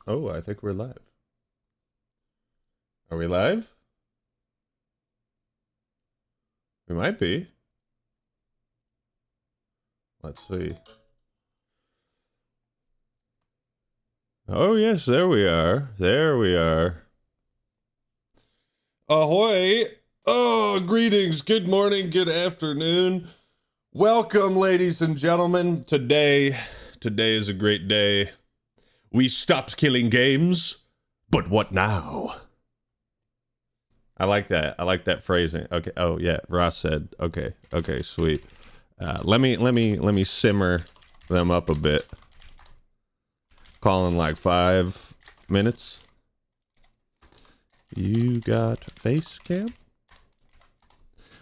Oh, I think we're live. Are we live? We might be. Let's see. Oh, yes, there we are. There we are. Ahoy! Oh, greetings. Good morning, good afternoon. Welcome, ladies and gentlemen. Today is a great day. We stopped killing games, but what now? I like that. I like that phrasing. Okay. Oh yeah. Ross said. Okay. Okay. Sweet. Let me simmer them up a bit. Calling like 5 minutes. You got face cam?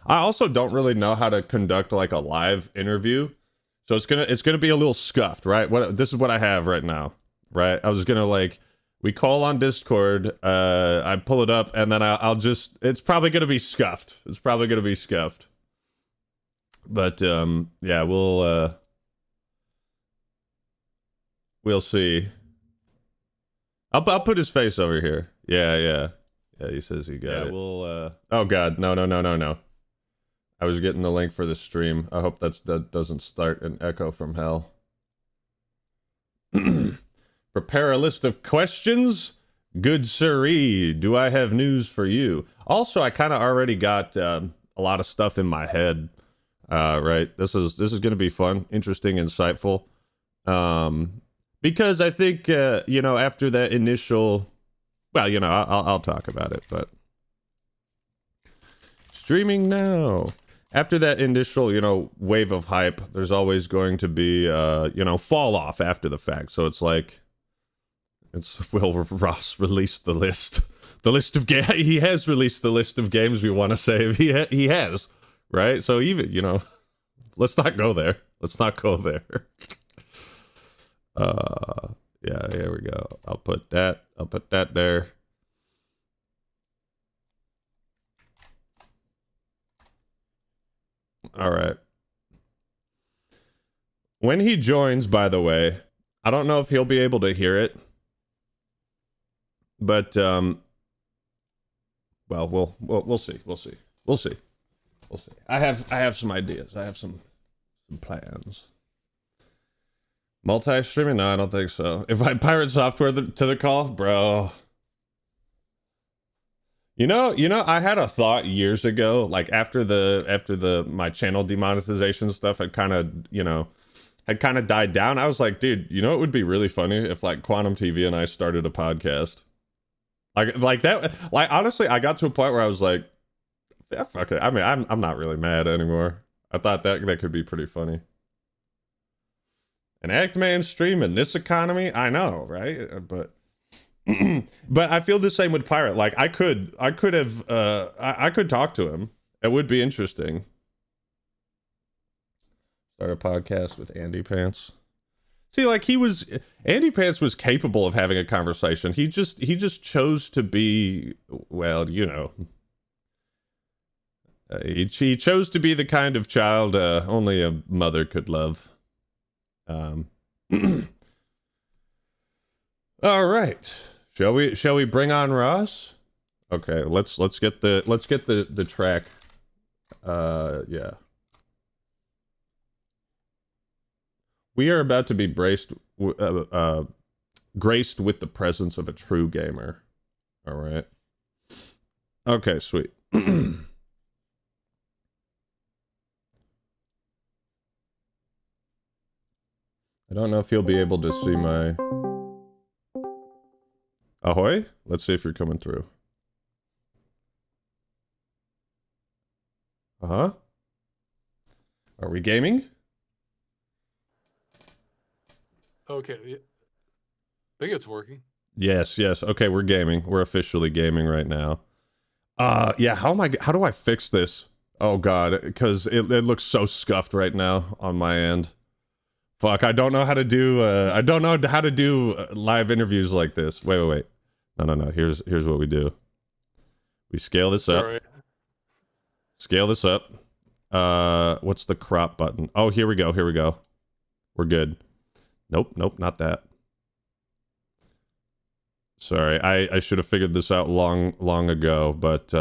I also don't really know how to conduct like a live interview, so it's gonna be a little scuffed, right? This is what I have right now, right? I was gonna like. We call on Discord, I pull it up, and then I'll just... It's probably gonna be scuffed. It's probably gonna be scuffed. But, yeah, we'll see. I'll put his face over here. Yeah, he says he got it. Oh god, no. I was getting the link for the stream. I hope that doesn't start an echo from hell. Prepare a list of questions. Good sirree. Do I have news for you? Also, I kind of already got a lot of stuff in my head. Right. This is going to be fun, interesting, insightful. Because I think you know, after that initial, well, you know, I'll talk about it, but streaming now. After that initial, you know, wave of hype, there's always going to be you know, fall off after the fact. So it's like, will Ross release the list? The list of games. He has released the list of games we want to save. He has, right? So even, you know, let's not go there. Let's not go there. Yeah, here we go. I'll put that there. All right. When he joins, by the way, I don't know if he'll be able to hear it. But well, we'll see. I have some ideas. I have some plans. Multi-streaming? No, I don't think so. If I pirate software to the call, bro. You know, I had a thought years ago, like after my channel demonetization stuff had kind of, you know, died down. I was like, dude, you know, it would be really funny if like Quantum TV and I started a podcast. Like that, like honestly, I got to a point where I was like, yeah, fuck it. I mean, I'm not really mad anymore. I thought that could be pretty funny. An Act-Man stream in this economy? I know, right? But but I feel the same with Pirate. Like I could have I could talk to him. It would be interesting. Start a podcast with Andy Pants. See, like Andy Pants was capable of having a conversation. He just chose to be, well, you know, he chose to be the kind of child only a mother could love. All right, shall we bring on Ross? Okay, let's get the track. Yeah. We are about to be graced with the presence of a true gamer. All right. Okay, sweet. I don't know if you'll be able to see my... Ahoy? Let's see if you're coming through. Uh-huh. Are we gaming? Okay, I think it's working. Yes. Okay, we're gaming. We're officially gaming right now. Yeah, how do I fix this? Oh god, because it looks so scuffed right now on my end. Fuck, I don't know how to do live interviews like this. Wait. No. Here's what we do. We scale this up. Sorry. Scale this up. What's the crop button? Oh, here we go. We're good. Nope, not that. Sorry, I should have figured this out long ago, but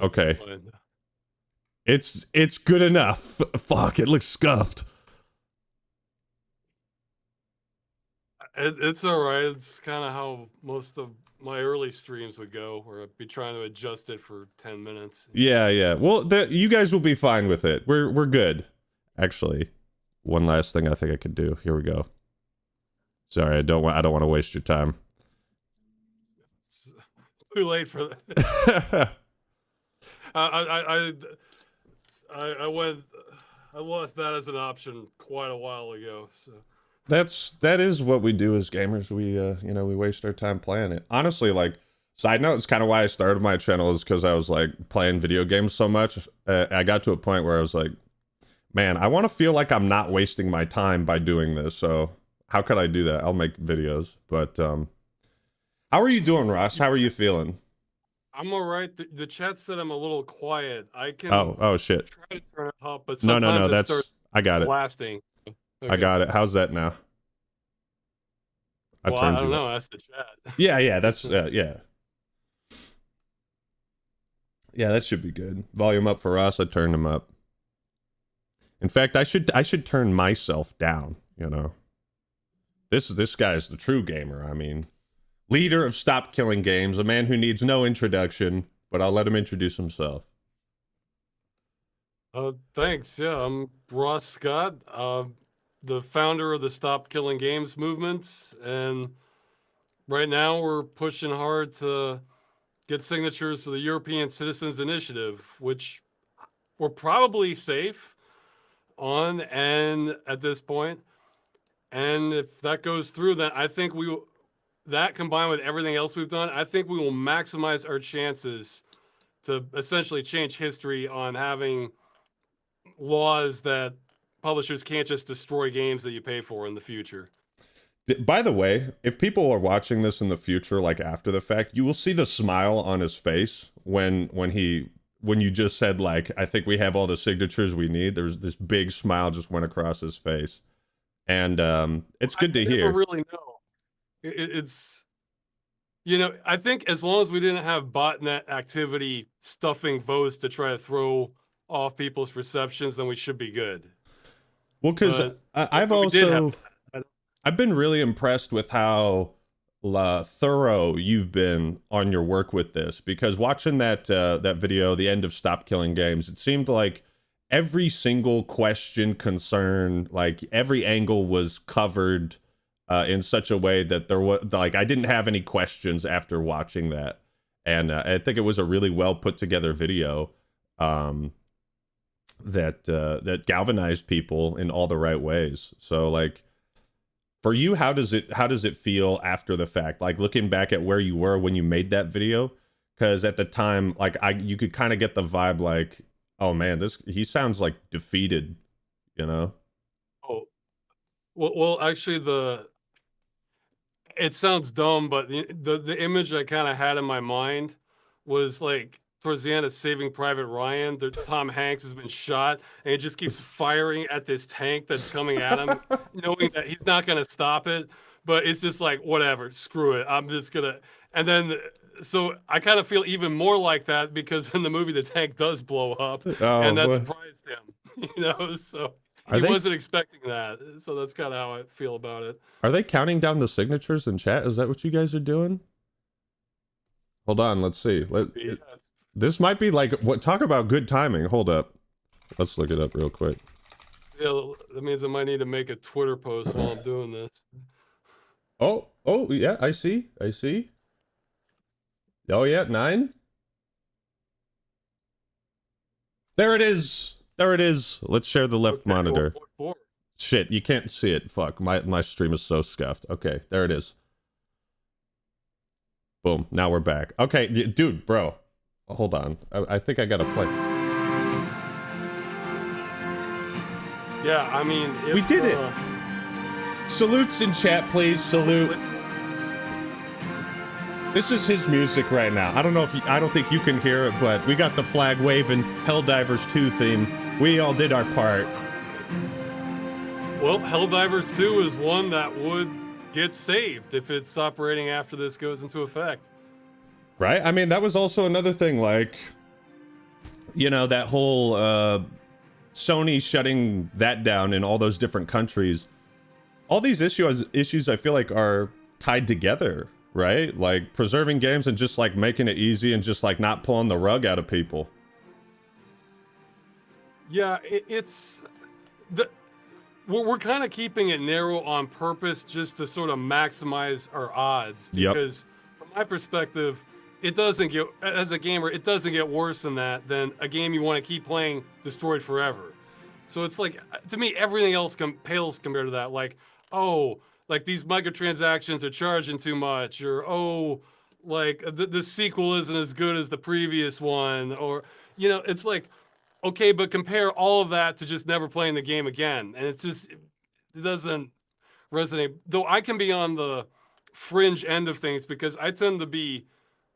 okay. It's good enough. Fuck, it looks scuffed. It's all right. It's kind of how most of my early streams would go, where I'd be trying to adjust it for 10 minutes. Yeah. Well, you guys will be fine with it. We're good. Actually, one last thing I think I could do. Here we go. Sorry, I don't want to waste your time. It's too late for that. I lost that as an option quite a while ago. So that is what we do as gamers. We we waste our time playing it. Honestly, like, side note, it's kind of why I started my channel, is because I was like playing video games so much. I got to a point where I was like, man, I want to feel like I'm not wasting my time by doing this. So how could I do that? I'll make videos. But how are you doing, Ross? How are you feeling? I'm all right. The chat said I'm a little quiet. I can oh shit. try to turn it up, but No, sometimes that's, it starts I got it. blasting. Okay. I got it. How's that now? I don't know. That's the chat. Yeah, that's yeah, that should be good. Volume up for us. I turned him up. In fact, I should turn myself down, you know. This guy is the true gamer. I mean, leader of Stop Killing Games, a man who needs no introduction, but I'll let him introduce himself. Thanks. Yeah, I'm Ross Scott, the founder of the Stop Killing Games movement, and right now we're pushing hard to get signatures for the European Citizens Initiative, which we're probably safe on, and at this point, and if that goes through, then I think that combined with everything else we've done, I think we will maximize our chances to essentially change history on having laws that publishers can't just destroy games that you pay for in the future. By the way, if people are watching this in the future, like after the fact, you will see the smile on his face when you just said, like, I think we have all the signatures we need. There's this big smile just went across his face, and it's good to hear. I really know. It's, I think as long as we didn't have botnet activity stuffing votes to try to throw off people's perceptions, then we should be good. Well, because I've been really impressed with how thorough you've been on your work with this, because watching that video, the end of Stop Killing Games, it seemed like every single question, concern, like every angle was covered in such a way that there was, like, I didn't have any questions after watching that, and I think it was a really well put together video that galvanized people in all the right ways. So, like, for you, how does it feel after the fact? Like, looking back at where you were when you made that video, because at the time, like, you could kind of get the vibe, like, oh man, he sounds like defeated, you know? Oh, well, actually, it sounds dumb, but the image I kind of had in my mind was like towards the end of Saving Private Ryan, Tom Hanks has been shot, and he just keeps firing at this tank that's coming at him, knowing that he's not going to stop it. But it's just like, whatever, screw it. I'm just going to... And then, so I kind of feel even more like that, because in the movie, the tank does blow up, and that surprised him, so... He wasn't expecting that, so that's kind of how I feel about it. Are they counting down the signatures in chat? Is that what you guys are doing? Hold on, let's see. This might be like, talk about good timing. Hold up. Let's look it up real quick. Yeah, that means I might need to make a Twitter post while I'm doing this. Oh, yeah, I see. Oh, yeah, 9. There it is. Let's share the left monitor. Shit, you can't see it. Fuck, my stream is so scuffed. Okay, there it is. Boom, now we're back. Okay, dude, bro. Hold on. I think I gotta play. Yeah, I mean... we did it! Salutes in chat, please. Salute. This is his music right now. I don't know if I don't think you can hear it, but we got the flag waving Helldivers 2 theme. We all did our part. Well, Helldivers 2 is one that would get saved if it's operating after this goes into effect. Right? I mean, that was also another thing, like, that whole Sony shutting that down in all those different countries. All these issues I feel like are tied together, right? Like preserving games and just like making it easy and just like not pulling the rug out of people. Yeah, it's the we're kind of keeping it narrow on purpose just to sort of maximize our odds Yep. because from my perspective, it doesn't get as a gamer, it doesn't get worse than that than a game you want to keep playing destroyed forever. So it's like to me everything else pales compared to that. Like, oh, like these microtransactions are charging too much, or oh, like the sequel isn't as good as the previous one, or it's like okay, but compare all of that to just never playing the game again, and it doesn't resonate. Though I can be on the fringe end of things because I tend to be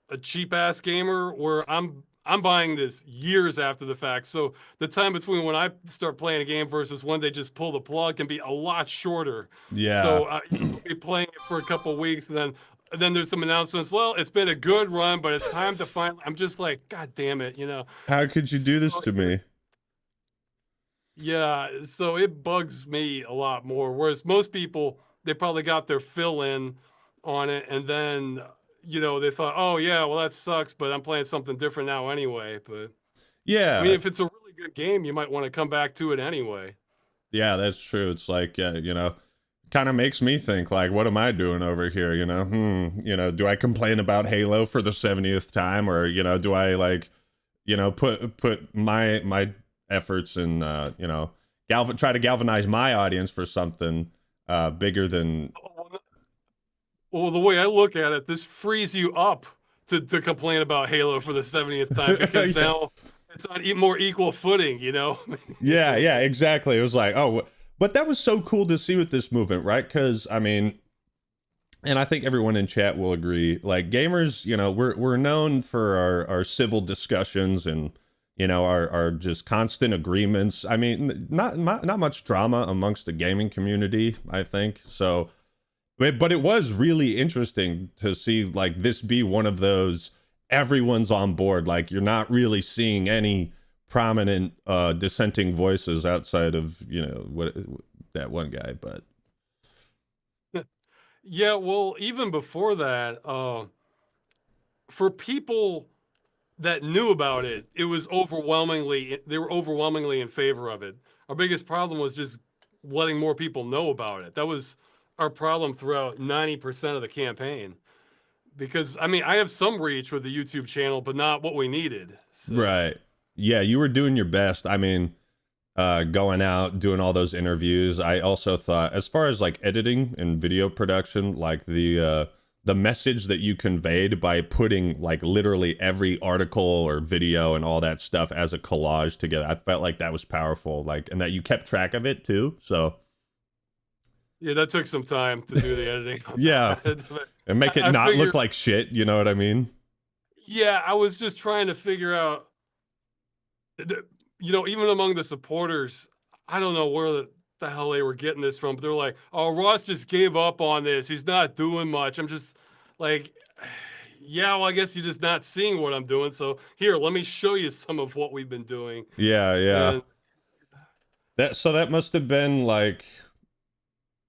a cheap ass gamer where I'm buying this years after the fact. So the time between when I start playing a game versus when they just pull the plug can be a lot shorter. Yeah. So I'll be playing it for a couple weeks and then there's some announcements. Well, it's been a good run, but it's time to finally. I'm just like, God damn it, How could you do this So, to me? yeah, so it bugs me a lot more. Whereas most people, they probably got their fill in on it, and then they thought, oh yeah, well that sucks, but I'm playing something different now anyway. But I mean, Yeah. if it's a really good game, you might want to come back to it anyway. Yeah, that's true. It's like, kind of makes me think like, what am I doing over here? Do I complain about Halo for the 70th time, or do I like, put my efforts and try to galvanize my audience for something bigger than. Well, the way I look at it, this frees you up to complain about Halo for the 70th time because Yeah. now it's on more equal footing, Yeah, exactly. It was like, oh, but that was so cool to see with this movement, right? Because I mean, and I think everyone in chat will agree. Like gamers, we're known for our civil discussions and our just constant agreements. I mean, not much drama amongst the gaming community, I think. So, but it was really interesting to see like this be one of those everyone's on board. Like you're not really seeing any prominent dissenting voices outside of what that one guy, but Yeah, well, even before that, for people that knew about it, they were overwhelmingly in favor of it. Our biggest problem was just letting more people know about it. That was our problem throughout 90% of the campaign. Because I mean, I have some reach with the YouTube channel, but not what we needed. So right. Yeah, you were doing your best. I mean, going out, doing all those interviews. I also thought, as far as like editing and video production, like the message that you conveyed by putting like literally every article or video and all that stuff as a collage together, I felt like that was powerful. Like, and that you kept track of it too. So yeah, that took some time to do the editing. yeah, and make it not look like shit. You know what I mean? Yeah, I was just trying to figure out, even among the supporters, I don't know where the hell they were getting this from, but they're like, oh, Ross just gave up on this. He's not doing much. I'm just like, yeah, well, I guess you're just not seeing what I'm doing. So here, let me show you some of what we've been doing. Yeah. That must have been like,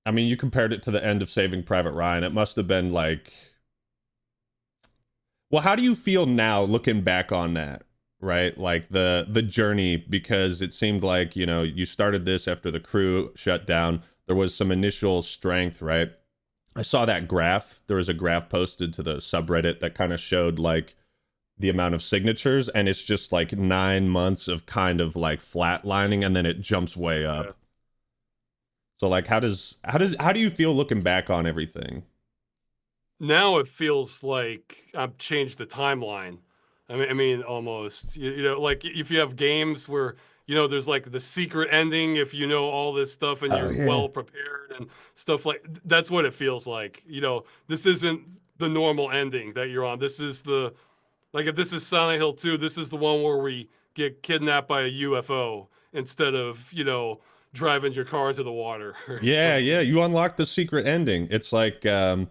I mean, you compared it to the end of Saving Private Ryan. It must have been like, well, how do you feel now looking back on that? Right, like the journey, because it seemed like you started this after the crew shut down. There was some initial strength, right? I saw that graph. There was a graph posted to the subreddit that kind of showed like the amount of signatures, and it's just like 9 months of kind of like flatlining, and then it jumps way up. Yeah. So like, how do you feel looking back on everything? Now it feels like I've changed the timeline. I mean, almost. Like if you have games where there's like the secret ending if you know all this stuff and Oh you're yeah. well prepared and stuff that's what it feels like. This isn't the normal ending that you're on. This is like if this is Silent Hill 2, this is the one where we get kidnapped by a UFO instead of driving your car into the water or Yeah, something. yeah. You unlock the secret ending. It's like in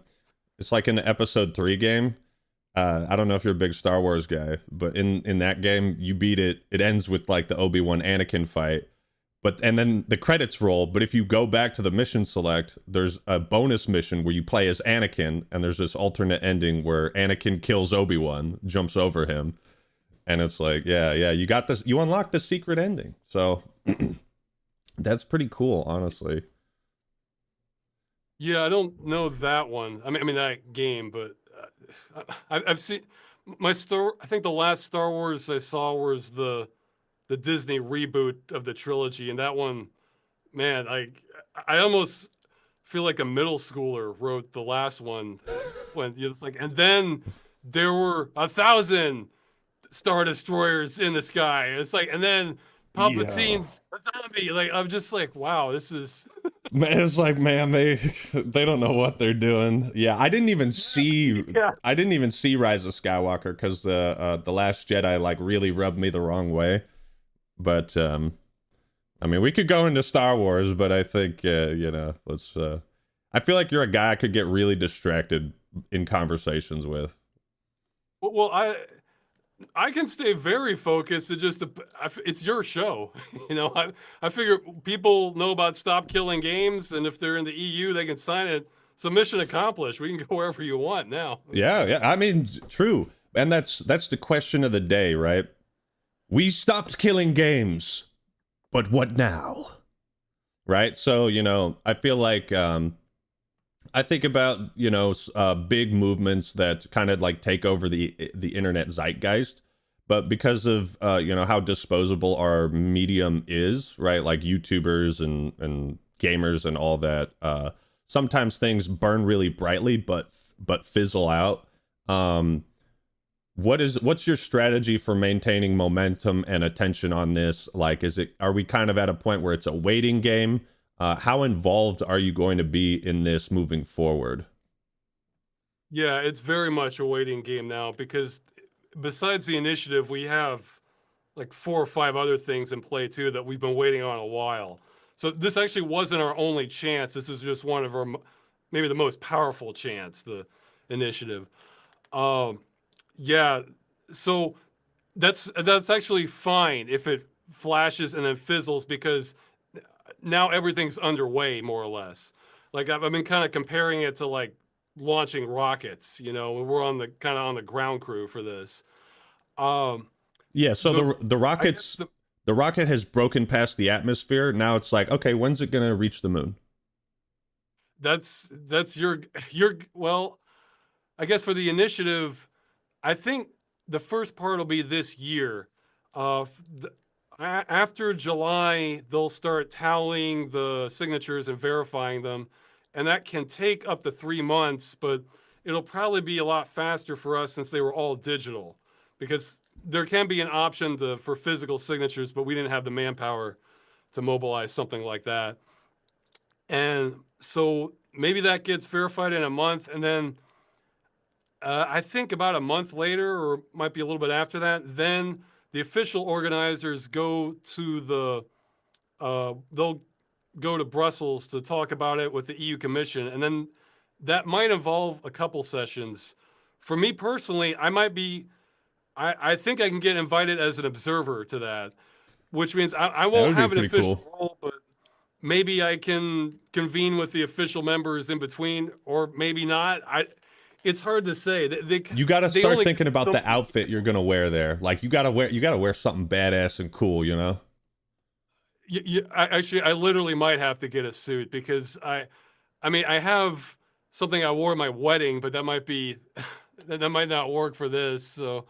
the episode 3 game. I don't know if you're a big Star Wars guy, but in that game, you beat it. It ends with like the Obi-Wan Anakin fight, but and then the credits roll. But if you go back to the mission select, there's a bonus mission where you play as Anakin, and there's this alternate ending where Anakin kills Obi-Wan, jumps over him, and it's like, yeah, you got this. You unlock the secret ending, so that's pretty cool, honestly. Yeah, I don't know that one. I mean that game, but I've seen I think the last Star Wars I saw was the Disney reboot of the trilogy, and that one, man, I almost feel like a middle schooler wrote the last one when it's like, and then there were 1,000 Star Destroyers in the sky. It's like, and then Yeah. Palpatine's a zombie. Like, I'm just like, wow, this is. Man, it's like, man, they don't know what they're doing. Yeah, Yeah. I didn't even see Rise of Skywalker because the Last Jedi like really rubbed me the wrong way. But I mean, we could go into Star Wars, but I think let's. I feel like you're a guy I could get really distracted in conversations with. Well, I can stay very focused. It's your show, you know. I figure people know about Stop Killing Games, and if they're in the EU, they can sign it. So mission accomplished. We can go wherever you want now. Yeah, yeah. I mean, true, and that's the question of the day, right? We stopped killing games, but what now? Right? So, I feel like I think about, big movements that kind of like take over the internet zeitgeist, but because of how disposable our medium is, right? Like YouTubers and gamers and all that, sometimes things burn really brightly but fizzle out. What's your strategy for maintaining momentum and attention on this? Like, are we kind of at a point where it's a waiting game? How involved are you going to be in this moving forward? Yeah, it's very much a waiting game now because besides the initiative, we have like 4 or 5 other things in play too that we've been waiting on a while. So this actually wasn't our only chance. This is just one of our maybe the most powerful chance, the initiative. Um, yeah, so that's actually fine if it flashes and then fizzles because now everything's underway more or less. Like I've been kind of comparing it to like launching rockets. We're on the kind of on the ground crew for this. Um, Yeah, so the the I guess rockets the rocket has broken past the atmosphere. Now it's like, okay, when's it gonna reach the moon? that's your well, I guess for the initiative, I think the first part will be this year. After July, they'll start tallying the signatures and verifying them, and that can take up to 3 months. But it'll probably be a lot faster for us since they were all digital, because there can be an option for physical signatures, but we didn't have the manpower to mobilize something like that. And so maybe that gets verified in a month, and then I think about a month later, or might be a little bit after that, then the official organizers they'll go to Brussels to talk about it with the EU Commission, and then that might involve a couple sessions. For me personally, I think I can get invited as an observer to that, which means I That won't would be have an pretty official cool. role, but maybe I can convene with the official members in between, or maybe not. It's hard to say. You got to They start only thinking about so the outfit you're gonna wear there. Like you gotta wear something badass and cool, you know? actually, I literally might have to get a suit because I mean, I have something I wore at my wedding, but that might be that might not work for this. So,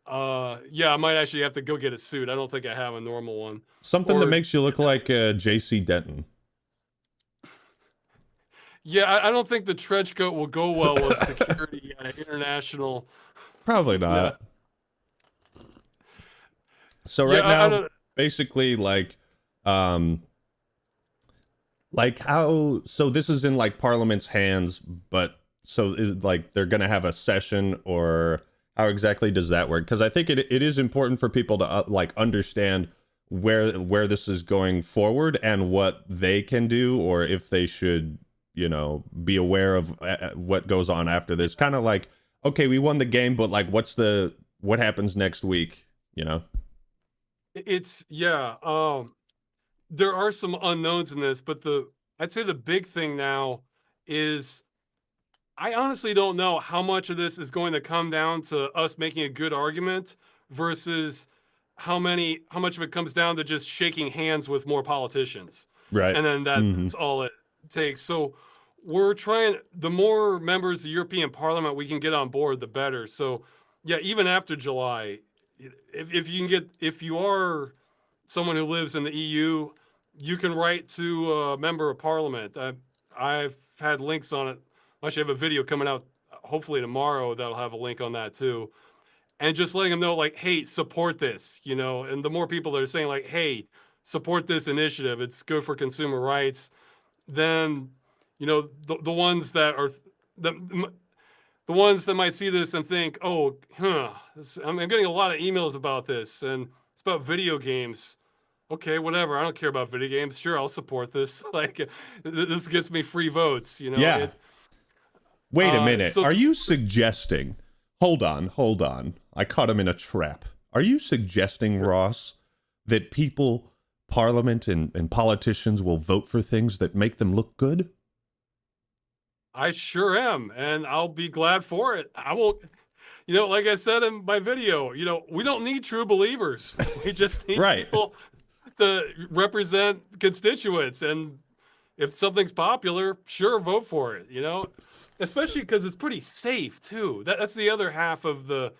yeah, I might actually have to go get a suit. I don't think I have a normal one. Something that Or makes you look like JC Denton. yeah, I don't think the trench coat will go well with security at an international. Probably Yeah, not. So yeah, right I now, don't. basically um like how so this is in like Parliament's hands, but so is like they're gonna have a session, or how exactly does that work? Because I think it is important for people to like understand where this is going forward and what they can do, or if they should, be aware of what goes on after this. Kind of like, okay, we won the game, but like, what happens next week? It's yeah. There are some unknowns in this, but I'd say the big thing now is I honestly don't know how much of this is going to come down to us making a good argument versus how much of it comes down to just shaking hands with more politicians. Right. And then that's all it takes. So we're trying, the more members of the European Parliament we can get on board, the better. So yeah, even after July, if you are someone who lives in the EU, you can write to a member of parliament. I've had links on it. I actually have a video coming out hopefully tomorrow that'll have a link on that too. And just letting them know, like, hey, support this, and the more people that are saying, like, hey, support this initiative, it's good for consumer rights, then, the ones that are, the ones that might see this and think, oh, I'm getting a lot of emails about this, and it's about video games. Okay, whatever. I don't care about video games. Sure, I'll support this. Like, this gets me free votes. Yeah. Wait a minute. So Are you suggesting? Hold on. I caught him in a trap. Are you suggesting, Ross, that people, Parliament, and politicians will vote for things that make them look good? I sure am, and I'll be glad for it. I won't. Like I said in my video, we don't need true believers. We just need Right. people to represent constituents, and if something's popular, sure, vote for it. Especially because it's pretty safe too. That's the other half of the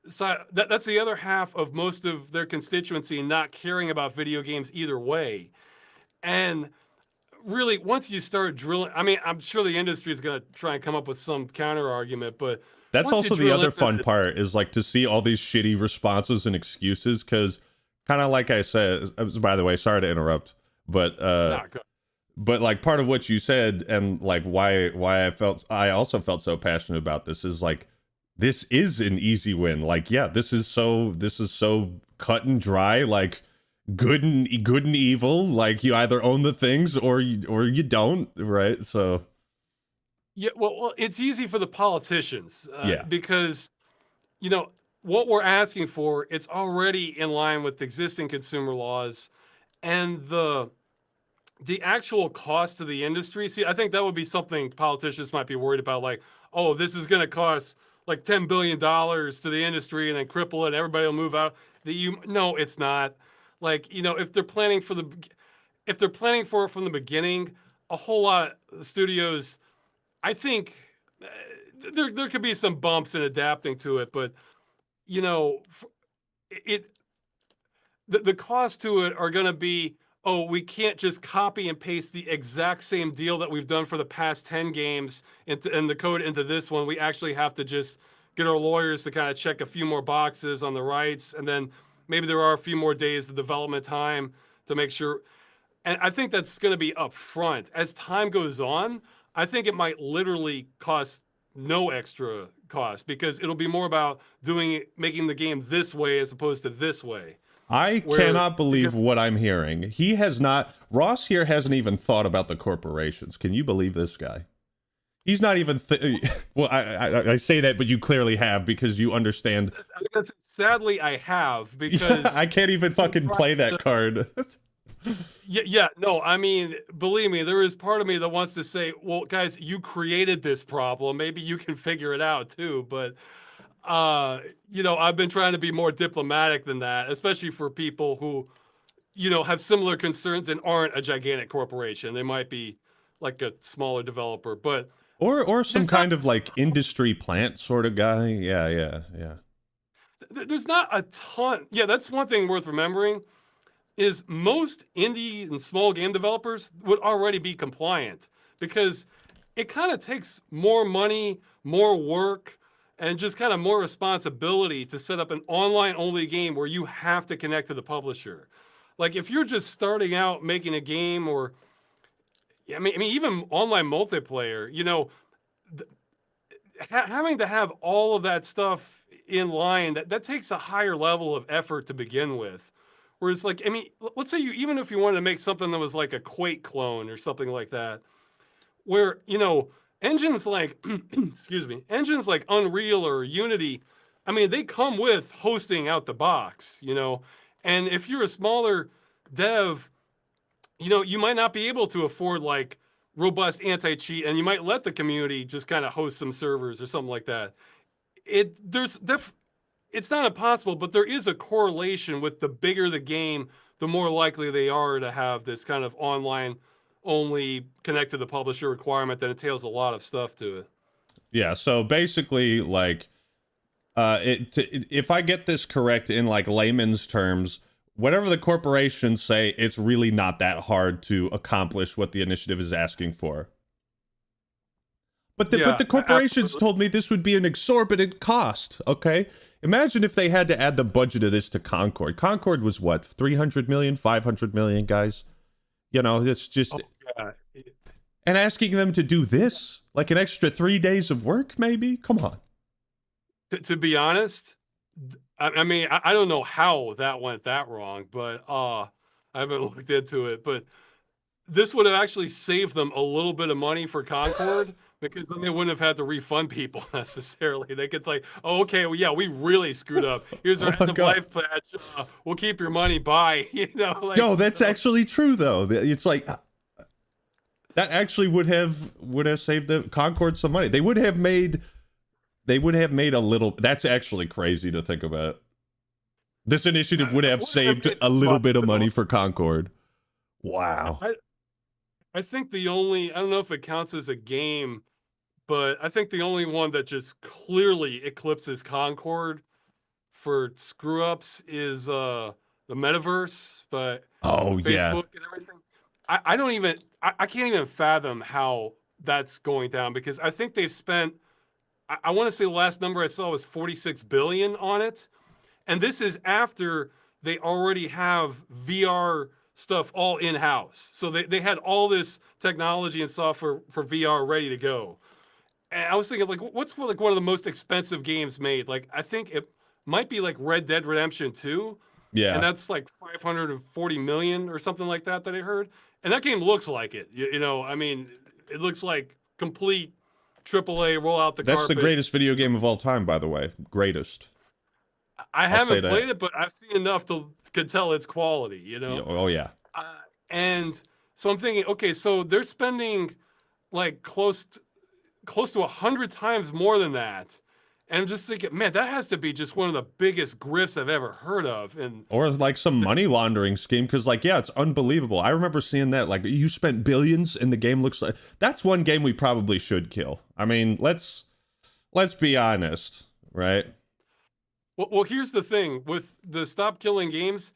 side. That's the other half of most of their constituency not caring about video games either way. And really, once you start drilling, I mean, I'm sure the industry is going to try and come up with some counter argument, but that's also the other fun part, is like to see all these shitty responses and excuses. Because kind of like I said, by the way, sorry to interrupt, but like part of what you said, and like why I also felt so passionate about this, is like, this is an easy win. Like, yeah, this is so cut and dry. Like, good and evil. Like, you either own the things or you don't, right? So yeah, well, it's easy for the politicians, yeah, because what we're asking for, it's already in line with existing consumer laws, and the actual cost to the industry. See, I think that would be something politicians might be worried about. Like, oh, this is going to cost like $10 billion to the industry and then cripple it, and everybody will move out. No, it's not. Like, if they're planning for it from the beginning, a whole lot of studios, I think there could be some bumps in adapting to it, but the cost to it are going to be, oh, we can't just copy and paste the exact same deal that we've done for the past 10 games and the code into this one. We actually have to just get our lawyers to kind of check a few more boxes on the rights, and then maybe there are a few more days of development time to make sure. And I think that's going to be up front. As time goes on, I think it might literally cost no extra cost, because it'll be more about making the game this way as opposed to this way. I cannot believe what I'm hearing. Ross here hasn't even thought about the corporations. Can you believe this guy? He's not even, well, I say that, but you clearly have, because you understand. Sadly, I have, because I can't even fucking play that card. No, I mean, believe me, there is part of me that wants to say, well, guys, you created this problem. Maybe you can figure it out too. But, I've been trying to be more diplomatic than that, especially for people who, have similar concerns and aren't a gigantic corporation. They might be like a smaller developer, but. Or some kind of like industry plant sort of guy. Yeah. There's not a ton. Yeah, that's one thing worth remembering, is most indie and small game developers would already be compliant, because it kind of takes more money, more work, and just kind of more responsibility to set up an online-only game where you have to connect to the publisher. Like, if you're just starting out making a game, or I mean, even online multiplayer, having to have all of that stuff in line, that takes a higher level of effort to begin with. Whereas, like, I mean, let's say even if you wanted to make something that was like a Quake clone or something like that, where, engines like, excuse me, engines like Unreal or Unity, I mean, they come with hosting out the box, and if you're a smaller dev, you might not be able to afford like robust anti-cheat, and you might let the community just kind of host some servers or something like that. It's not impossible, but there is a correlation with the bigger the game, the more likely they are to have this kind of online only connect to the publisher requirement that entails a lot of stuff to it. Yeah, so basically, like, if I get this correct in like layman's terms, whatever the corporations say, it's really not that hard to accomplish what the initiative is asking for. But Yeah, the corporations absolutely. told me this would be an exorbitant cost. Okay, imagine if they had to add the budget of this to Concord. Concord was what, 300 million, 500 million, guys. It's Oh, just, yeah. and asking them to do this, like an extra 3 days of work, maybe. Come on. To be honest, I mean, I don't know how that went that wrong, but I haven't looked into it. But this would have actually saved them a little bit of money for Concord because then they wouldn't have had to refund people necessarily. They could like, oh, okay, well, yeah, we really screwed up. Here's our Oh my end of god. life patch. We'll keep your money. Bye. Like No, that's so. actually true though. It's like that actually would have saved the Concord some money. They would have made a little. That's actually crazy to think about. This initiative would have Wouldn't have saved made a little much, bit of though. money for Concord. Wow. I think the only I don't know if it counts as a game, but I think the only one that just clearly eclipses Concord for screw ups is the metaverse, but Oh yeah. Facebook and everything. I don't even I can't even fathom how that's going down because I think they've spent I want to say the last number I saw was 46 billion on it. And this is after they already have VR stuff all in house. So they had all this technology and software for VR ready to go. And I was thinking, like, what's for like one of the most expensive games made? Like, I think it might be like Red Dead Redemption 2, and Yeah. that's like 540 million or something like that I heard. And that game looks like it. I mean, it looks like complete AAA roll out the That's the carpet. greatest video game of all time, by the way. Greatest. I I'll say haven't that. played it, but I've seen enough to could tell its quality. Yeah, oh yeah. Uh, and so I'm thinking, okay, so they're spending like close to 100 times more than that. And I'm just thinking, man, that has to be just one of the biggest grifts I've ever heard of. And Or like some money laundering scheme, because like, yeah, it's unbelievable. I remember seeing that, like, you spent billions and the game looks like that's one game we probably should kill. I mean, let's be honest, right? well, here's the thing with the stop killing games,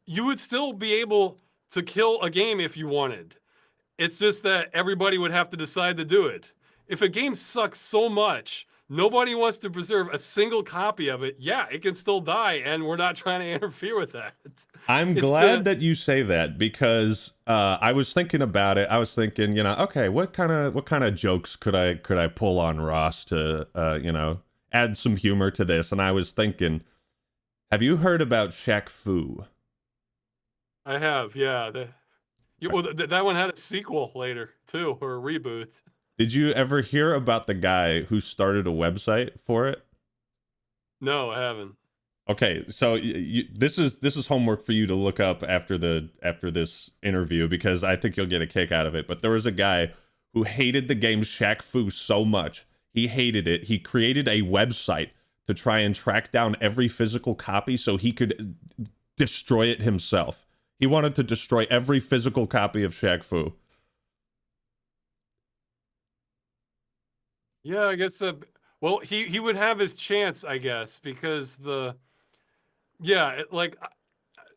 you would still be able to kill a game if you wanted. It's just that everybody would have to decide to do it. If a game sucks so much, nobody wants to preserve a single copy of it. Yeah, it can still die, and we're not trying to interfere with that. I'm It's glad the that you say that, because I was thinking about it. I was thinking, okay, what kind of jokes could I pull on Ross to add some humor to this? And I was thinking, have you heard about Shaq Fu? I have, yeah. Well, that one had a sequel later too, or a reboot. Did you ever hear about the guy who started a website for it? No, I haven't. Okay, so this is homework for you to look up after this interview, because I think you'll get a kick out of it. But there was a guy who hated the game Shaq Fu so much. He hated it. He created a website to try and track down every physical copy so he could destroy it himself. He wanted to destroy every physical copy of Shaq Fu. Yeah, I guess. Well, he would have his chance, I guess, because like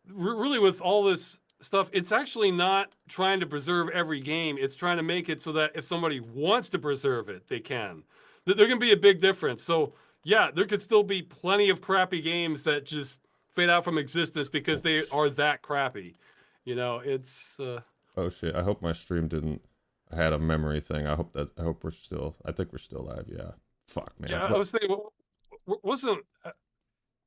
really with all this stuff, it's actually not trying to preserve every game. It's trying to make it so that if somebody wants to preserve it, they can. There can be a big difference. So yeah, there could still be plenty of crappy games that just fade out from existence because Oh, they are that crappy. It's oh shit! I hope my stream didn't. I had a memory thing. I hope we're still. I think we're still live. Yeah. Fuck, man. yeah. I What? was thinking, wasn't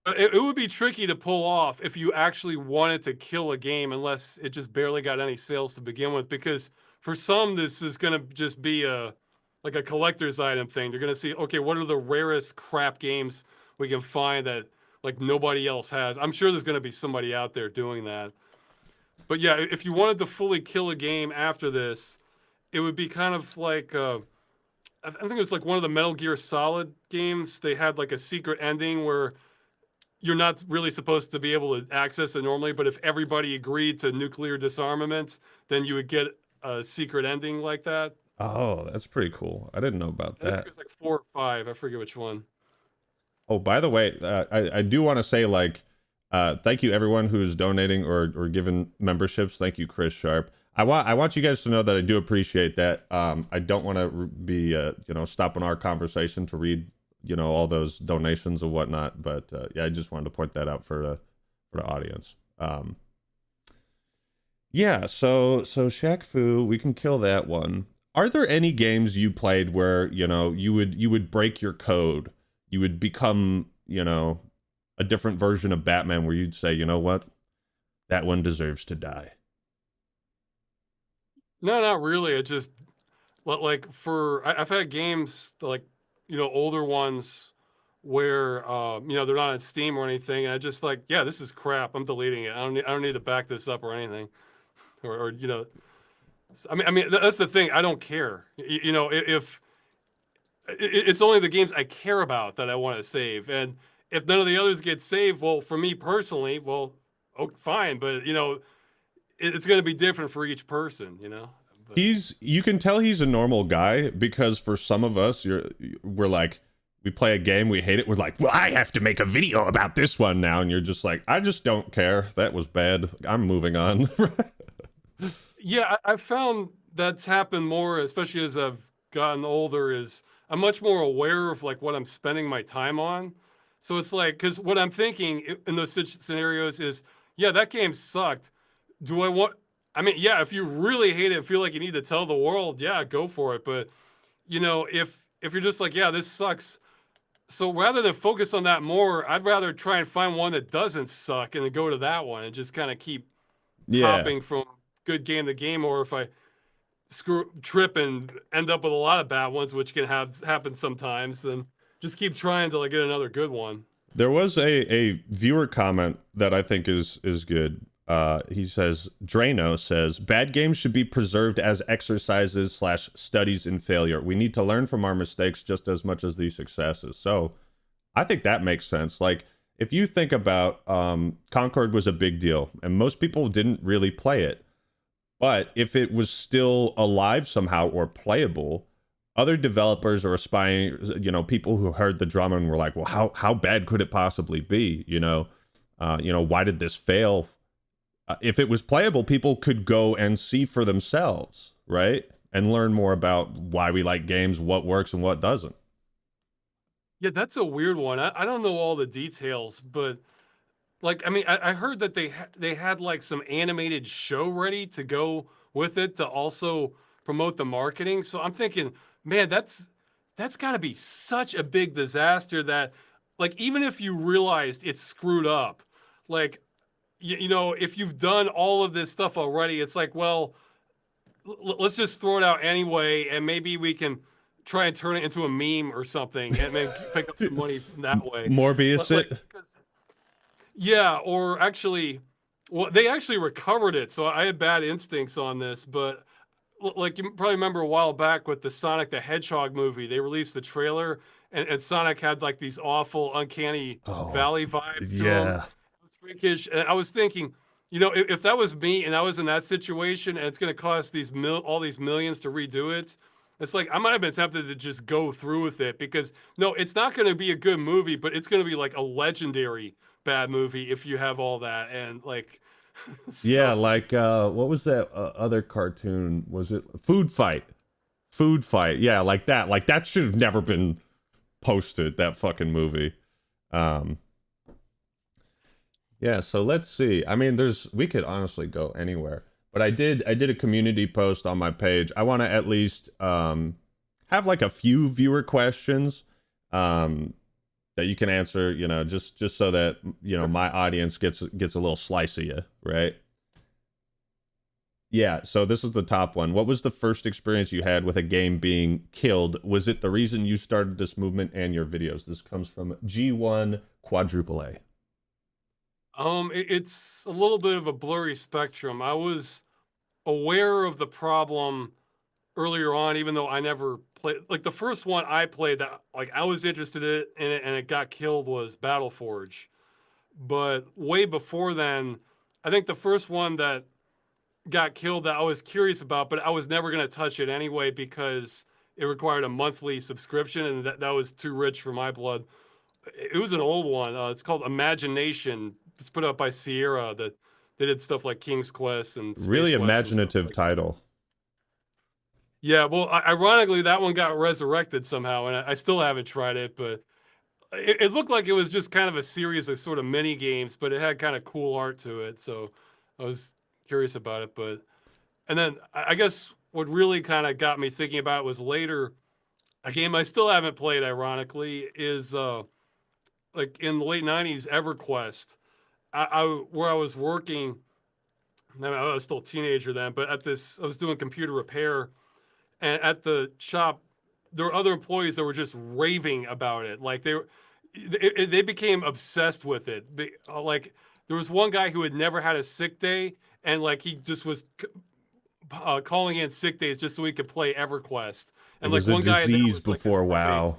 It would be tricky to pull off if you actually wanted to kill a game, unless it just barely got any sales to begin with. Because for some, this is going to just be a like a collector's item thing. They're going to see, okay, what are the rarest crap games we can find that like nobody else has. I'm sure there's going to be somebody out there doing that. But yeah, if you wanted to fully kill a game after this, it would be kind of like I think it was like one of the Metal Gear Solid games. They had like a secret ending where you're not really supposed to be able to access it normally, but if everybody agreed to nuclear disarmament, then you would get a secret ending like that. Oh, that's pretty cool. I didn't know about I think that. it was like 4 or 5. I forget which one. Oh, by the way, I do want to say, like, thank you everyone who's donating or giving memberships. Thank you, Chris Sharp. I want you guys to know that I do appreciate that. I don't want to be stopping our conversation to read all those donations and whatnot. But yeah, I just wanted to point that out for the audience. Yeah, so Shaq Fu, we can kill that one. Are there any games you played where you would break your code? You would become a different version of Batman, where you'd say, you know what, that one deserves to die. No, not really. It just like I've had games like older ones where they're not on Steam or anything, and I just like, yeah, this is crap. I'm deleting it. I don't need to back this up or anything, or I mean that's the thing. I don't care. If it's only the games I care about that I want to save, and if none of the others get saved, well, for me personally, well, oh, fine, but it's going to be different for each person. But You can tell he's a normal guy, because for some of us, we're like, we play a game, we hate it, we're like, well, I have to make a video about this one now, and you're just like, I just don't care, that was bad, I'm moving on. yeah, I found that's happened more, especially as I've gotten older. Is I'm much more aware of like what I'm spending my time on. So it's like, because what I'm thinking in those scenarios is, yeah, that game sucked. Do I want? I mean, yeah, if you really hate it, feel like you need to tell the world, yeah, go for it. But if you're just like, yeah, this sucks. So rather than focus on that more, I'd rather try and find one that doesn't suck and then go to that one and just kind of keep Yeah. hopping from good game to game. Or if I trip and end up with a lot of bad ones, which can happen sometimes, then just keep trying till I get another good one. There was a viewer comment that I think is good. He says, Drano says, bad games should be preserved as exercises / studies in failure. We need to learn from our mistakes just as much as these successes. So I think that makes sense. Like, if you think about Concord was a big deal, and most people didn't really play it. But if it was still alive somehow or playable, other developers or aspiring, people who heard the drama and were like, well, how bad could it possibly be? Why did this fail? If it was playable, people could go and see for themselves, right? And learn more about why we like games, what works and what doesn't. Yeah, that's a weird one. I don't know all the details, but like, I mean, I heard that they had like some animated show ready to go with it to also promote the marketing. So I'm thinking, man, that's got to be such a big disaster that, like, even if you realized it's screwed up, like, if you've done all of this stuff already, it's like, well, let's just throw it out anyway, and maybe we can try and turn it into a meme or something, and then pick up some money from that way. Morbius it. Yeah, or actually, well, they actually recovered it. So I had bad instincts on this, but like you probably remember a while back with the Sonic the Hedgehog movie, they released the trailer, and Sonic had like these awful, uncanny valley vibes to him. Yeah. It was freakish, and I was thinking, if that was me and I was in that situation, and it's going to cost all these millions to redo it, it's like I might have been tempted to just go through with it, because no, it's not going to be a good movie, but it's going to be like a legendary bad movie if you have all that. And like so. Yeah, like what was that other cartoon? Was it Food Fight? Food Fight. Yeah, like that should have never been posted, that fucking movie. Yeah, so let's see. I mean, we could honestly go anywhere. But I did a community post on my page. I want to at least have like a few viewer questions that that you can answer, just so that, my audience gets a little slice of you, right? Yeah, so this is the top one. What was the first experience you had with a game being killed? Was it the reason you started this movement and your videos? This comes from G1 quadruple A. It's a little bit of a blurry spectrum. I was aware of the problem earlier on, even though I never played. Like the first one I played that like I was interested in it and it got killed was Battleforge. But way before then, I think the first one that got killed that I was curious about, but I was never going to touch it anyway because it required a monthly subscription and that was too rich for my blood. It was an old one. It's called Imagination. It's put up by Sierra that they did stuff like King's Quest and Space Really Quest and stuff imaginative like that. title. Yeah, well, ironically, that one got resurrected somehow, and I still haven't tried it, but it looked like it was just kind of a series of sort of mini games, but it had kind of cool art to it, so I was curious about it. But and then I guess what really kind of got me thinking about it was later, a game I still haven't played, ironically, is like in the late '90s, EverQuest. Where I was working, I was still a teenager then, but I was doing computer repair, and at the shop, there were other employees that were just raving about it. Like they became obsessed with it. Like there was one guy who had never had a sick day, and like he just was calling in sick days just so he could play EverQuest. It And like was a one guy there disease was like before afraid. WoW.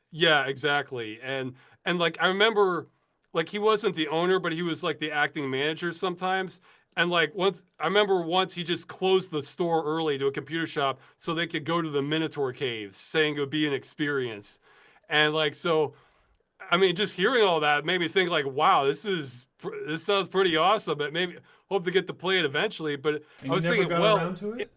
Yeah, exactly. And like I remember like he wasn't the owner, but he was like the acting manager sometimes. And like once he just closed the store early to a computer shop so they could go to the Minotaur caves, saying it would be an experience. And like so I mean just hearing all that made me think like wow, this sounds pretty awesome, but maybe hope to get to play it eventually, but And I you was never thinking, got well, around to it?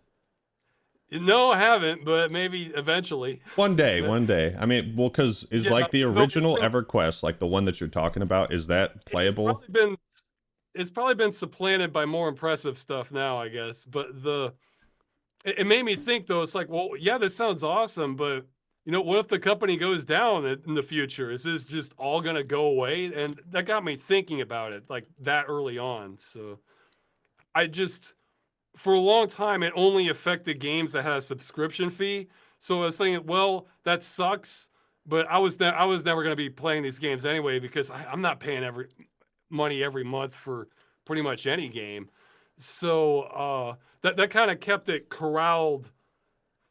no, I haven't, but maybe eventually. One day, But one day. I mean, well, because is yeah, like the no, original EverQuest, like the one that you're talking about, is that it's playable? probably been it's probably been supplanted by more impressive stuff now, I guess. But it made me think though. It's like, well, yeah, this sounds awesome, but what if the company goes down in the future? Is this just all gonna go away? And that got me thinking about it like that early on. So I just for a long time it only affected games that had a subscription fee. So I was thinking, well, that sucks. But I was never going to be playing these games anyway because I'm not paying money every month for pretty much any game. So that kind of kept it corralled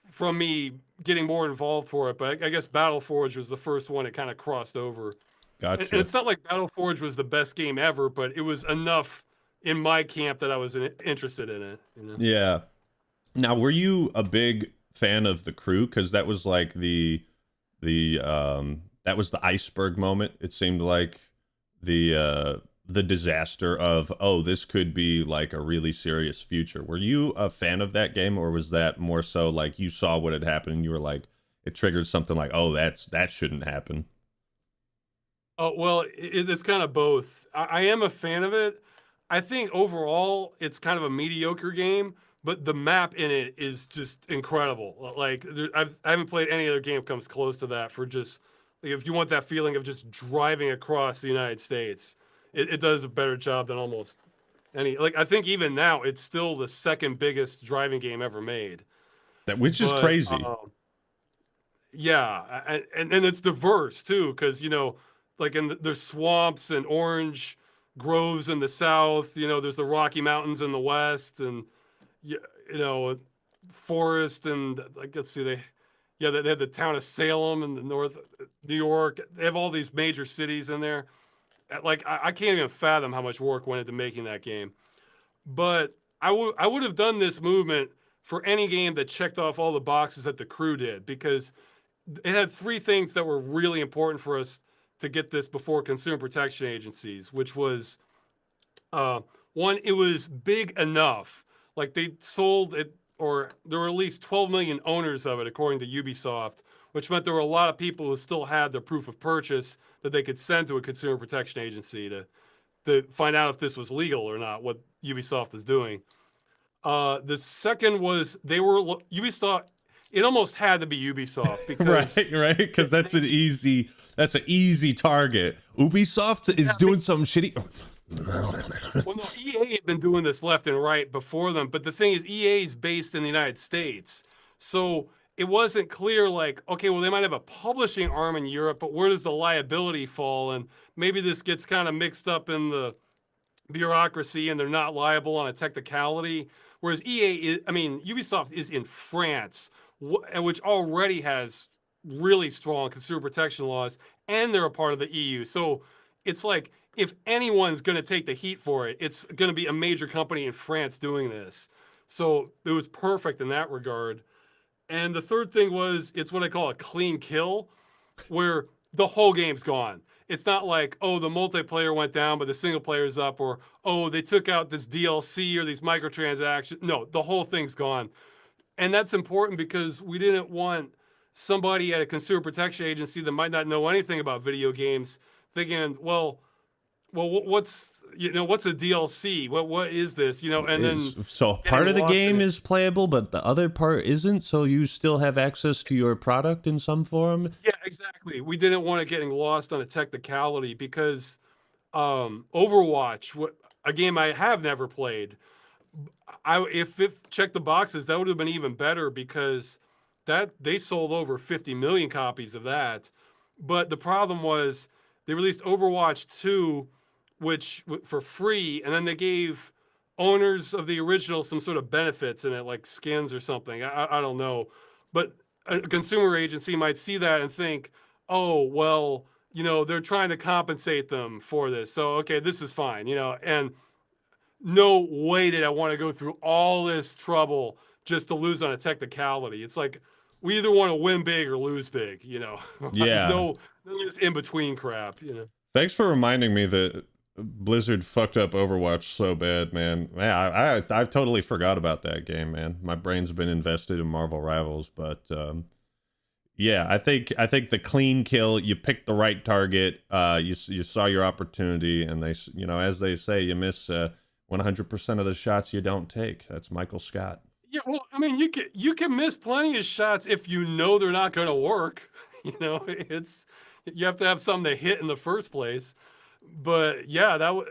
from me getting more involved for it. But I guess Battleforge was the first one that kind of crossed over. And Gotcha. it's not like Battleforge was the best game ever, but it was enough in my camp that I was interested in it. Yeah. Now, were you a big fan of the crew? Because that was like that was the iceberg moment. It seemed like the disaster of, oh, this could be like a really serious future. Were you a fan of that game, or was that more so like you saw what had happened and you were like, it triggered something like, oh, that shouldn't happen? Oh, well, it's kind of both. I am a fan of it. I think overall it's kind of a mediocre game, but the map in it is just incredible. Like I haven't played any other game that comes close to that for just like if you want that feeling of just driving across the United States, it does a better job than almost any. Like I think even now it's still the second biggest driving game ever made. That which is But crazy. yeah, and it's diverse too, because like there's swamps and orange groves in the south. There's the Rocky Mountains in the west, and you forest and like let's see, they have the town of Salem in the north, New York. They have all these major cities in there. Like I can't even fathom how much work went into making that game. But I would have done this movement for any game that checked off all the boxes that the crew did because it had three things that were really important for us to get this before consumer protection agencies, which was one, it was big enough. Like they sold it, or there were at least 12 million owners of it, according to Ubisoft, which meant there were a lot of people who still had their proof of purchase that they could send to a consumer protection agency to find out if this was legal or not, what Ubisoft is doing. The second was Ubisoft it almost had to be Ubisoft because Right, because that's an easy target. Ubisoft is doing something shitty. well, no, EA had been doing this left and right before them, but the thing is, EA is based in the United States, so it wasn't clear. Like, okay, well, they might have a publishing arm in Europe, but where does the liability fall? And maybe this gets kind of mixed up in the bureaucracy, and they're not liable on a technicality. Whereas EA is, I mean, Ubisoft is in France, which already has really strong consumer protection laws, and they're a part of the EU. So it's like, if anyone's going to take the heat for it, it's going to be a major company in France doing this. So it was perfect in that regard. And the third thing was, it's what I call a clean kill, where the whole game's gone. It's not like, oh, the multiplayer went down, but the single player's up, or, oh, they took out this DLC or these microtransactions. No, the whole thing's gone. And that's important because we didn't want somebody at a consumer protection agency that might not know anything about video games thinking, what's a DLC? What is this? And then So part of the game is playable, but the other part isn't. So you still have access to your product in some form. Yeah, exactly. We didn't want it getting lost on a technicality because Overwatch, a game I have never played, if it checked the boxes, that would have been even better because that they sold over 50 million copies of that. But the problem was they released Overwatch 2, which for free, and then they gave owners of the original some sort of benefits in it, like skins or something. I don't know, but a consumer agency might see that and think, oh, well, they're trying to compensate them for this, so okay, this is fine, and no way did I want to go through all this trouble just to lose on a technicality. It's like, we either want to win big or lose big, Yeah. no this in between crap, Thanks for reminding me that Blizzard fucked up Overwatch so bad, man. I've totally forgot about that game, man. My brain's been invested in Marvel Rivals, but yeah, I think the clean kill. You picked the right target. You saw your opportunity, and they, as they say, you miss 100% of the shots you don't take. That's Michael Scott. Yeah, well, I mean, you can miss plenty of shots if you know they're not going to work. It's, you have to have something to hit in the first place. But yeah,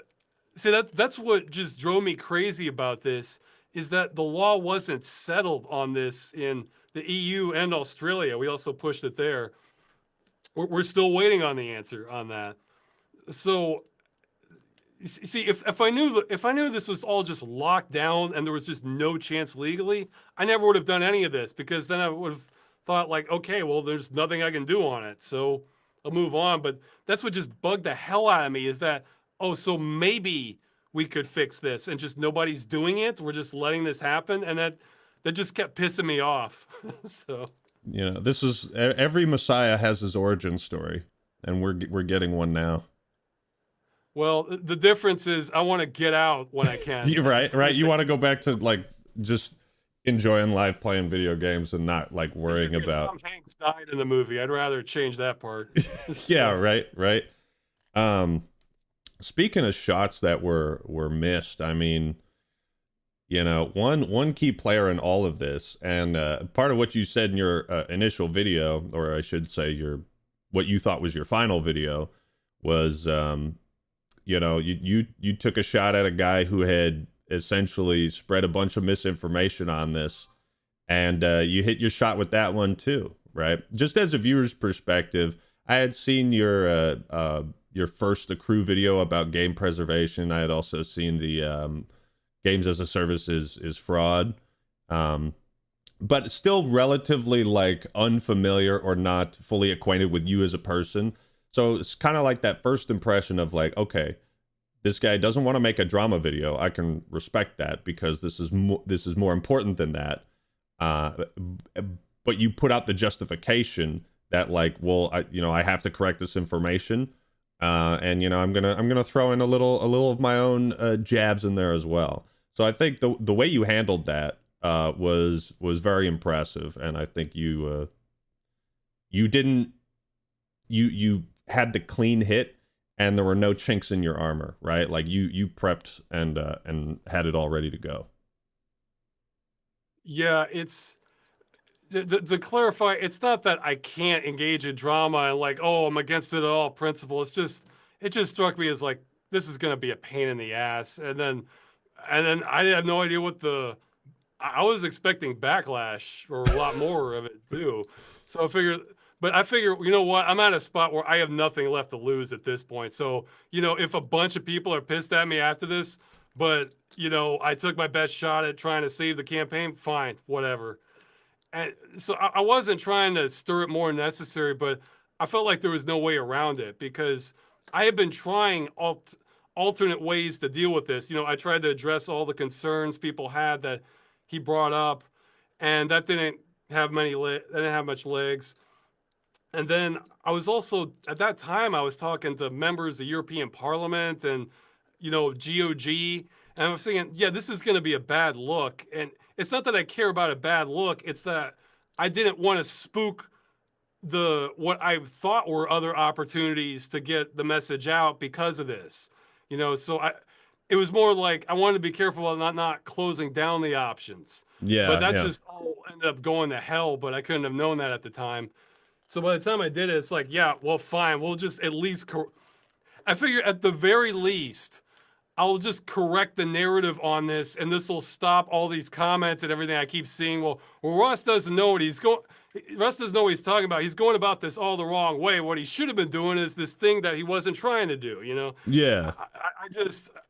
that's what just drove me crazy about this, is that the law wasn't settled on this in the EU and Australia. We also pushed it there. We're still waiting on the answer on that. So see, if I knew this was all just locked down and there was just no chance legally, I never would have done any of this, because then I would have thought like, okay, well, there's nothing I can do on it, so I'll move on. But that's what just bugged the hell out of me, is that, oh, so maybe we could fix this and just nobody's doing it. We're just letting this happen, and that just kept pissing me off. So this is, every Messiah has his origin story, and we're getting one now. Well, the difference is I want to get out when I can. Right. You want to go back to like just enjoying life, playing video games, and not like worrying about. Tom Hanks died in the movie. I'd rather change that part. Yeah, right. Speaking of shots that were missed, I mean, one key player in all of this, and part of what you said in your initial video, or I should say what you thought was your final video, was you took a shot at a guy who had essentially spread a bunch of misinformation on this, and you hit your shot with that one too, right? Just as a viewer's perspective, I had seen your first Accrue video about game preservation. I had also seen the games as a service is fraud, but still relatively like unfamiliar or not fully acquainted with you as a person. So it's kind of like that first impression of like, okay, this guy doesn't want to make a drama video. I can respect that, because this is more important than that. But you put out the justification that like, well, I have to correct this information, and I'm gonna throw in a little of my own jabs in there as well. So I think the way you handled that was very impressive, and I think you had the clean hit, and there were no chinks in your armor, right? Like you prepped and had it all ready to go. Yeah, to clarify, it's not that I can't engage in drama and like, oh, I'm against it all principle. It just struck me as like, this is going to be a pain in the ass. And then I have no idea what I was expecting backlash or a lot more of it too. So I figure, you know what? I'm at a spot where I have nothing left to lose at this point. So, if a bunch of people are pissed at me after this, but, I took my best shot at trying to save the campaign, fine, whatever. And so I wasn't trying to stir it more than necessary, but I felt like there was no way around it because I had been trying alternate ways to deal with this. I tried to address all the concerns people had that he brought up, and that didn't have much legs. And then I was also at that time I was talking to members of the European Parliament and GOG, and I was thinking, yeah, this is going to be a bad look. And it's not that I care about a bad look; it's that I didn't want to spook what I thought were other opportunities to get the message out because of this. So it was more like I wanted to be careful about not closing down the options. Yeah, But that yeah. just all ended up going to hell, but I couldn't have known that at the time. So by the time I did it, it's like, yeah, well, fine. We'll just at least, I figure at the very least, I'll just correct the narrative on this, and this will stop all these comments and everything I keep seeing. Well, Russ doesn't know what he's going. Russ doesn't know what he's talking about. He's going about this all the wrong way. What he should have been doing is this thing that he wasn't trying to do. Yeah.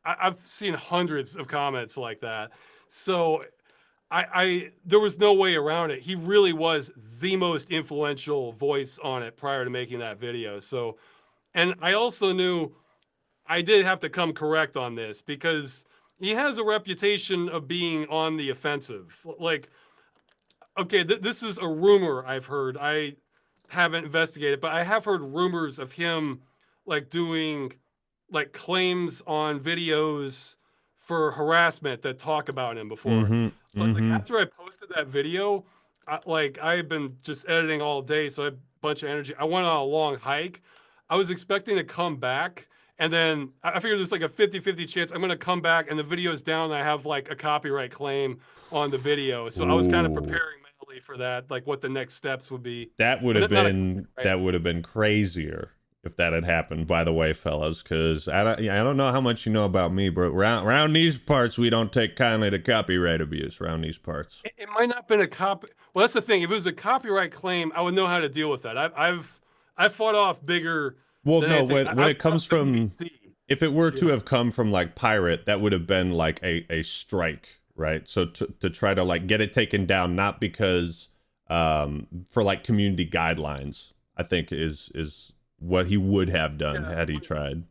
I've seen hundreds of comments like that. So there was no way around it. He really was the most influential voice on it prior to making that video. So, and I also knew I did have to come correct on this because he has a reputation of being on the offensive. Like, okay, this is a rumor I've heard. I haven't investigated, but I have heard rumors of him like doing like claims on videos for harassment that talk about him before. Mm-hmm. But Mm-hmm. like after I posted that video, I've been just editing all day, so I had a bunch of energy. I went on a long hike. I was expecting to come back, and then I figured there's like a 50-50 chance I'm going to come back and the video's down and I have like a copyright claim on the video. So I was kind of preparing mentally for that, like what the next steps would be. That would have been crazier if that had happened, by the way, fellas, because I don't know how much you know about me, but around these parts, we don't take kindly to copyright abuse around these parts. It might not have been a copy. Well, that's the thing. If it was a copyright claim, I would know how to deal with that. I've fought off bigger. Well, no, when it comes from, if it were to have come from like pirate, that would have been like a strike, right? So to try to like get it taken down, not because for like community guidelines, I think is what he would have done had he tried.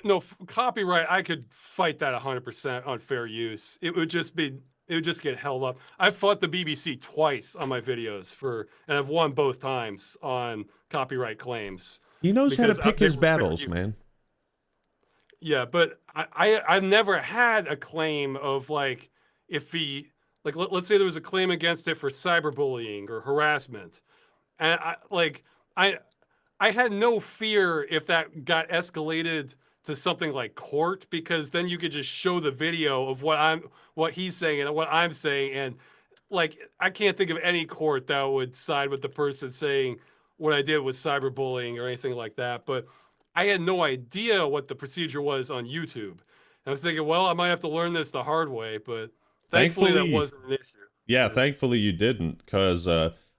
No, copyright, I could fight that 100% on fair use. It would just get held up. I've fought the BBC twice on my videos and I've won both times on copyright claims. He knows how to pick his battles, man. Yeah, but I've never had a claim of like, if he, like, let's say there was a claim against it for cyberbullying or harassment. And I had no fear if that got escalated to something like court, because then you could just show the video of what he's saying and what I'm saying. And like, I can't think of any court that would side with the person saying what I did was cyberbullying or anything like that. But I had no idea what the procedure was on YouTube. And I was thinking, well, I might have to learn this the hard way, but thankfully that wasn't an issue. Yeah, thankfully you didn't, because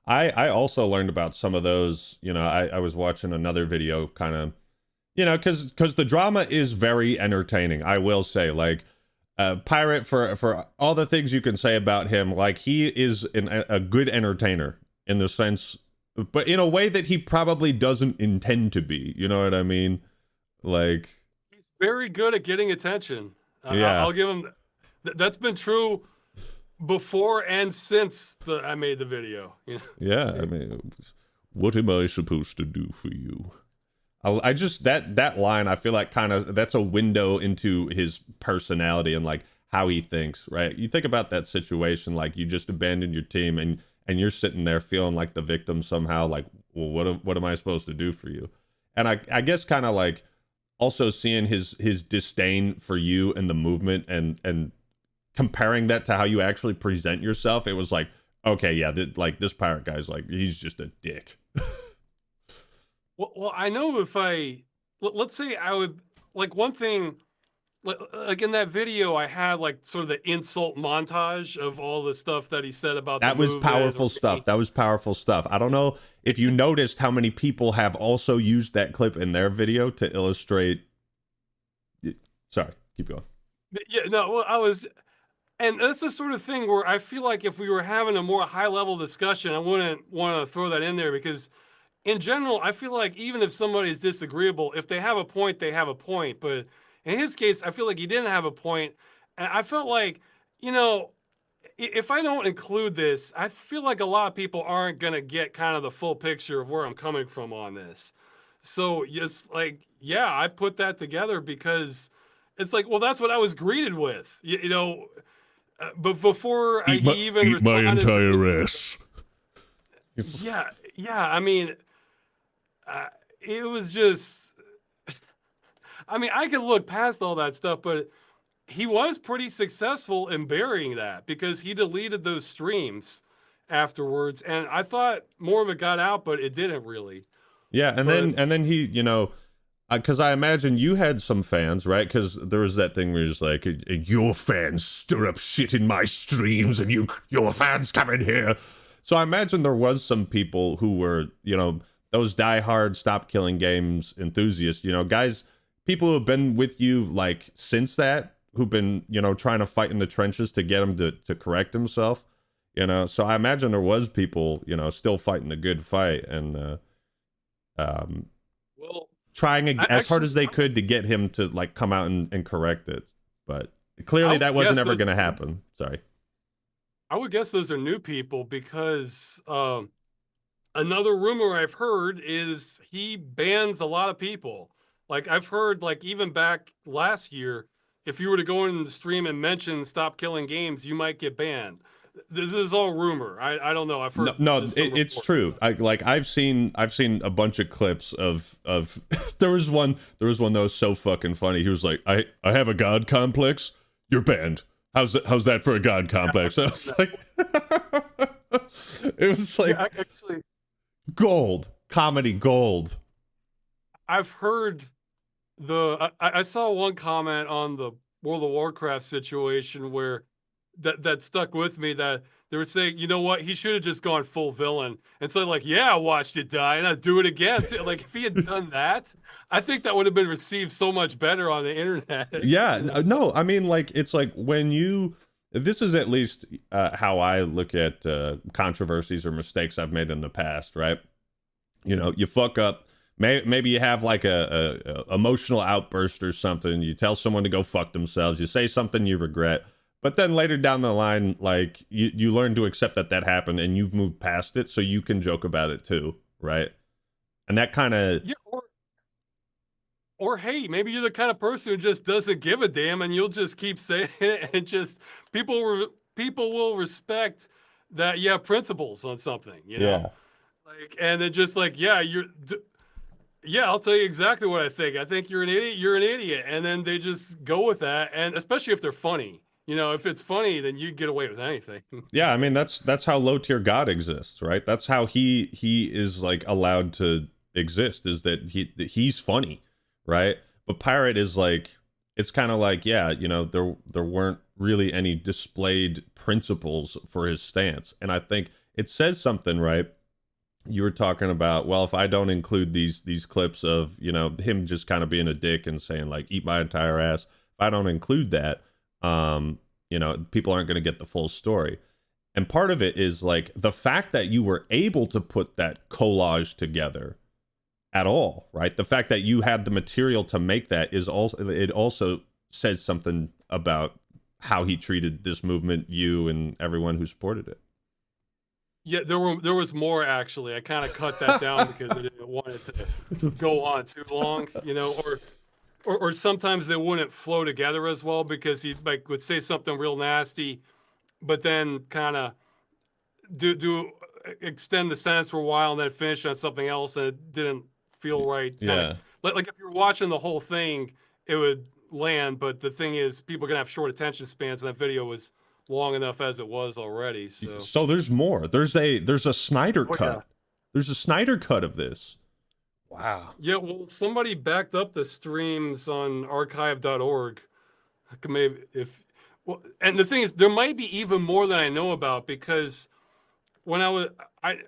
I also learned about some of those. I was watching another video, kind of, because the drama is very entertaining. I will say, like, Pirate, for all the things you can say about him, like, he is a good entertainer in the sense, but in a way that he probably doesn't intend to be. You know what I mean? Like, he's very good at getting attention. Yeah, I'll give him. That's been true before and since I made the video. Yeah, I mean, what am I supposed to do for you? I just that line, I feel like kind of that's a window into his personality and like how he thinks, right? You think about that situation, like you just abandoned your team and you're sitting there feeling like the victim somehow, like, well, what am I supposed to do for you? And I guess kind of like also seeing his disdain for you and the movement and comparing that to how you actually present yourself, it was like, Okay, yeah, like this pirate guy's like he's just a dick. Well, I know if let's say I would like one thing. Like in that video, I had like sort of the insult montage of all the stuff that he said about the That was movement. powerful stuff. That was powerful stuff. I don't know if you noticed how many people have also used that clip in their video to illustrate. Sorry, keep going. Yeah, no, well, and that's the sort of thing where I feel like if we were having a more high level discussion, I wouldn't want to throw that in there because in general, I feel like even if somebody is disagreeable, if they have a point, they have a point. But in his case, I feel like he didn't have a point. And I felt like, you know, if I don't include this, I feel like a lot of people aren't going to get kind of the full picture of where I'm coming from on this. So, yes, like, yeah, I put that together because it's like, well, that's what I was greeted with, but before he even Eat my responded to entire ass. yeah, yeah, I mean, it was just, I mean, I could look past all that stuff, but he was pretty successful in burying that because he deleted those streams afterwards. And I thought more of it got out, but it didn't really. Yeah, and then he, because I imagine you had some fans, right? Because there was that thing where he's like, your fans stir up shit in my streams, and your fans come in here. So I imagine there was some people who were, those diehard Stop Killing Games enthusiasts, guys, people who have been with you like since that, who've been, trying to fight in the trenches to get him to correct himself, So I imagine there was people, still fighting a good fight and well, trying as hard as they could to get him to like come out and correct it. But clearly that wasn't ever going to happen. Sorry. I would guess those are new people because another rumor I've heard is he bans a lot of people. Like I've heard, like even back last year, if you were to go in the stream and mention "Stop Killing Games," you might get banned. This is all rumor. I don't know. I've heard. No, it's true. I've seen a bunch of clips of there was one that was so fucking funny. He was like, I have a god complex. You're banned. How's that for a god complex? I was like, it was like actually gold comedy gold. I've heard I saw one comment on the World of Warcraft situation where that stuck with me, that they were saying, you know what, he should have just gone full villain. And so like, yeah, I watched it die and I'd do it again. Like if he had done that, I think that would have been received so much better on the internet. Yeah, no, I mean, like, it's like this is at least how I look at controversies or mistakes I've made in the past, right? You fuck up. Maybe you have like a emotional outburst or something. You tell someone to go fuck themselves. You say something you regret. But then later down the line, like, you learn to accept that happened and you've moved past it so you can joke about it too, right? And that kind of... Yeah, or hey, maybe you're the kind of person who just doesn't give a damn and you'll just keep saying it and just people will respect that you have principles on something, Yeah. Like, and then just like, yeah, I'll tell you exactly what I think. I think you're an idiot. And then they just go with that. And especially if they're funny. If it's funny, then you get away with anything. Yeah, I mean that's how low tier God exists, right? That's how he is like allowed to exist, is that he's funny, right? But Pirate is like, it's kind of like, yeah, there weren't really any displayed principles for his stance, and I think it says something, right? You were talking about, well, if I don't include these clips of him just kind of being a dick and saying like, eat my entire ass, if I don't include that, people aren't going to get the full story. And part of it is like the fact that you were able to put that collage together at all, right? The fact that you had the material to make that it also says something about how he treated this movement, you and everyone who supported it. Yeah, there was more, actually. I kind of cut that down because I didn't want it to go on too long, or sometimes they wouldn't flow together as well because he like would say something real nasty, but then kind of extend the sentence for a while and then finish on something else, and it didn't feel right. Yeah. Like if you're watching the whole thing, it would land. But the thing is, people are gonna have short attention spans, and that video was long enough as it was already. So, So there's more. There's a Snyder oh yeah, cut. There's a Snyder cut of this. Wow. yeah. Well, somebody backed up the streams on archive.org. Maybe if, well, and the thing is, there might be even more than I know about because when I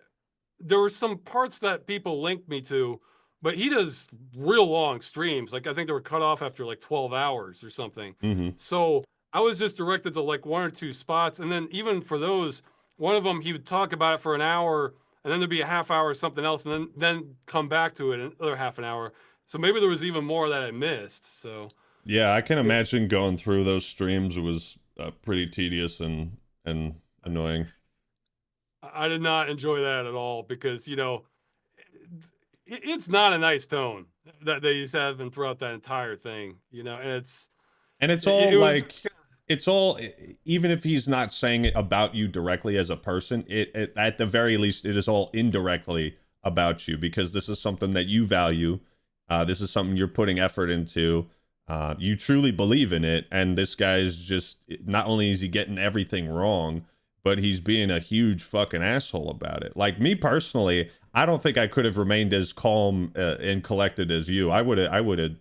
there were some parts that people linked me to, but he does real long streams. Like I think they were cut off after like 12 hours or something. Mm-hmm. So I was just directed to like one or two spots. And then even for those, one of them, he would talk about it for an hour and then there'd be a half hour or something else and then come back to it another half an hour. So maybe there was even more that I missed. So Yeah, I can imagine going through those streams was pretty tedious and annoying. I did not enjoy that at all because, it's not a nice tone that he's having throughout that entire thing, and And it was it's all even if he's not saying it about you directly as a person, it at the very least it is all indirectly about you because this is something that you value. This is something you're putting effort into. You truly believe in it, and this guy's just not only is he getting everything wrong, but he's being a huge fucking asshole about it. Like me personally, I don't think I could have remained as calm and collected as you. I would have,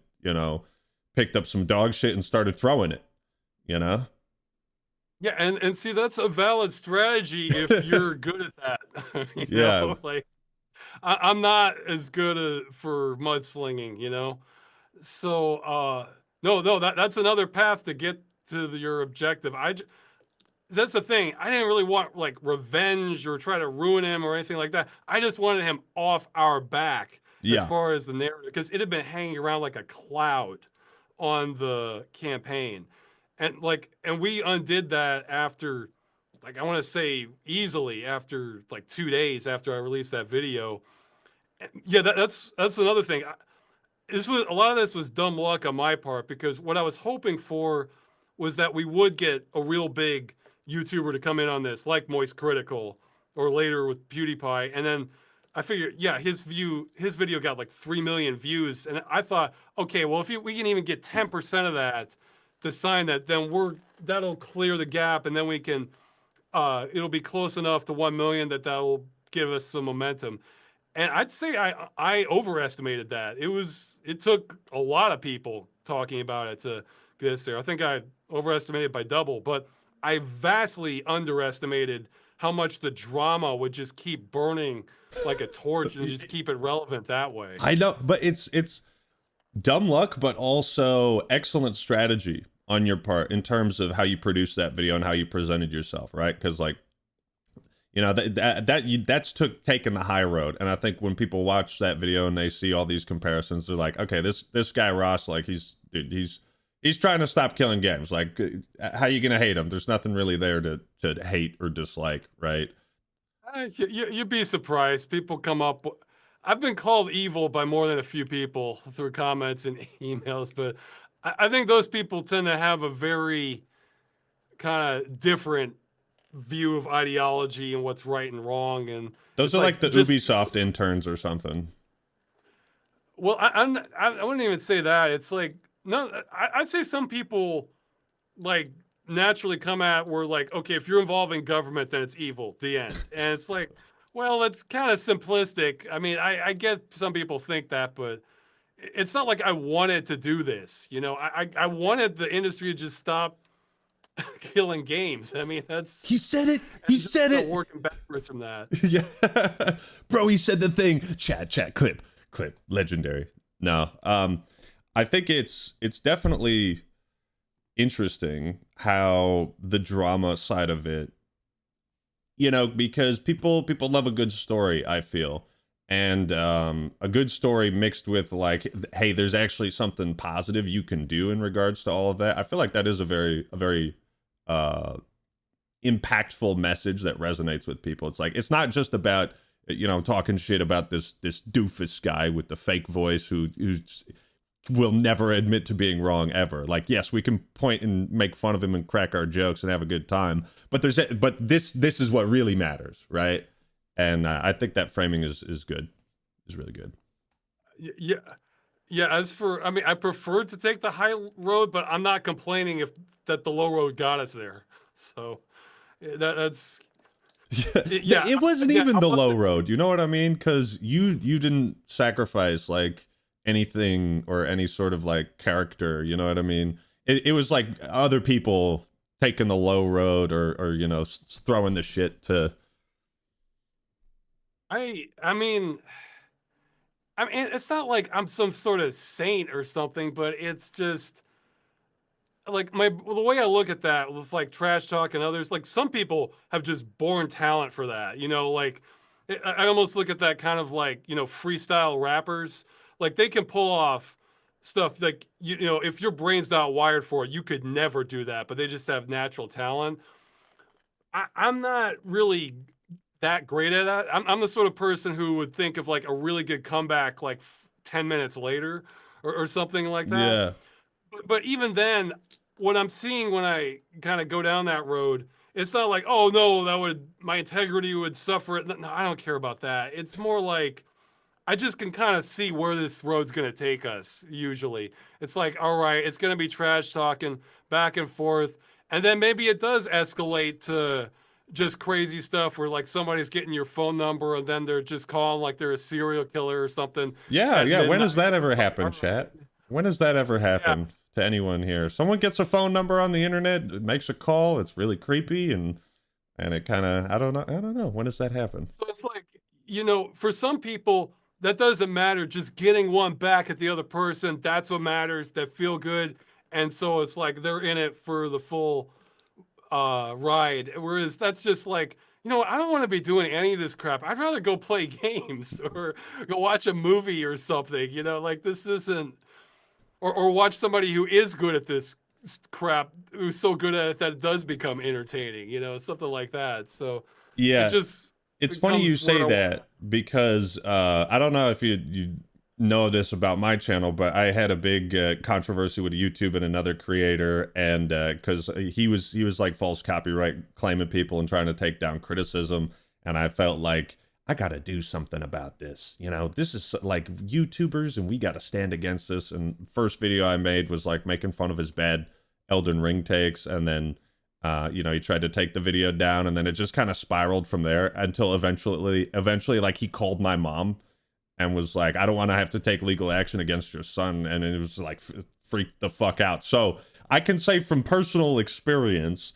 picked up some dog shit and started throwing it, you know? yeah, and see that's a valid strategy if you're good at that. Yeah. Like I'm not as good for mudslinging, So no, that's another path to get to your objective. That's the thing. I didn't really want like revenge or try to ruin him or anything like that. I just wanted him off our back as Yeah. far as the narrative because it had been hanging around like a cloud on the campaign. And we undid that after like I want to say easily after like 2 days after I released that video. Yeah, that's another thing. This was a lot of this was dumb luck on my part because what I was hoping for was that we would get a real big YouTuber to come in on this, like Moist Critical, or later with PewDiePie, and then I figured, yeah, his video got like 3 million views, and I thought, okay, well, if we can even get 10% of that to sign that, then that'll clear the gap, and then we can, it'll be close enough to 1 million that'll give us some momentum. And I'd say I overestimated that. It took a lot of people talking about it to get us there. I think I overestimated by double, but I vastly underestimated how much the drama would just keep burning like a torch and just keep it relevant that way. I know, but it's dumb luck, but also excellent strategy on your part in terms of how you produced that video and how you presented yourself, right? Because like, that's taking the high road, and I think when people watch that video and they see all these comparisons, they're like, okay, this guy Ross, like he's trying to stop killing games. Like, how you gonna hate him? There's nothing really there to hate or dislike, right? You'd be surprised. People come up. I've been called evil by more than a few people through comments and emails, but I think those people tend to have a very kind of different view of ideology and what's right and wrong. And Those are like the Ubisoft interns or something. Well, I wouldn't even say that. It's like no, I'd say some people like naturally come at where like, okay, if you're involving government, then it's evil. The end. And it's like, well, it's kind of simplistic. I mean, I get some people think that, but it's not like I wanted to do this. I wanted the industry to just stop killing games. I mean, he said it. He said it. Working backwards from that. Yeah, bro. He said the thing. Chat. Clip. Legendary. No. I think it's definitely interesting how the drama side of it. Because people love a good story. I feel. And a good story mixed with like, hey, there's actually something positive you can do in regards to all of that. I feel like that is a very impactful message that resonates with people. It's like, it's not just about talking shit about this doofus guy with the fake voice who will never admit to being wrong ever. Like, yes, we can point and make fun of him and crack our jokes and have a good time, but this is what really matters, right? And I think that framing is good, is really good. Yeah. As for, I mean, I preferred to take the high road, but I'm not complaining that the low road got us there. So That's yeah. It wasn't Again, even I the low wasn't. road. You know what I mean? Because you didn't sacrifice like anything or any sort of like character. You know what I mean? It was like other people taking the low road or you know throwing the shit to. I mean, it's not like I'm some sort of saint or something, but it's just like the way I look at that with like trash talk and others, like some people have just born talent for that. Like I almost look at that kind of like freestyle rappers. Like they can pull off stuff like if your brain's not wired for it, you could never do that. But they just have natural talent. I'm not really that great at that. I'm the sort of person who would think of like a really good comeback like 10 minutes later or something like that. Yeah, But even then, what I'm seeing when I kind of go down that road, it's not like, oh no, my integrity would suffer. No, I don't care about that. It's more like I just can kind of see where this road's gonna take us. Usually, it's like, all right, it's gonna be trash talking back and forth, and then maybe it does escalate to just crazy stuff where like somebody's getting your phone number and then they're just calling like they're a serial killer or something yeah, at yeah. When has midnight. that ever It's like, happened, all chat? right. When has that ever Yeah. happened to anyone here? Someone gets a phone number on the internet, makes a call. It's really creepy and it kind of I don't know. When does that happen? So it's like, for some people, that doesn't matter. Just getting one back at the other person, that's what matters. That feel good. And so it's like they're in it for the full ride. Whereas that's just like, I don't want to be doing any of this crap. I'd rather go play games or go watch a movie or something. Like this isn't, or watch somebody who is good at this crap, who's so good at it that it does become entertaining, something like that. So it Yeah, just it's funny you becomes say where I want. that because I don't know if you know this about my channel, but I had a big controversy with YouTube and another creator, and because he was like false copyright claiming people and trying to take down criticism, and I felt like I got to do something about this. You know, this is like YouTubers, and we got to stand against this. And first video I made was like making fun of his bad Elden Ring takes, and then you know, he tried to take the video down, and then it just kind of spiraled from there until eventually, like he called my mom and was like, "I don't want to have to take legal action against your son," and it was like freaked the fuck out. So I can say from personal experience,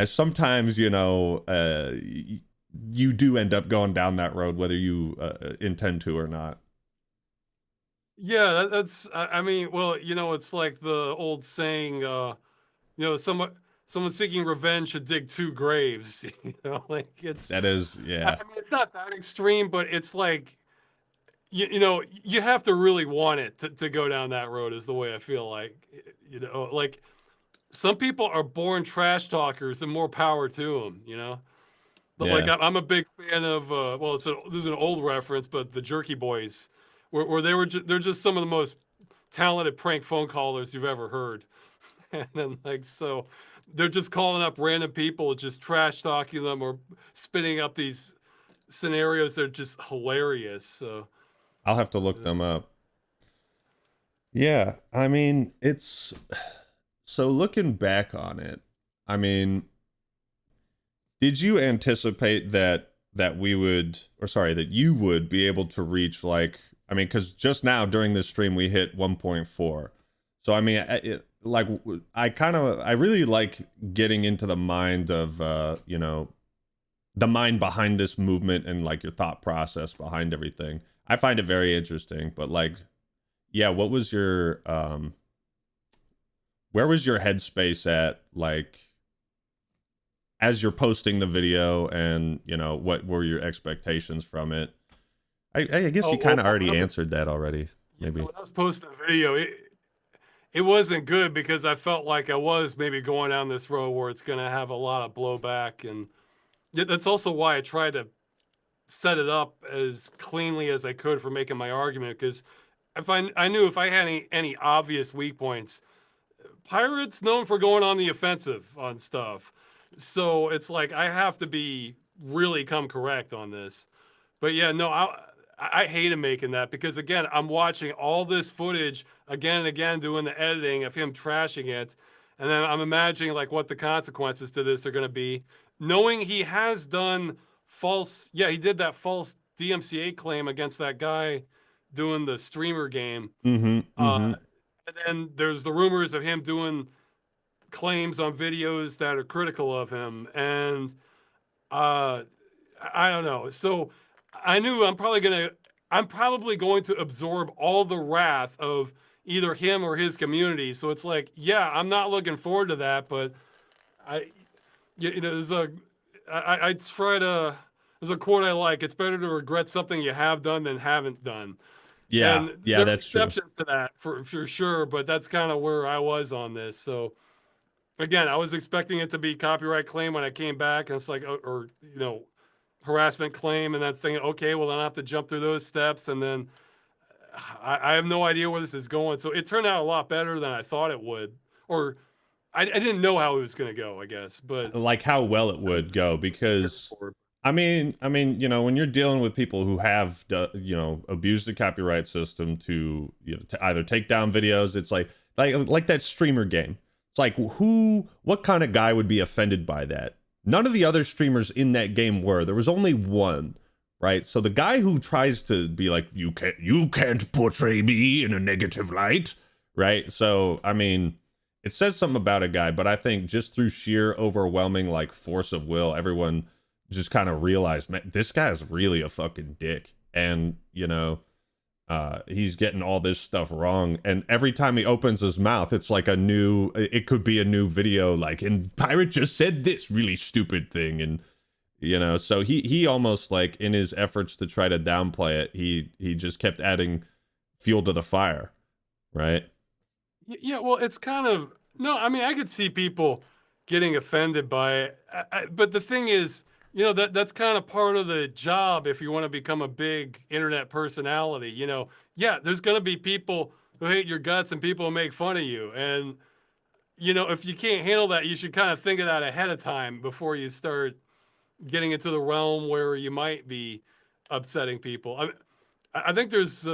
sometimes you know, you do end up going down that road, whether you intend to or not. Yeah, that's. I mean, well, it's like the old saying. Someone seeking revenge should dig two graves. Like it's. That is, I yeah, mean, it's not that extreme, but it's like you have to really want it to go down that road. Is the way I feel like. Like some people are born trash talkers, and more power to them. But like yeah, I'm a big fan of well, this is an old reference, but the Jerky Boys, where they're just some of the most talented prank phone callers you've ever heard, and then like so, they're just calling up random people, just trash talking them or spinning up these scenarios. They're just hilarious. So I'll have to look them up. Yeah, I mean, it's so looking back on it, I mean, did you anticipate that we would, or sorry, that you would be able to reach like, I mean, because just now during this stream we hit 1.4. So I mean, like I really like getting into the mind of you know, the mind behind this movement and like your thought process behind everything. I find it very interesting, but like, yeah, what was your where was your headspace at like as you're posting the video, and you know what were your expectations from it? I guess oh, you kind of when already I was answered that already, maybe. when I was posting the video, it wasn't good because I felt like I was maybe going down this road where it's going to have a lot of blowback, and yeah, that's also why I tried to set it up as cleanly as I could for making my argument. Because if I knew if I had any obvious weak points, Pirates known for going on the offensive on stuff, so it's like I have to be really come correct on this. But yeah, no, I hated making that because again, I'm watching all this footage again and again, doing the editing of him trashing it, and then I'm imagining like what the consequences to this are going to be. knowing he has done false, yeah, he did that false DMCA claim against that guy doing the streamer game. Mm-hmm. Uh, Mm-hmm. and then there's the rumors of him doing claims on videos that are critical of him. And uh, I don't know. So I knew I'm probably going to absorb all the wrath of either him or his community. So it's like, yeah, I'm not looking forward to that, but I, you know, I try to, there's a quote I like, it's better to regret something you have done than haven't done. Yeah, And yeah, there are that's true. exceptions to that for sure, but that's kind of where I was on this. So again, I was expecting it to be copyright claim when I came back, and it's like, or you know, harassment claim, and then thinking, okay, well, then I have to jump through those steps, and then I have no idea where this is going. So it turned out a lot better than I thought it would, or I didn't know how it was going to go, I guess, but Like how well it would go, because you know, when you're dealing with people who have, you know, abused the copyright system to, you know, to either take down videos, it's like that streamer game. It's like, what kind of guy would be offended by that? None of the other streamers in that game were. There was only one, right? So the guy who tries to be like, you can't portray me in a negative light, right? So I mean, it says something about a guy, but I think just through sheer overwhelming like force of will, everyone just kind of realized, man, this guy's really a fucking dick. And, you know, he's getting all this stuff wrong. And every time he opens his mouth, it's like it could be a new video, like, and Pirate just said this really stupid thing. And, you know, so he almost, like, in his efforts to try to downplay it, he just kept adding fuel to the fire, right? yeah, well, it's kind of, no, I mean, I could see people getting offended by it, but the thing is, you know, that's kind of part of the job if you want to become a big internet personality. You know, yeah, there's going to be people who hate your guts and people who make fun of you, and you know, if you can't handle that, you should kind of think of that ahead of time before you start getting into the realm where you might be upsetting people. I think there's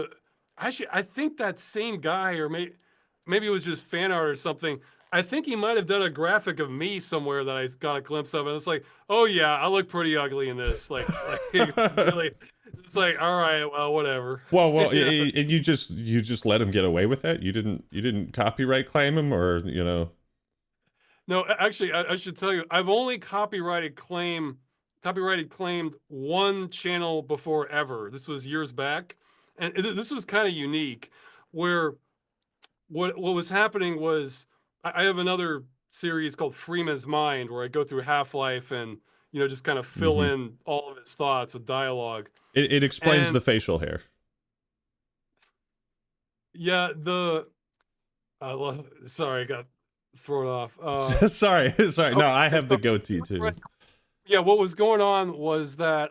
actually, I think that same guy, or maybe it was just fan art or something. I think he might have done a graphic of me somewhere that I got a glimpse of, and it's like, oh yeah, I look pretty ugly in this. Like really, it's like, all right, well, whatever. Well, You know? and you just let him get away with it. You didn't copyright claim him, or, you know. No, actually, I should tell you, I've only copyrighted claimed one channel before ever. This was years back, and this was kind of unique, where what was happening was I have another series called Freeman's Mind where I go through Half-Life and, you know, just kind of fill Mhm. in all of his thoughts with dialogue. It explains And the facial hair. yeah, well, sorry, I got thrown off. Sorry. No, I Okay, have the goatee too. yeah, what was going on was that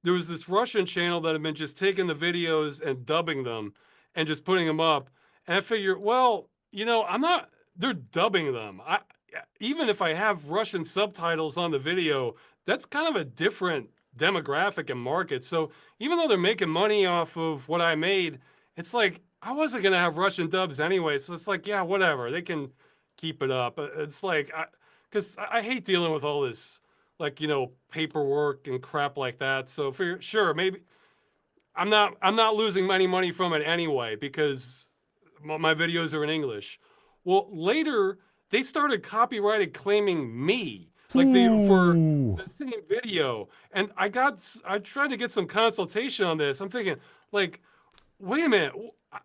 there was this Russian channel that had been just taking the videos and dubbing them and just putting them up. And I figured, well, you know, they're dubbing them. Even if I have Russian subtitles on the video, that's kind of a different demographic and market. So even though they're making money off of what I made, it's like, I wasn't going to have Russian dubs anyway. So it's like, yeah, whatever. They can keep it up. It's like, because I hate dealing with all this, like, you know, paperwork and crap like that. So for sure, maybe I'm not losing any money from it anyway because my videos are in English. Well, later they started copyrighted claiming me, like for Ooh. the same video, and I tried to get some consultation on this. I'm thinking, like, wait a minute,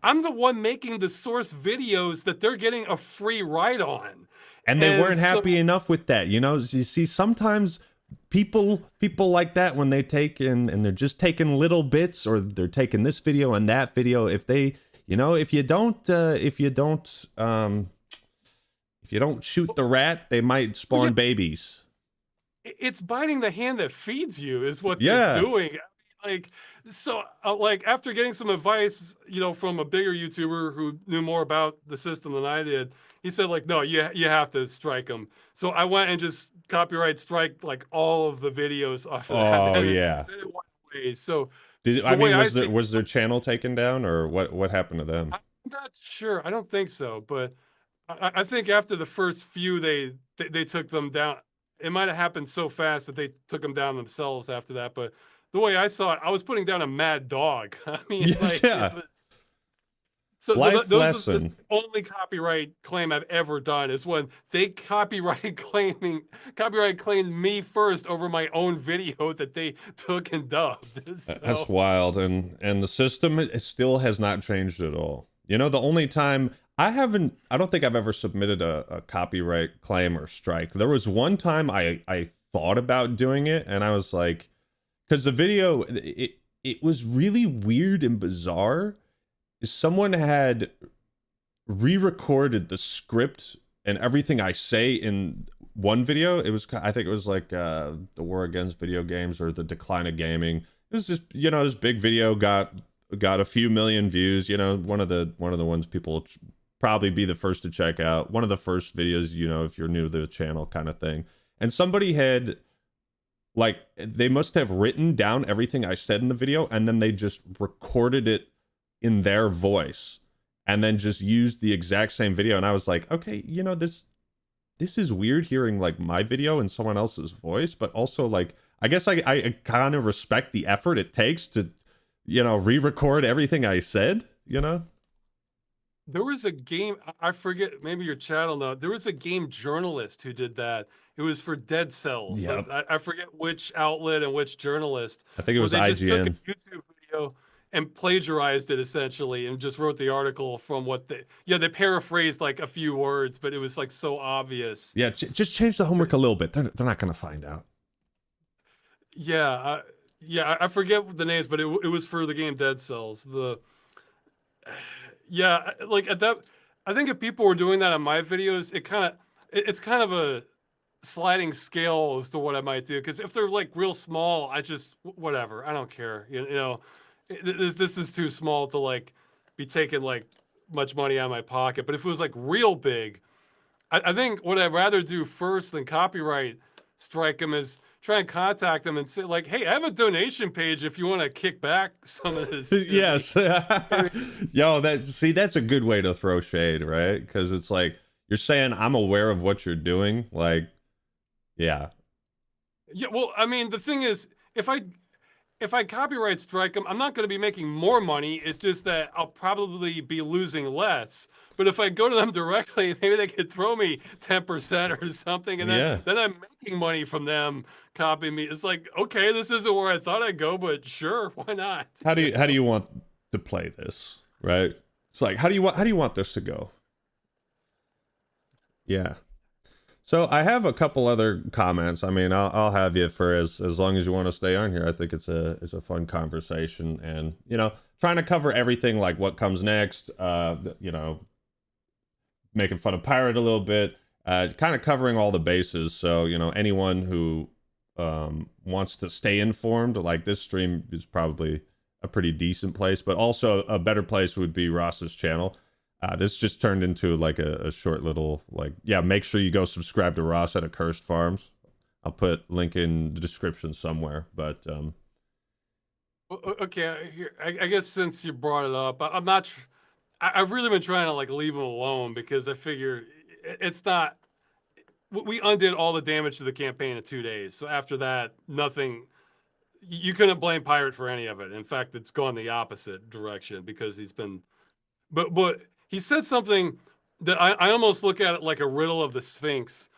I'm the one making the source videos that they're getting a free ride on. And they And weren't so, happy enough with that. You know, you see, sometimes people like that, when they take and they're just taking little bits, or they're taking this video and that video, if they, you know, if you don't shoot the rat, they might spawn babies. it's biting the hand that feeds you is what it's Yeah. doing. Like, so like after getting some advice, you know, from a bigger YouTuber who knew more about the system than I did, he said, like, no, you have to strike them. So I went and just copyright strike like all of the videos off of that. Oh yeah. Then it went away. So I mean, way see, was their channel taken down, or what happened to them? I'm not sure. I don't think so, but I think after the first few, they took them down. it might have happened so fast that they took him down themselves after that. But the way I saw it, I was putting down a mad dog. I mean, Yeah, like, yeah. so Life those are the lesson. only copyright claim I've ever done is when they copyright claimed me first over my own video that they took and dubbed. That's So wild, and the system it still has not changed at all. You know, the only time I don't think I've ever submitted a copyright claim or strike. There was one time I thought about doing it, and I was like, because the video it was really weird and bizarre. Someone had re-recorded the script and everything I say in one video. It was, I think it was like the war against video games or the decline of gaming. It was just, you know, this big video got a few million views. You know, one of the ones people probably be the first to check out. One of the first videos, you know, if you're new to the channel, kind of thing. And somebody had, like, they must have written down everything I said in the video, and then they just recorded it in their voice and then just used the exact same video. And I was like, okay, you know, this is weird hearing like my video in someone else's voice, but also like, I guess I kind of respect the effort it takes to, you know, re-record everything I said, you know? there was a game, I forget, maybe your channel know. There was a game journalist who did that. It was for Dead Cells. Yep. I forget which outlet and which journalist. I think it was where they just took a IGN. YouTube video and plagiarized it essentially and just wrote the article from what they paraphrased like a few words, but it was like so obvious. Yeah, just change the homework a little bit. They're not going to find out. Yeah, I forget the names, but it was for the game Dead Cells. Yeah, like at that, I think if people were doing that on my videos, it's kind of a sliding scale as to what I might do. Because if they're like real small, I just whatever, I don't care. You know, this is too small to like be taking like much money out of my pocket. But if it was like real big, I think what I'd rather do first than copyright strike them is try and contact them and say like, hey, I have a donation page if you want to kick back some of this. Yes. Yo, that's a good way to throw shade, right? Because it's like you're saying I'm aware of what you're doing. Like, yeah. Yeah, well, I mean, the thing is, if I copyright strike them, I'm not going to be making more money. It's just that I'll probably be losing less. But if I go to them directly, maybe they could throw me 10% or something, and then I'm making money from them copying me. It's like, okay, this isn't where I thought I'd go, but sure, why not? How do you want to play this, right? It's like, how do you want this to go? Yeah. So I have a couple other comments. I mean, I'll have you for as long as you want to stay on here. I think it's a fun conversation, and you know, trying to cover everything, like what comes next. You know, making fun of Pirate a little bit, kind of covering all the bases. So you know, anyone who wants to stay informed, like this stream is probably a pretty decent place, but also a better place would be Ross's channel. This just turned into like a short little, like, yeah, make sure you go subscribe to Ross at Accursed Farms. I'll put link in the description somewhere, but okay, I guess since you brought it up, I'm not. I've really been trying to like leave him alone because I figure it's not. We undid all the damage to the campaign in 2 days. So after that, nothing. You couldn't blame Pirate for any of it. In fact, it's gone the opposite direction because he's been. But he said something that I almost look at it like a riddle of the Sphinx,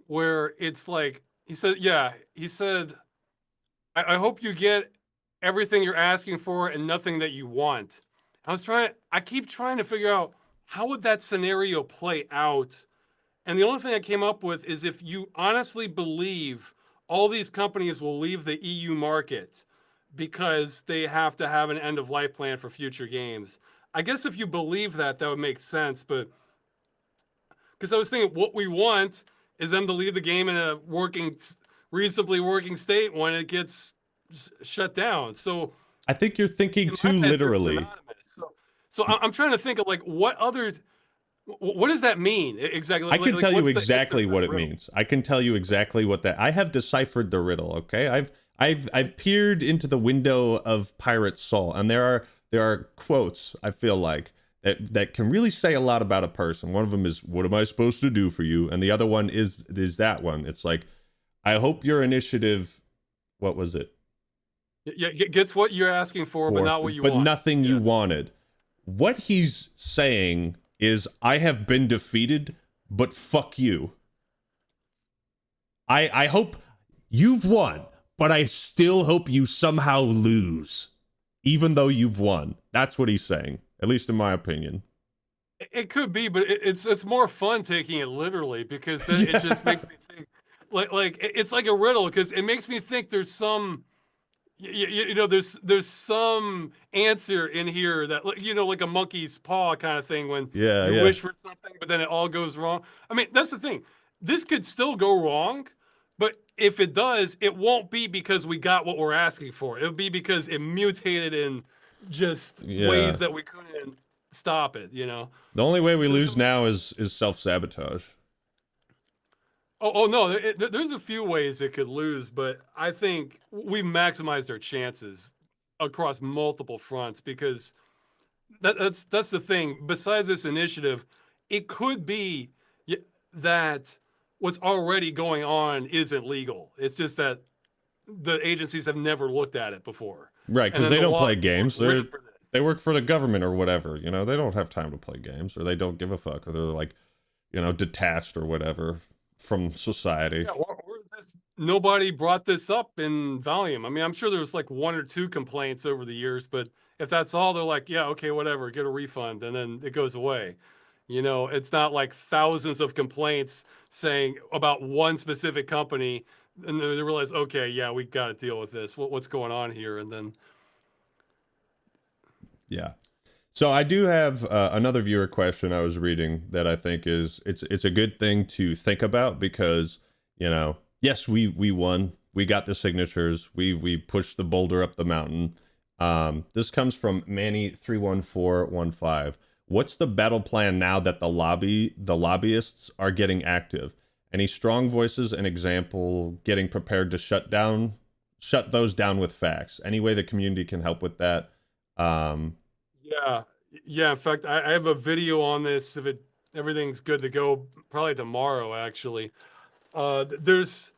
where it's like he said, I hope you get everything you're asking for and nothing that you want. I keep trying to figure out how would that scenario play out. And the only thing I came up with is if you honestly believe all these companies will leave the EU market because they have to have an end of life plan for future games. I guess if you believe that would make sense, but because I was thinking what we want is them to leave the game in a reasonably working state when it gets shut down. So I think you're thinking too literally. So I'm trying to think of like what does that mean exactly? I can tell you exactly what it means. I can tell you exactly what that. I have deciphered the riddle. Okay, I've peered into the window of Pirate's soul, and there are quotes, I feel like, that can really say a lot about a person. One of them is, what am I supposed to do for you? And the other one is that one. It's like, I hope your initiative, what was it? Yeah, gets what you're asking for, but not what you but want. nothing Yeah. you wanted. What he's saying is, I have been defeated, but fuck you. I hope you've won, but I still hope you somehow lose, even though you've won. That's what he's saying, at least in my opinion. It could be, but it's more fun taking it literally, because then it just makes me think like it's like a riddle, because it makes me think there's some there's some answer in here that, like a monkey's paw kind of thing, when Yeah, you yeah. wish for something but then it all goes wrong. I mean, that's the thing. This could still go wrong, but if it does, it won't be because we got what we're asking for. It'll be because it mutated in just Yeah. ways that we couldn't stop it. The only way we So, lose so now is self-sabotage. Oh no, there's a few ways it could lose, but I think we maximized our chances across multiple fronts, because that's the thing. Besides this initiative, it could be that what's already going on isn't legal. It's just that the agencies have never looked at it before, Right, and because then they the don't law play games. written for this. They work for the government or whatever. They don't have time to play games, or they don't give a fuck, or they're like, detached or whatever from society. Yeah, nobody brought this up in volume. I mean, I'm sure there was like one or two complaints over the years, but if that's all, they're like, yeah, okay, whatever, get a refund, and then it goes away. It's not like thousands of complaints saying about one specific company, and then they realize, okay, yeah, we got to deal with this. What's going on here? And then, Yeah. So I do have another viewer question I was reading that I think it's a good thing to think about, because yes, we won, we got the signatures, we pushed the boulder up the mountain. This comes from Manny31415. What's the battle plan now that the lobbyists are getting active? Any strong voices, an example, getting prepared to shut those down with facts? Any way the community can help with that? yeah, yeah. In fact, I have a video on this. If everything's good to go, probably tomorrow, actually. There's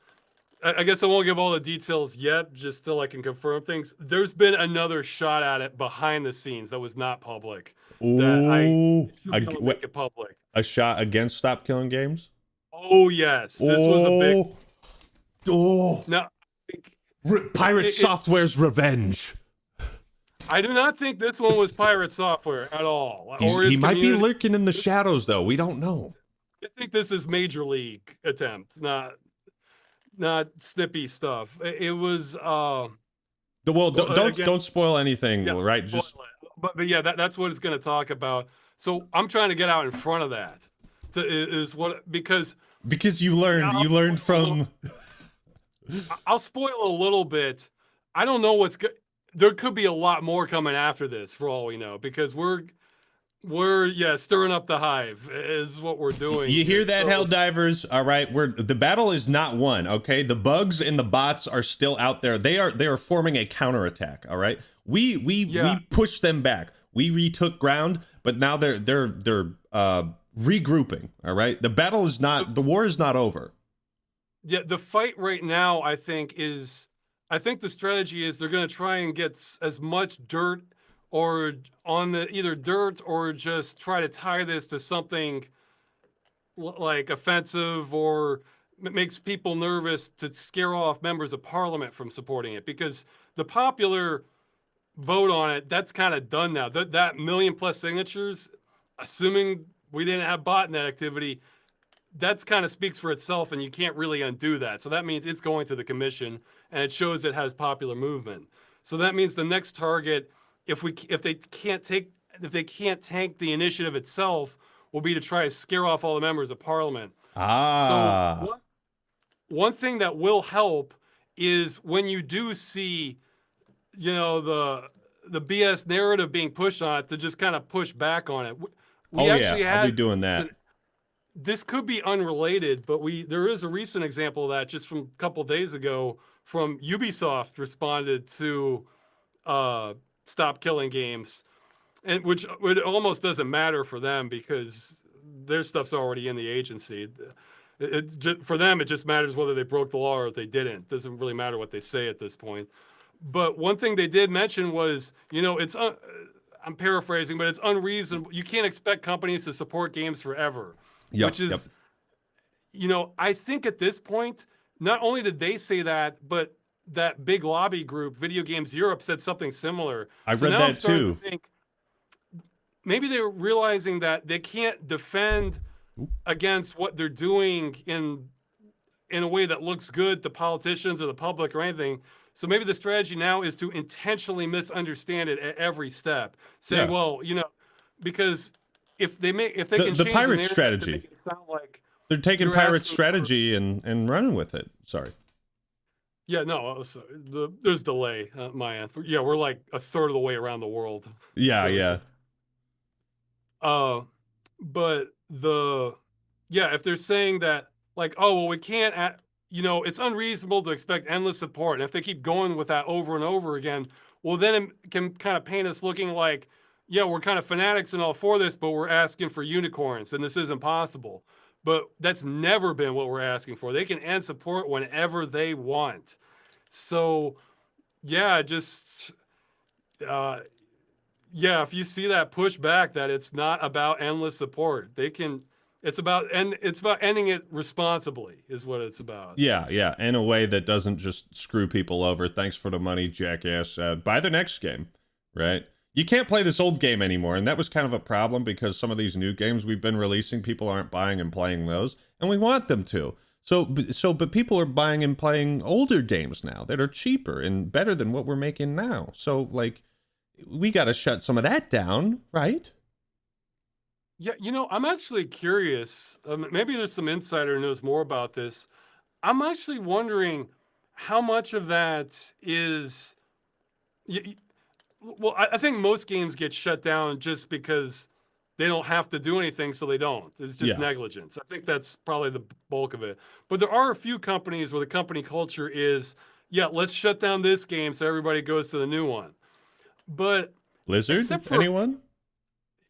I guess I won't give all the details yet, just till I can confirm things. There's been another shot at it behind the scenes that was not public. That I Ooh, should be able to make it public. a shot against Stop Killing Games? Oh yes, this was a big. Oh, No, Pirate Software's revenge. I do not think this one was Pirate Software at all. He might be lurking in the shadows, though. We don't know. I think this is Major League attempt, not snippy stuff. It was. Don't spoil anything, Yeah, right? Just but yeah, that's what it's going to talk about. So I'm trying to get out in front of that. Because you learned from. I'll spoil a little bit. I don't know what's good. There could be a lot more coming after this, for all we know, because we're stirring up the hive is what we're doing. You hear that, Helldivers? All right, the battle is not won. Okay, the bugs and the bots are still out there. They are forming a counterattack. All right, we pushed them back. We retook ground, but now they're regrouping. All right, the war is not over. Yeah, the fight right now, I think the strategy is they're going to try and get as much dirt or on either dirt, or just try to tie this to something like offensive, or makes people nervous, to scare off members of parliament from supporting it, because the popular vote on it, that's kind of done now. That million plus signatures, assuming we didn't have botnet activity, that's kind of speaks for itself, and you can't really undo that. So that means it's going to the commission, and it shows it has popular movement. So that means the next target, if they can't tank the initiative itself, will be to try to scare off all the members of parliament. So one thing that will help is when you do see, the BS narrative being pushed on it, to just kind of push back on it. I'll be doing that. This could be unrelated, but there is a recent example of that just from a couple days ago, from Ubisoft responded to Stop Killing Games, and which it almost doesn't matter for them because their stuff's already in the agency. For them, it just matters whether they broke the law or if they didn't. It doesn't really matter what they say at this point. But one thing they did mention was, I'm paraphrasing, but it's unreasonable. You can't expect companies to support games forever, which is, I think at this point, not only did they say that, but that big lobby group, Video Games Europe, said something similar. I read that too. To think maybe they're realizing that they can't defend against what they're doing in a way that looks good to politicians or the public or anything. So maybe the strategy now is to intentionally misunderstand it at every step. Say, well, because if they can change the pirate strategy, make it sound like they're taking pirate strategy and running with it. Sorry. Yeah, no, there's delay on my end. Yeah, we're like a third of the way around the world. Yeah, yeah. But if they're saying that, like, oh, well, we can't, it's unreasonable to expect endless support. And if they keep going with that over and over again, well, then it can kind of paint us looking like, yeah, we're kind of fanatics and all for this, but we're asking for unicorns and this isn't possible. But that's never been what we're asking for. They can end support whenever they want. So, yeah, if you see that pushback that it's not about endless support, it's about ending it responsibly is what it's about. Yeah, in a way that doesn't just screw people over. Thanks for the money, jackass. Buy the next game, right? You can't play this old game anymore, and that was kind of a problem because some of these new games we've been releasing, people aren't buying and playing those, and we want them to. But people are buying and playing older games now that are cheaper and better than what we're making now. So, like, we got to shut some of that down, right? Yeah, I'm actually curious. Maybe there's some insider who knows more about this. I'm actually wondering how much of that is... Well, I think most games get shut down just because they don't have to do anything, so they don't. It's just negligence. I think that's probably the bulk of it. But there are a few companies where the company culture is, let's shut down this game so everybody goes to the new one. But Blizzard, anyone?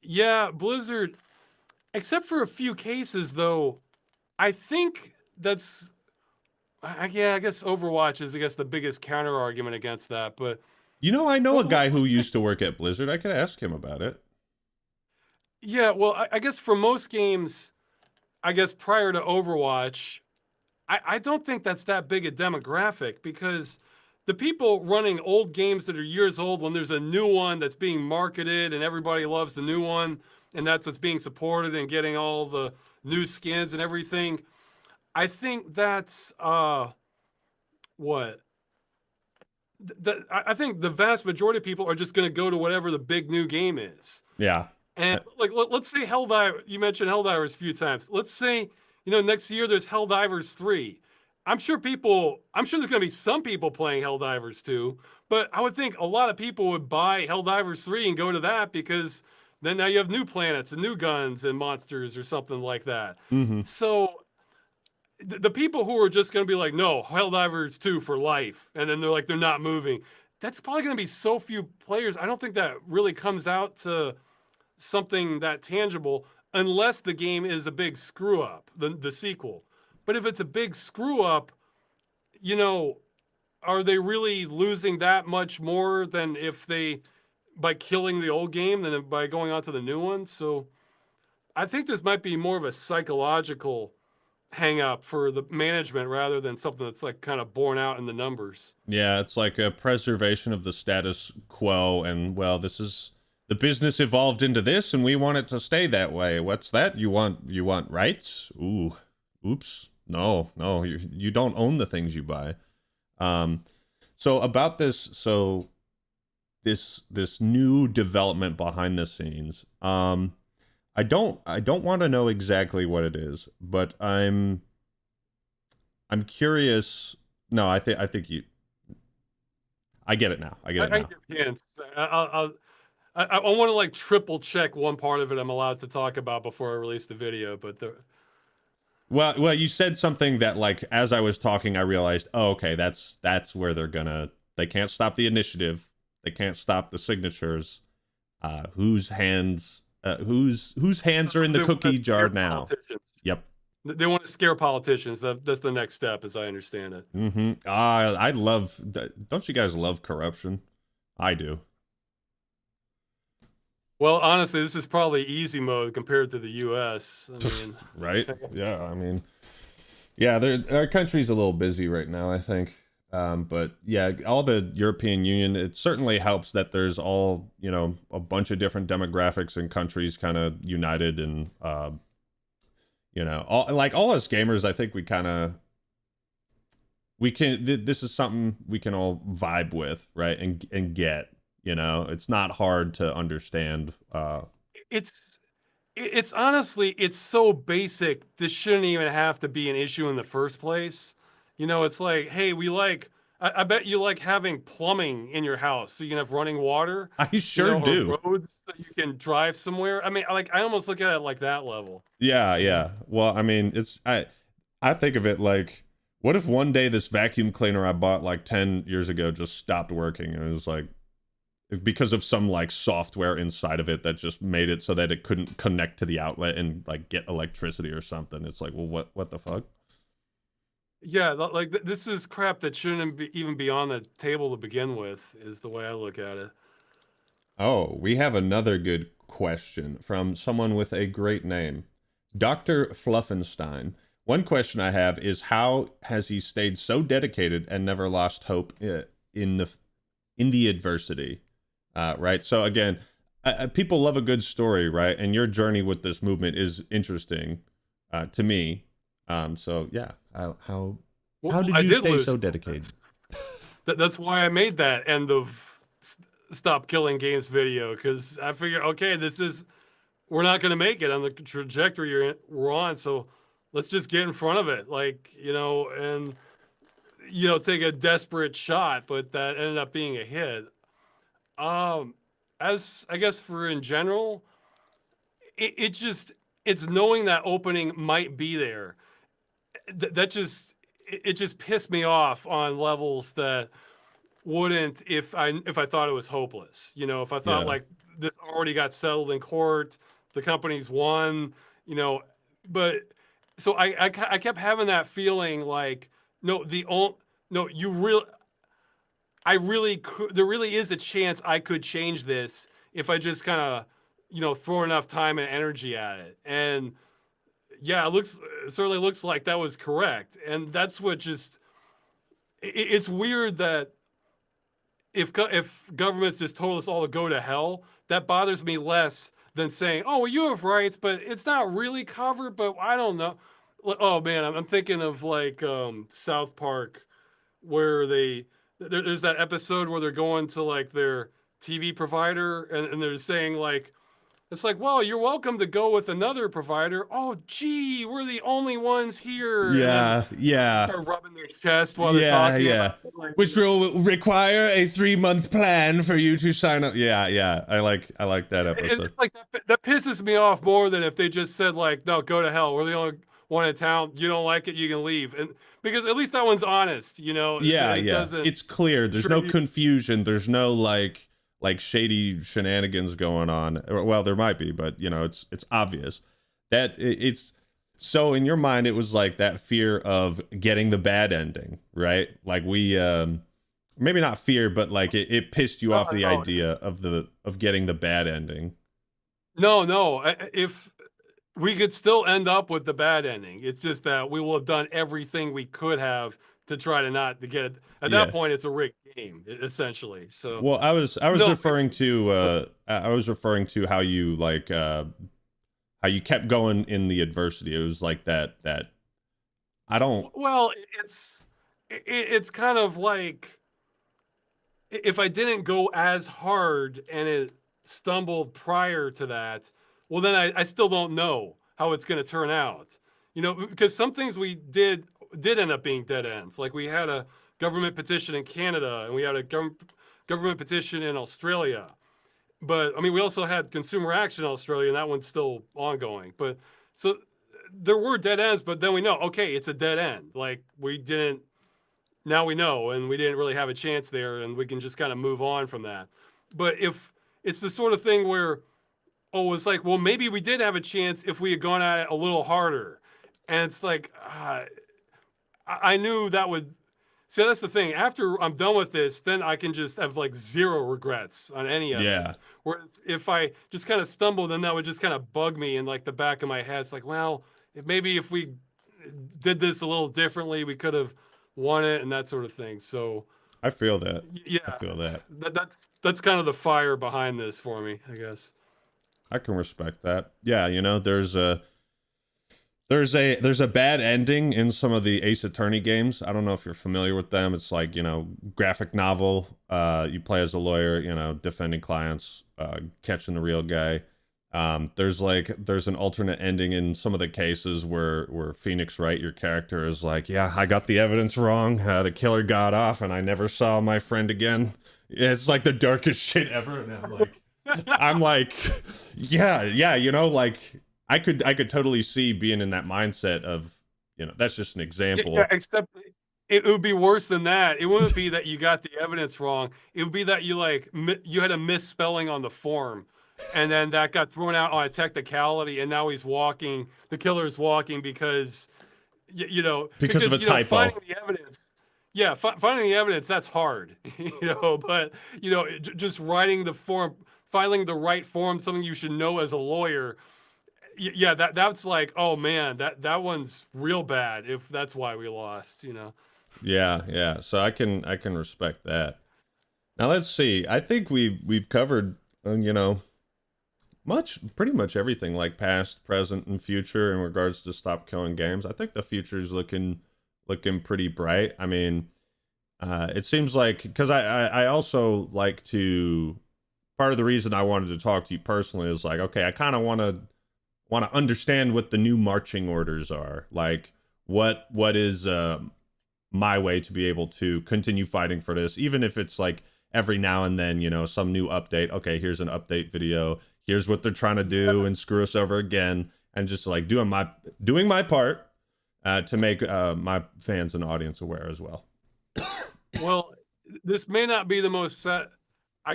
Yeah, Blizzard. Except for a few cases, though, I think that's... I guess Overwatch is, the biggest counter argument against that, but... I know a guy who used to work at Blizzard. I could ask him about it. Yeah, well, I guess for most games, prior to Overwatch, I don't think that's that big a demographic because the people running old games that are years old when there's a new one that's being marketed and everybody loves the new one and that's what's being supported and getting all the new skins and everything, I think that's what... I think the vast majority of people are just going to go to whatever the big new game is. Yeah. And like, let's say Helldivers, you mentioned Helldivers a few times. Let's say, next year there's Helldivers 3. I'm sure there's going to be some people playing Helldivers 2, but I would think a lot of people would buy Helldivers 3 and go to that because then now you have new planets and new guns and monsters or something like that. Mm-hmm. So the people who are just going to be like, no, Helldivers 2 for life, and then they're not moving, that's probably going to be so few players. I don't think that really comes out to something that tangible unless the game is a big screw up, the sequel. But if it's a big screw up, are they really losing that much more than by killing the old game than by going on to the new one? So I think this might be more of a psychological hang up for the management rather than something that's like kind of borne out in the numbers. Yeah, it's like a preservation of the status quo and, well, this is... The business evolved into this, and we want it to stay that way. What's that? You want rights? Ooh, oops. No, you don't own the things you buy. So about this, this new development behind the scenes. I don't want to know exactly what it is, but I'm curious. No, I think you. I get it now. I get it now. I want to like triple check one part of it I'm allowed to talk about before I release the video, but well, you said something that, like, as I was talking, I realized, oh, okay, that's where they can't stop the initiative, they can't stop the signatures. Whose hands are in the cookie jar now? Yep. They want to scare politicians. That's the next step, as I understand it. Mm-hmm. I love. Don't you guys love corruption? I do. Well, honestly, this is probably easy mode compared to the U.S. I mean, Right? Yeah. I mean, yeah. Our country's a little busy right now, I think. But yeah, all the European Union. It certainly helps that there's all a bunch of different demographics and countries kind of united, and all us gamers. I think we can. This is something we can all vibe with, right? And get. It's not hard to understand. it's it's honestly, it's so basic. This shouldn't even have to be an issue in the first place. It's like, hey, I bet you like having plumbing in your house so you can have running water, I sure do. or roads so you can drive somewhere. I mean, like, I almost look at it like that level. Yeah, You know? yeah. Well, I mean, I think of it like, what if one day this vacuum cleaner I bought like 10 years ago just stopped working, and it was like because of some like software inside of it that just made it so that it couldn't connect to the outlet and like get electricity or something. It's like, well, what the fuck? Yeah, like this is crap that shouldn't even be on the table to begin with, is the way I look at it. Oh, we have another good question from someone with a great name, Dr. Fluffenstein. One question I have is, how has he stayed so dedicated and never lost hope in the adversity? Right. So again, people love a good story, right? And your journey with this movement is interesting to me. So yeah, how Well, did I you did stay lose. so dedicated? That's why I made that end of Stop Killing Games video, because I figured, okay, we're not going to make it on the trajectory we're on, so let's just get in front of it, like, and take a desperate shot, but that ended up being a hit. Um, as I guess for in general, it's knowing that opening might be there. That just it just pissed me off on levels that wouldn't if I thought it was hopeless. If I thought Yeah, like this already got settled in court, the company's won, you know, but so I kept having that feeling like, no, no, I really could. There really is a chance I could change this if I just kind of, throw enough time and energy at it. And yeah, it certainly looks like that was correct. And that's what just it's weird that if governments just told us all to go to hell, that bothers me less than saying, "Oh, well, you have rights, but it's not really covered." But I don't know. Oh man, I'm thinking of like South Park, where there's that episode where they're going to like their TV provider, and they're saying like, it's like, well, you're welcome to go with another provider. Oh, gee, we're the only ones here, and then yeah, yeah. start rubbing their chest while they're Yeah, talking yeah. about it, like, Which will require a 3-month plan for you to sign up. Yeah, yeah. I like that and episode. it's like that pisses me off more than if they just said like, no, go to hell. We're the only one in town. You don't like it, you can leave. And because at least that one's honest, Yeah, and it yeah. doesn't It's clear. There's no treat. confusion. There's no like shady shenanigans going on. Well, there might be, but it's obvious that it's so in your mind it was like that fear of getting the bad ending, right? Like we maybe not fear, but like it pissed you off the No, idea of getting the bad ending. no. If we could still end up with the bad ending, it's just that we will have done everything we could have to try to not to get it. At that Yeah. point, it's a rigged game, essentially. So Well, I was no, referring to how you like how you kept going in the adversity. It was like that I don't. well, it's kind of like if I didn't go as hard and it stumbled prior to that, well, then I still don't know how it's going to turn out. Because some things we did end up being dead ends. Like we had a government petition in Canada, and we had a government petition in Australia. But I mean, we also had consumer action in Australia, and that one's still ongoing. But so there were dead ends, but then we know, okay, it's a dead end. Like we didn't now we know, and we didn't really have a chance there, and we can just kind of move on from that. But if it's the sort of thing where, oh, it's like, well, maybe we did have a chance if we had gone at it a little harder, And it's like, I knew that would. See, that's the thing. After I'm done with this, then I can just have like zero regrets on any of Yeah, it. Whereas if I just kind of stumble, then that would just kind of bug me in like the back of my head. It's like, well, if we did this a little differently, we could have won it and that sort of thing. So I feel that. I yeah, feel that. that's kind of the fire behind this for me, I guess. I can respect that. Yeah, there's a bad ending in some of the Ace Attorney games. I don't know if you're familiar with them. It's like, graphic novel. You play as a lawyer, defending clients, catching the real guy. There's an alternate ending in some of the cases where Phoenix Wright, your character, is like, yeah, I got the evidence wrong. The killer got off, and I never saw my friend again. It's like the darkest shit ever. And I'm like, yeah, like I could totally see being in that mindset of, that's just an example. Yeah, except it would be worse than that. It wouldn't be that you got the evidence wrong. It would be that you had a misspelling on the form, and then that got thrown out on a technicality, and now he's walking. The killer's walking because, Because of a typo. Finding the evidence. Yeah, finding the evidence, that's hard, But just writing the form, filing the right form, something you should know as a lawyer. Yeah, that's like, oh man, that one's real bad if that's why we lost. Yeah. So I can respect that. Now let's see. I think we've covered pretty much everything, like past, present, and future in regards to Stop Killing Games. I think the future's looking pretty bright. I mean, it seems like, because I also like to, part of the reason I wanted to talk to you personally is like, okay, I kind of want to understand what the new marching orders are. Like, what is my way to be able to continue fighting for this, even if it's like every now and then, some new update. Okay, here's an update video. Here's what they're trying to do and screw us over again, and just like doing my part to make my fans and audience aware as well. Well, this may not be the most I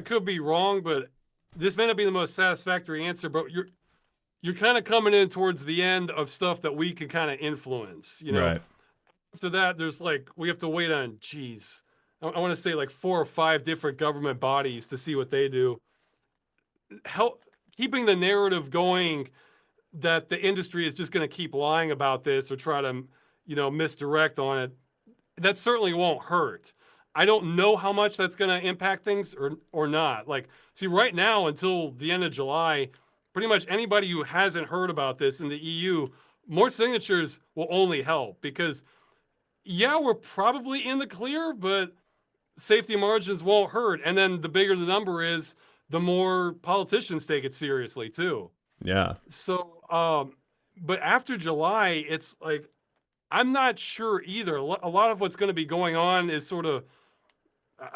could be wrong, but this may not be the most satisfactory answer, but you're kind of coming in towards the end of stuff that we can kind of influence, Right. After that, there's like, we have to wait on, I want to say like 4 or 5 different government bodies to see what they do. Help keeping the narrative going that the industry is just going to keep lying about this or try to, misdirect on it. That certainly won't hurt. I don't know how much that's going to impact things or not. Like, see, right now until the end of July, pretty much anybody who hasn't heard about this in the EU, more signatures will only help because, yeah, we're probably in the clear, but safety margins won't hurt. And then the bigger the number is, the more politicians take it seriously too. Yeah. So, but after July, it's like, I'm not sure either. A lot of what's going to be going on is sort of,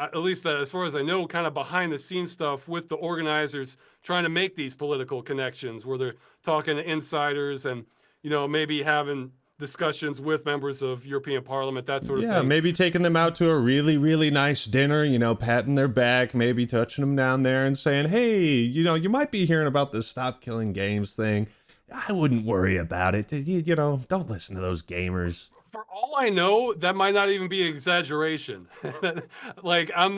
at least as far as I know, kind of behind the scenes stuff with the organizers trying to make these political connections where they're talking to insiders and, maybe having discussions with members of European Parliament, that sort of thing. Yeah, maybe taking them out to a really, really nice dinner, patting their back, maybe touching them down there and saying, hey, you might be hearing about this Stop Killing Games thing. I wouldn't worry about it. Don't listen to those gamers. For all I know, that might not even be exaggeration. Like, I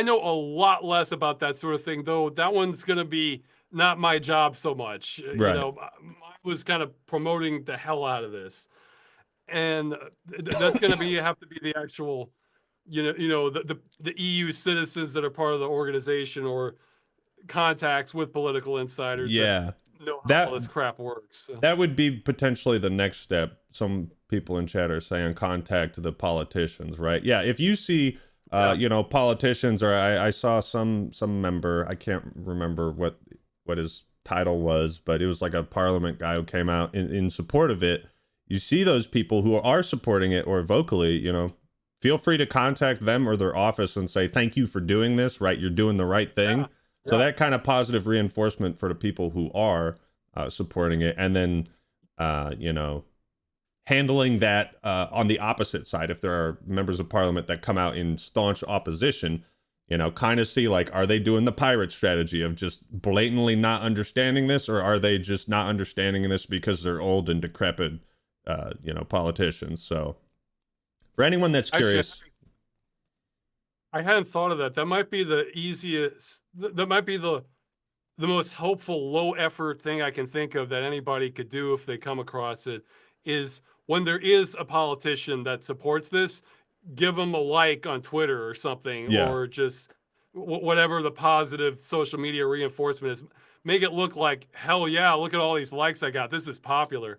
know a lot less about that sort of thing, though. That one's going to be not my job so much. Right. Mine was kind of promoting the hell out of this. And that's going to have to be the actual, the EU citizens that are part of the organization or contacts with political insiders. Yeah. Know how all this crap works. So. That would be potentially the next step. Some people in chat are saying contact the politicians, right? Yeah, if you see, politicians, or I saw some member, I can't remember what his title was, but it was like a parliament guy who came out in support of it. You see those people who are supporting it or vocally, feel free to contact them or their office and say, thank you for doing this, right? You're doing the right thing. Yeah. So that kind of positive reinforcement for the people who are supporting it, and then, handling that on the opposite side. If there are members of parliament that come out in staunch opposition, kind of see like, are they doing the pirate strategy of just blatantly not understanding this, or are they just not understanding this because they're old and decrepit, politicians? So for anyone that's Actually, curious, I hadn't thought of that. That might be the easiest. That might be the most helpful low effort thing I can think of that anybody could do if they come across it is when there is a politician that supports this, give them a like on Twitter or something, yeah, or just whatever the positive social media reinforcement is. Make it look like, hell yeah, look at all these likes I got. This is popular.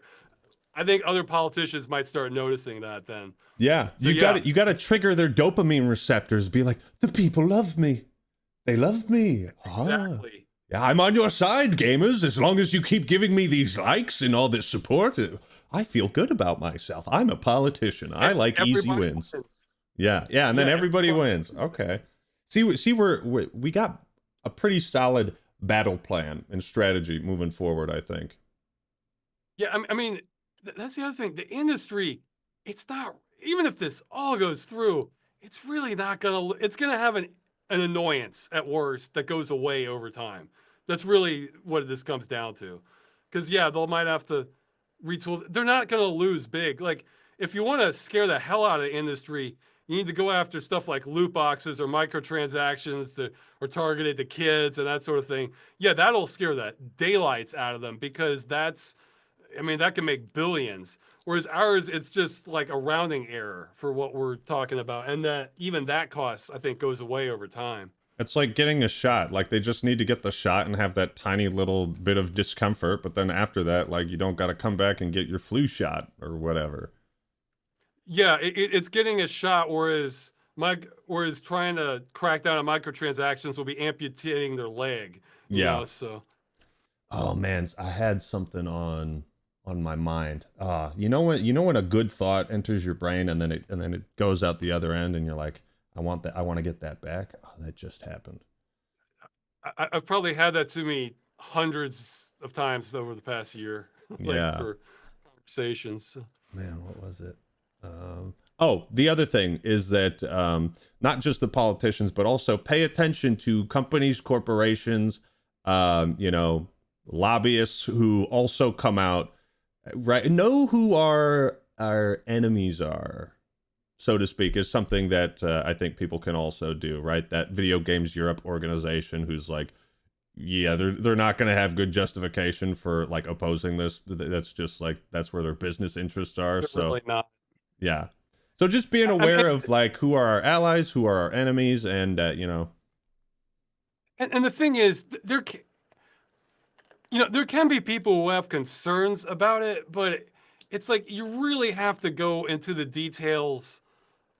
I think other politicians might start noticing that then. yeah, So yeah, you got to trigger their dopamine receptors. Be like, the people love me, they love me. exactly. Yeah, I'm on your side, gamers. As long as you keep giving me these likes and all this support, I feel good about myself. I'm a politician. I like easy Everybody wins. wins. Yeah, and then Yeah, everybody everybody wins. wins. Okay. We got a pretty solid battle plan and strategy moving forward, I think. Yeah, I mean, that's the other thing. The industry, it's not, even if this all goes through, it's really not gonna. It's gonna have an annoyance at worst that goes away over time. That's really what this comes down to. Because yeah, they might have to retool. They're not gonna lose big. Like if you want to scare the hell out of the industry, you need to go after stuff like loot boxes or microtransactions or targeted to kids and that sort of thing. Yeah, that'll scare the daylights out of them because that's, I mean, that can make billions. Whereas ours, it's just like a rounding error for what we're talking about. And that even that cost, I think, goes away over time. It's like getting a shot. Like they just need to get the shot and have that tiny little bit of discomfort, but then after that, like you don't got to come back and get your flu shot or whatever. Yeah, it's getting a shot, whereas trying to crack down on microtransactions will be amputating their leg, Yeah. so. Oh man, I had something on my mind. You know when a good thought enters your brain and then it goes out the other end and you're like, I want that. I want to get that back. Oh, that just happened. I've probably had that to me hundreds of times over the past year, like Yeah. for conversations. Man, what was it? Oh, the other thing is that not just the politicians, but also pay attention to companies, corporations, lobbyists who also come out, right? Know who our enemies are, so to speak, is something that I think people can also do, right? That Video Games Europe organization who's like, yeah, they're not going to have good justification for like opposing this. That's just like that's where their business interests are. They're So really not. yeah. So just being I mean, aware of like who are our allies, who are our enemies, and and the thing is, there can be people who have concerns about it, but it's like you really have to go into the details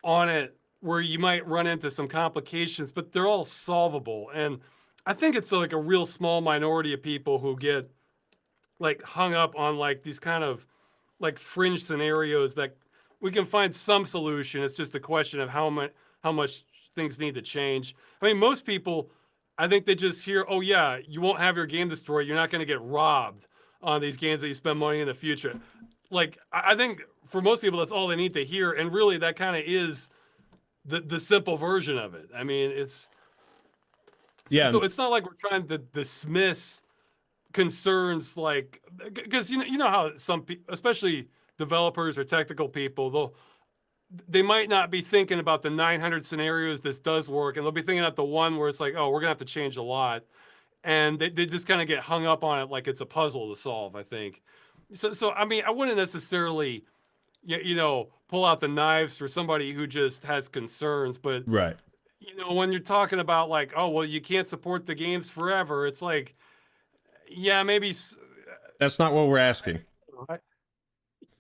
on it where you might run into some complications, but they're all solvable. And I think it's like a real small minority of people who get like hung up on like these kind of like fringe scenarios that we can find some solution. It's just a question of how much things need to change. I mean, most people, I think they just hear, oh yeah, you won't have your game destroyed. You're not going to get robbed on these games that you spend money in the future. Like I think for most people, that's all they need to hear, and really that kind of is the simple version of it. I mean, it's yeah, so it's not like we're trying to dismiss concerns like because you know how some people, especially developers or technical people, they might not be thinking about the 900 scenarios this does work, and they'll be thinking about the one where it's like, oh, we're gonna have to change a lot, and they just kind of get hung up on it like it's a puzzle to solve, I think. So I mean, I wouldn't necessarily pull out the knives for somebody who just has concerns, but right. when you're talking about like, oh well, you can't support the games forever, it's like, yeah, maybe. That's not what we're asking.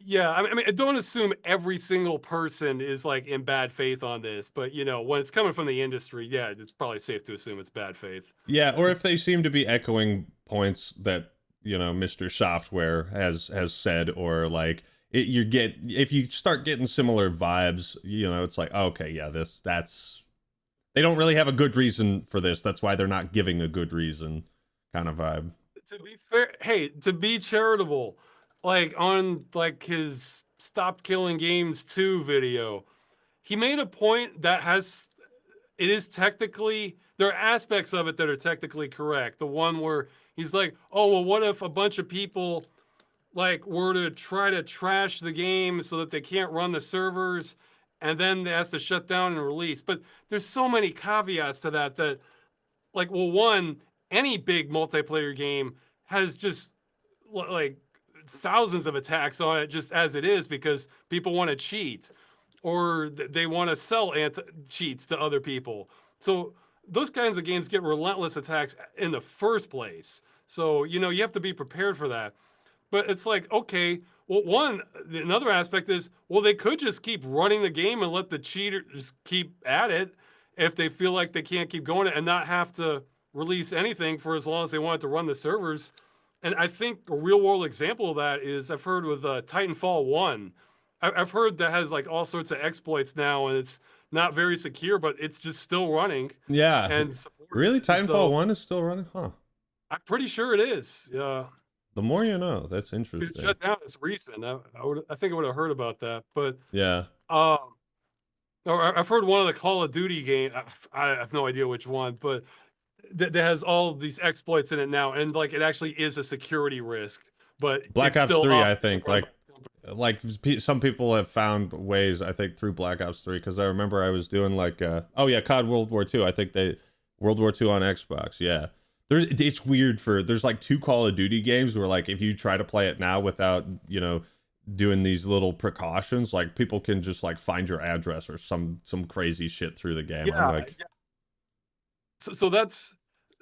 Yeah, I mean, don't assume every single person is like in bad faith on this, but when it's coming from the industry, yeah, it's probably safe to assume it's bad faith. Yeah, or if they seem to be echoing points that Mr. Software has said, or like if you start getting similar vibes, it's like, okay, yeah, that's they don't really have a good reason for this. That's why they're not giving a good reason, kind of vibe. To be fair, hey, to be charitable, like on like his Stop Killing Games 2 video, he made a point that has it is technically, there are aspects of it that are technically correct. The one where he's like, oh well, what if a bunch of people like were to try to trash the game so that they can't run the servers, and then they has to shut down and release. But there's so many caveats to that that, like, well, one, any big multiplayer game has just like thousands of attacks on it just as it is, because people want to cheat, or they want to sell cheats to other people. So those kinds of games get relentless attacks in the first place. So, you know, you have to be prepared for that. But it's like, okay, well, another aspect is, well, they could just keep running the game and let the cheaters keep at it if they feel like they can't keep going and not have to release anything for as long as they want to run the servers. And I think a real world example of that is, I've heard with Titanfall 1. I've heard that has like all sorts of exploits now, and it's not very secure, but it's just still running Yeah. and supported. Really? Titanfall So 1 is still running? Huh. I'm pretty sure it is. Yeah. The more you know. That's It interesting. shut down. It's recent. I think I would have heard about that. But Yeah. or I've heard one of the Call of Duty game. I have no idea which one, but that has all these exploits in it now, and like it actually is a security risk. But Black it's Ops still 3, up I and think, run like some people have found ways, I think, through Black Ops 3, because I remember I was doing like oh yeah, COD World War II. I think World War II on Xbox. Yeah, it's weird there's like 2 Call of Duty games where, like, if you try to play it now without, you know, doing these little precautions, like, people can just like find your address or some crazy shit through the game. Yeah, I'm like, yeah.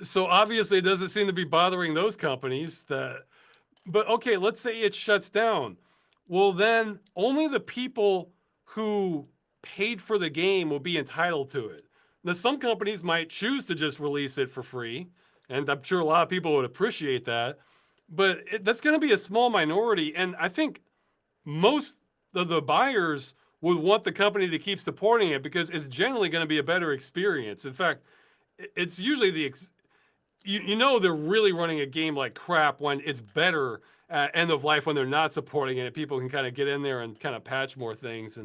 So obviously it doesn't seem to be bothering those companies that. But okay, let's say it shuts down. Well, then only the people who paid for the game will be entitled to it. Now, some companies might choose to just release it for free, and I'm sure a lot of people would appreciate that. But that's going to be a small minority, and I think most of the buyers would want the company to keep supporting it because it's generally going to be a better experience. In fact, it's usually you know they're really running a game like crap when it's better at end of life when they're not supporting it. People can kind of get in there and kind of patch more things.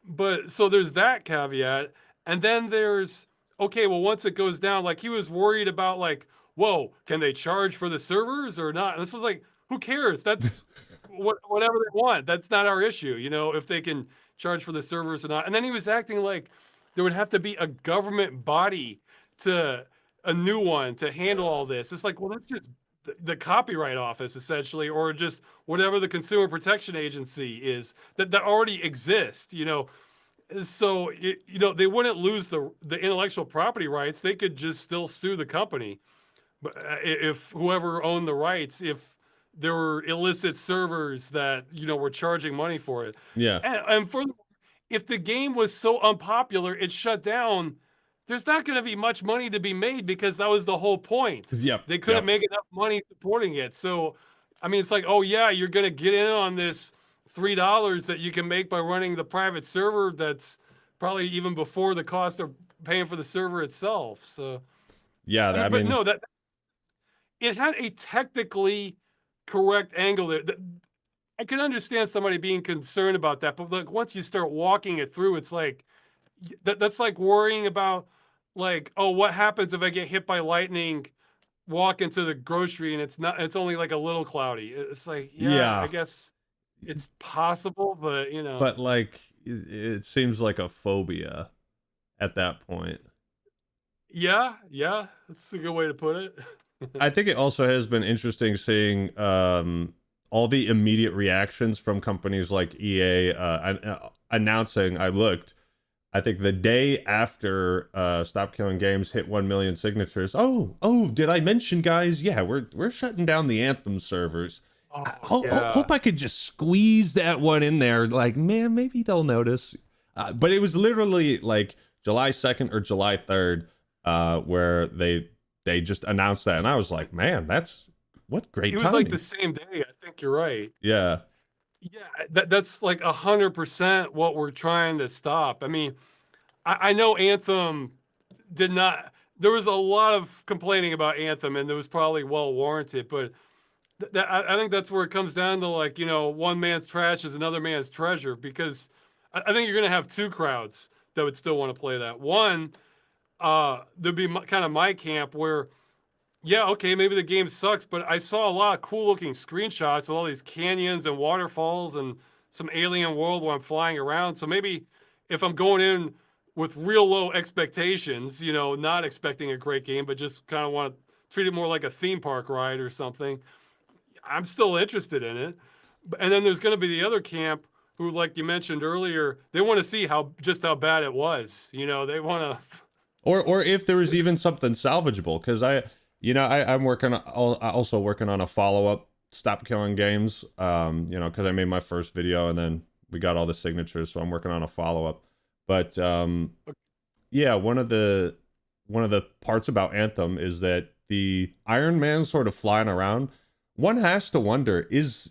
But so there's that caveat, and then there's, okay, well, once it goes down, like he was worried about, like, whoa, can they charge for the servers or not? And this was like, who cares? That's whatever they want. That's not our issue, you know, if they can charge for the servers or not. And then he was acting like there would have to be a government body to a new one to handle all this. It's like, well, that's just the copyright office essentially, or just whatever the consumer protection agency is that already exists, you know. So you know, they wouldn't lose the intellectual property rights. They could just still sue the company, but if whoever owned the rights, if there were illicit servers that, you know, were charging money for it. yeah. And furthermore, if the game was so unpopular it shut down, there's not going to be much money to be made, because that was the whole point. Yep. They couldn't Yep. make enough money supporting it. So, I mean, it's like, oh yeah, you're going to get in on this $3 that you can make by running the private server. That's probably even before the cost of paying for the server itself. So, Yeah, I but mean, no, that it had a technically correct angle there. I can understand somebody being concerned about that, but like once you start walking it through, it's like that's like worrying about, like, oh, what happens if I get hit by lightning, walk into the grocery and it's only like a little cloudy. It's like, yeah, I yeah, guess it's possible, but you know. but like it seems like a phobia at that point. Yeah, that's a good way to put it. I think it also has been interesting seeing all the immediate reactions from companies like EA announcing. I think the day after Stop Killing Games hit 1 million signatures. Oh, did I mention, guys? Yeah, we're shutting down the Anthem servers. Hope I could just squeeze that one in there. Like, man, maybe they'll notice. But it was literally like July 2nd or July 3rd where they just announced that, and I was like, man, what great It was timing. like the same day. I think you're right. Yeah. Yeah, that's like 100% what we're trying to stop. I mean, I know Anthem did not. There was a lot of complaining about Anthem, and it was probably well warranted. But I think that's where it comes down to, like, you know, one man's trash is another man's treasure, because I think you're going to have two crowds. that would still want to play that. One, there'd be kind of my camp where, yeah, okay, maybe the game sucks, but I saw a lot of cool looking screenshots of all these canyons and waterfalls and some alien world where I'm flying around. So maybe if I'm going in with real low expectations, not expecting a great game, but just kind of want to treat it more like a theme park ride or something, I'm still interested in it. And then there's going to be the other camp who, like you mentioned earlier, they want to see just how bad it was. They want to. Or if there was even something salvageable, because I'm also working on a follow-up Stop Killing Games, because I made my first video and then we got all the signatures, so I'm working on a follow-up. But yeah, one of the parts about Anthem is that the Iron Man sort of flying around. One has to wonder, is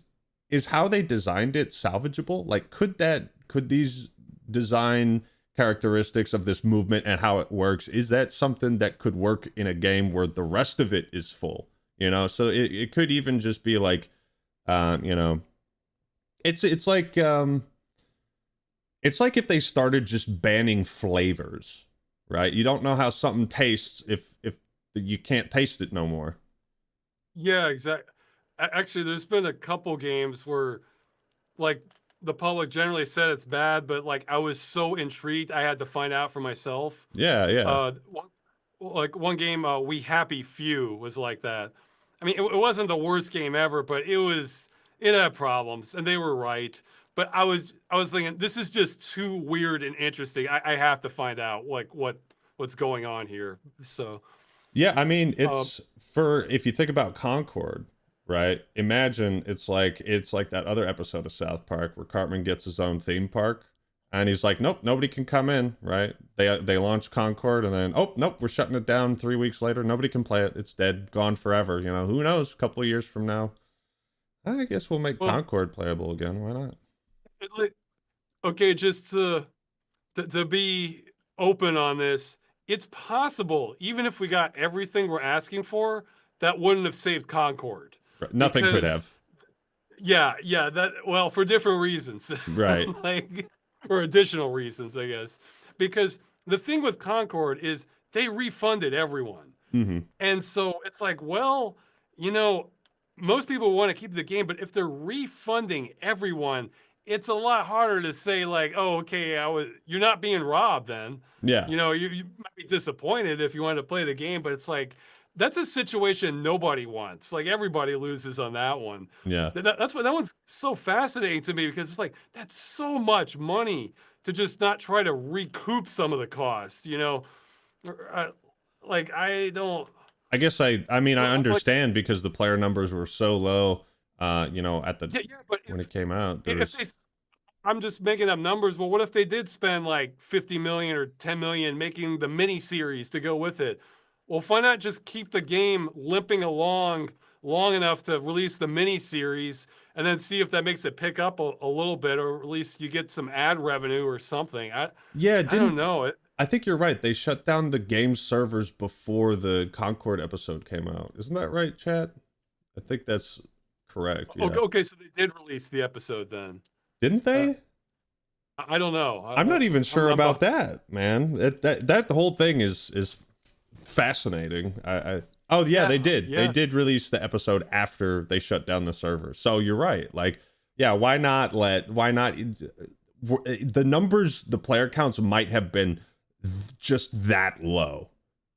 how they designed it salvageable? Like, could these design characteristics of this movement and how it works, is that something that could work in a game where the rest of it is full? So it could even just be like, it's like if they started just banning flavors, right? You don't know how something tastes if you can't taste it no more. Yeah, exactly. Actually, there's been a couple games where, like, the public generally said it's bad, but like I was so intrigued, I had to find out for myself. Yeah. One game, We Happy Few was like that. I mean, it wasn't the worst game ever, but it had problems, and they were right. But I was thinking, this is just too weird and interesting. I have to find out like what's going on here. So yeah, I mean, it's if you think about Concord, right? Imagine it's like that other episode of South Park where Cartman gets his own theme park and he's like, nope, nobody can come in, right? They launch Concord and then, oh, nope, we're shutting it down 3 weeks later. Nobody can play it. It's dead, gone forever. Who knows? A couple of years from now, I guess we'll make Concord playable again. Why not? Okay, just to be open on this, it's possible, even if we got everything we're asking for, that wouldn't have saved Concord. Nothing could have. Yeah, well, for different reasons. Right. Or additional reasons, I guess. Because the thing with Concord is they refunded everyone. Mm-hmm. And so it's like, well, most people want to keep the game, but if they're refunding everyone, it's a lot harder to say like, oh, okay, you're not being robbed then. Yeah. You might be disappointed if you wanted to play the game, but it's like, that's a situation nobody wants. Like everybody loses on that one. Yeah. That's why that one's so fascinating to me, because it's like, that's so much money to just not try to recoup some of the costs, like I don't. I guess I understand because the player numbers were so low, at the when it came out. I'm just making up numbers. Well, what if they did spend like 50 million or 10 million making the mini series to go with it? Well, why not just keep the game limping along long enough to release the mini series and then see if that makes it pick up a little bit, or at least you get some ad revenue or something. I don't know. I think you're right. They shut down the game servers before the Concord episode came out. Isn't that right, chat? I think that's correct. Yeah. Okay, so they did release the episode then. Didn't they? I don't know. I'm not even sure about that, man. That the whole thing is fascinating. Oh yeah, they did. Yeah. They did release the episode after they shut down the server. So you're right. Like, yeah, why not the numbers, the player counts might have been just that low.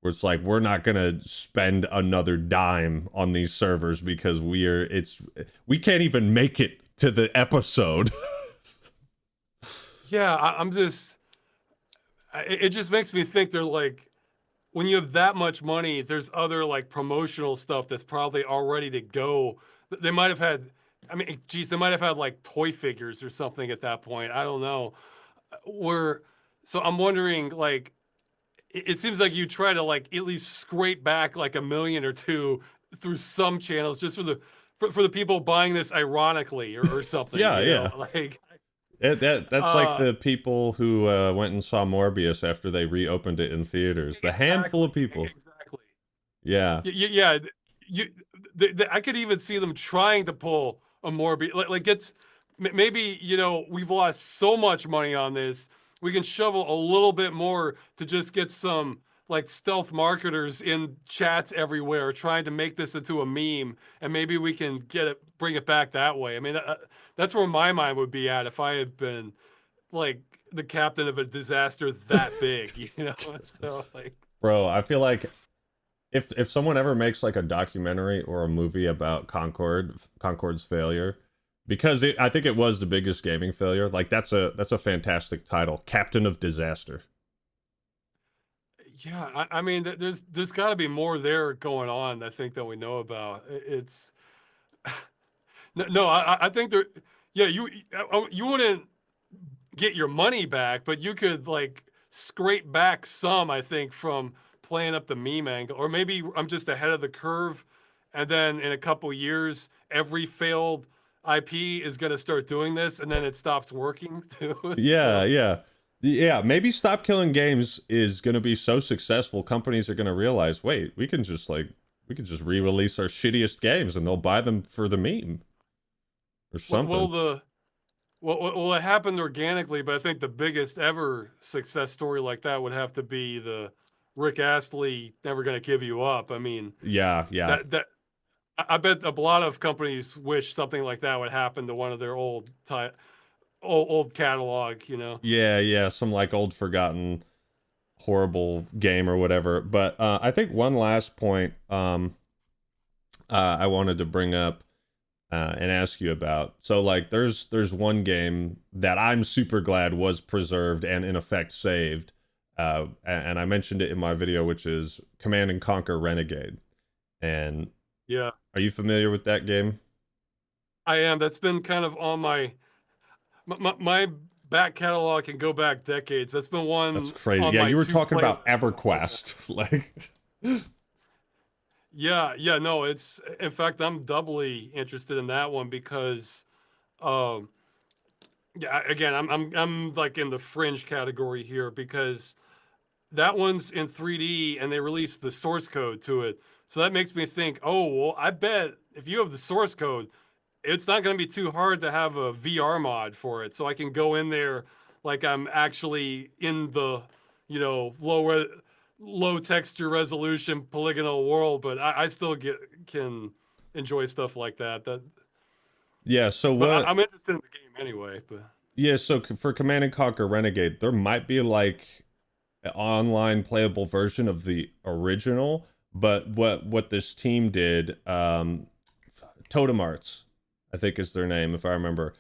Where it's like, we're not gonna spend another dime on these servers because we can't even make it to the episode. Yeah, it just makes me think they're like, when you have that much money, there's other like promotional stuff that's probably all ready to go. They might have had, they might have had like toy figures or something at that point. I don't know. So I'm wondering, like, it seems like you try to like at least scrape back like $1 million or $2 million through some channels just for the people buying this ironically or something. Yeah. Like, that's like the people who went and saw Morbius after they reopened it in theaters. The handful of people. Exactly. Yeah. Yeah. I could even see them trying to pull a Morbius. Like it's maybe, we've lost so much money on this. we can shovel a little bit more to just get some like stealth marketers in chats everywhere trying to make this into a meme, and maybe we can bring it back that way. I mean, that's where my mind would be at if I had been like the captain of a disaster that big, you know? So like, Bro, I feel like if someone ever makes like a documentary or a movie about Concord's failure, because I think it was the biggest gaming failure, like that's a fantastic title, Captain of Disaster. yeah, I mean, there's got to be more there going on, I think, that we know about. It's no, I think there, yeah, you wouldn't get your money back, but you could like scrape back some, I think, from playing up the meme angle. Or maybe I'm just ahead of the curve, and then in a couple years, every failed IP is going to start doing this, and then it stops working too. Yeah, So, yeah. Yeah, maybe Stop Killing Games is going to be so successful, companies are going to realize, wait, we can just re-release our shittiest games and they'll buy them for the meme or something. well, it happened organically, but I think the biggest ever success story like that would have to be the Rick Astley "Never Gonna Give You Up." I mean, Yeah, yeah. that I bet a lot of companies wish something like that would happen to one of their old catalog, you know. Yeah, yeah, some like old forgotten horrible game or whatever. But I think one last point I wanted to bring up and ask you about. So like there's one game that I'm super glad was preserved and in effect saved. And I mentioned it in my video, which is Command and Conquer Renegade. And Yeah, are you familiar with that game? I am. That's been kind of on my back catalog can go back decades. That's been That's one crazy. on Yeah, my you were two talking play. about EverQuest. Like Yeah, no, it's in fact I'm doubly interested in that one because um yeah, again, I'm like in the fringe category here because that one's in 3D and they released the source code to it. So that makes me think, oh, well, I bet if you have the source code, it's not going to be too hard to have a VR mod for it. So I can go in there like I'm actually in the, low texture resolution polygonal world, but I still can enjoy stuff like that. yeah, so But what I'm interested in the game anyway. But yeah, so for Command and Conquer Renegade, there might be like an online playable version of the original, but what this team did, Totem Arts, I think is their name, if I remember.